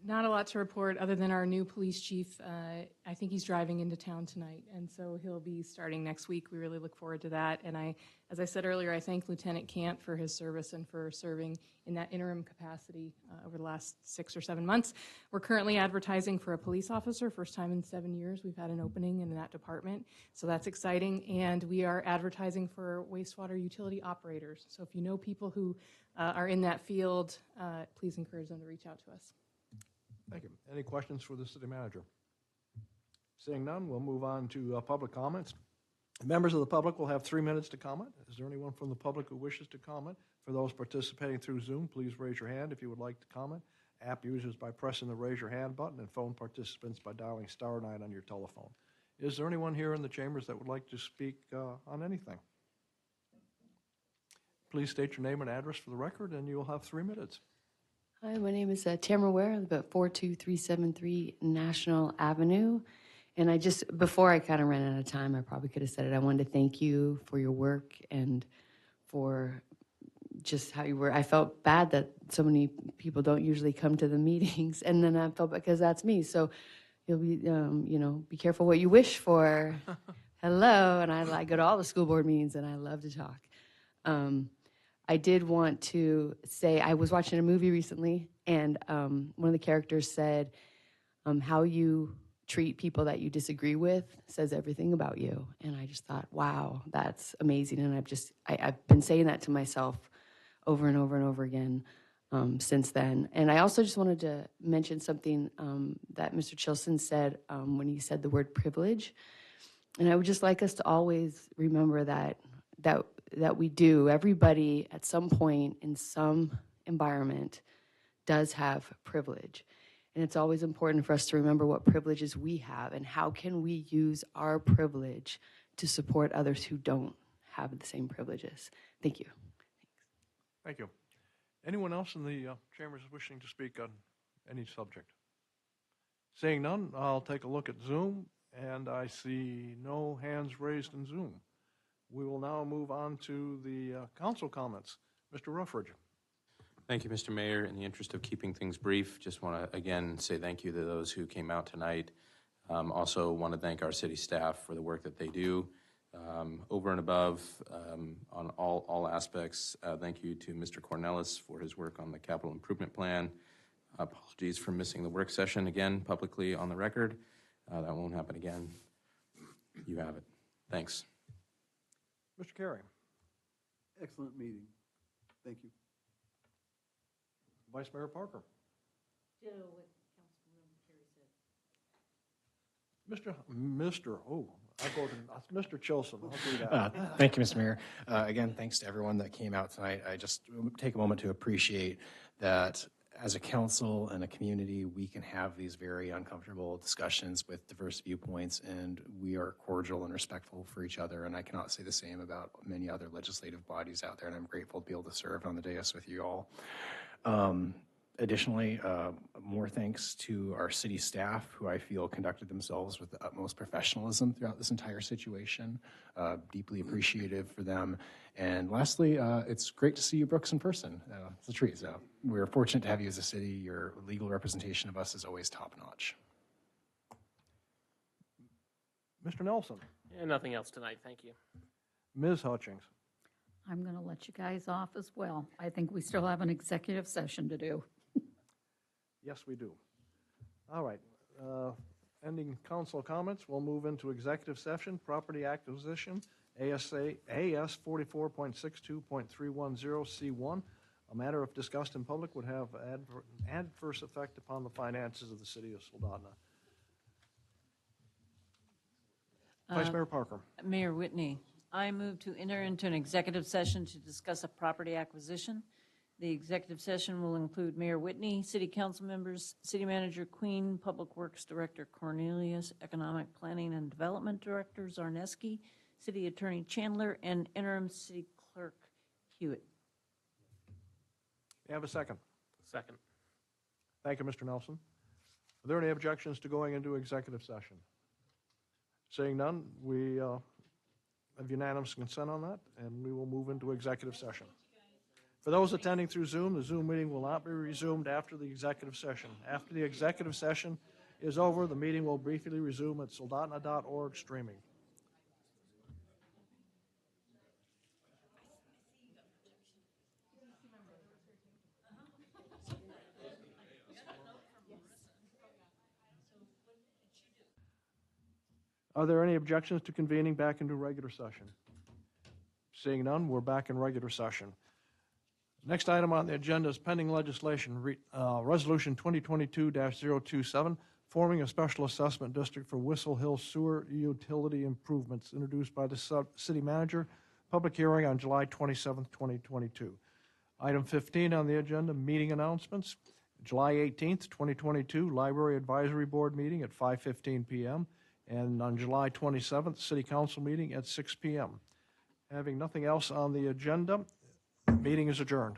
Not a lot to report other than our new police chief. I think he's driving into town tonight, and so he'll be starting next week. We really look forward to that. And as I said earlier, I thank Lieutenant Cant for his service and for serving in that interim capacity over the last 6 or 7 months. We're currently advertising for a police officer, first time in 7 years. We've had an opening in that department, so that's exciting. And we are advertising for wastewater utility operators. So if you know people who are in that field, please encourage them to reach out to us. Thank you. Any questions for the City Manager? Seeing none, we'll move on to public comments. Members of the public will have 3 minutes to comment. Is there anyone from the public who wishes to comment? For those participating through Zoom, please raise your hand if you would like to comment. App users by pressing the raise your hand button, and phone participants by dialing *9 on your telephone. Is there anyone here in the chambers that would like to speak on anything? Please state your name and address for the record, and you'll have 3 minutes. Hi, my name is Tamara Ware. I live at 42373 National Avenue. And before I kind of ran out of time, I probably could have said it. I wanted to thank you for your work and for just how you were. I felt bad that so many people don't usually come to the meetings. And then I felt bad because that's me. So you'll be, be careful what you wish for. Hello. And I go to all the school board meetings and I love to talk. I did want to say, I was watching a movie recently, and one of the characters said, how you treat people that you disagree with says everything about you. And I just thought, wow, that's amazing. And I've been saying that to myself over and over and over again since then. And I also just wanted to mention something that Mr. Chilson said when he said the word privilege. And I would just like us to always remember that we do. Everybody at some point in some environment does have privilege. And it's always important for us to remember what privileges we have and how can we use our privilege to support others who don't have the same privileges. Thank you. Thank you. Anyone else in the chambers wishing to speak on any subject? Seeing none, I'll take a look at Zoom, and I see no hands raised in Zoom. We will now move on to the council comments. Mr. Ruffridge. Thank you, Mr. Mayor. In the interest of keeping things brief, just want to again say thank you to those who came out tonight. Also want to thank our city staff for the work that they do. Over and above on all aspects, thank you to Mr. Cornelis for his work on the capital improvement plan. Apologies for missing the work session again publicly on the record. That won't happen again. You have it. Thanks. Mr. Carey. Excellent meeting. Thank you. Vice Mayor Parker. Mr. Chilson, I'll do that. Thank you, Mr. Mayor. Again, thanks to everyone that came out tonight. I just take a moment to appreciate that as a council and a community, we can have these very uncomfortable discussions with diverse viewpoints, and we are cordial and respectful for each other. And I cannot say the same about many other legislative bodies out there, and I'm grateful to be able to serve on the dais with you all. Additionally, more thanks to our city staff, who I feel conducted themselves with the utmost professionalism throughout this entire situation. Deeply appreciative for them. And lastly, it's great to see you, Brooks, in person. It's a treat. So we're fortunate to have you as a city. Your legal representation of us is always top-notch. Mr. Nelson. And nothing else tonight. Thank you. Ms. Hutchings. I'm going to let you guys off as well. I think we still have an executive session to do. Yes, we do. All right. Ending council comments, we'll move into executive session, property acquisition, AS 44.62.310C1. A matter if discussed in public would have adverse effect upon the finances of the city of Soldotna. Vice Mayor Parker. Mayor Whitney, I move to enter into an executive session to discuss a property acquisition. The executive session will include Mayor Whitney, City Council members, City Manager Queen, Public Works Director Cornelius, Economic Planning and Development Director Zarneski, City Attorney Chandler, and Interim City Clerk Hewitt. May I have a second? Second. Thank you, Mr. Nelson. Are there any objections to going into executive session? Seeing none, we have unanimous consent on that, and we will move into executive session. For those attending through Zoom, the Zoom meeting will not be resumed after the executive session. After the executive session is over, the meeting will briefly resume at soldotna.org streaming. Are there any objections to convening back into regular session? Seeing none, we're back in regular session. Next item on the agenda is pending legislation, Resolution 2022-027, forming a special assessment district for Whistle Hill Sewer Utility Improvements, introduced by the city manager. Public hearing on July 27th, 2022. Item 15 on the agenda, meeting announcements. July 18th, 2022, Library Advisory Board meeting at 5:15 p.m. And on July 27th, City Council meeting at 6 p.m. Having nothing else on the agenda, meeting is adjourned.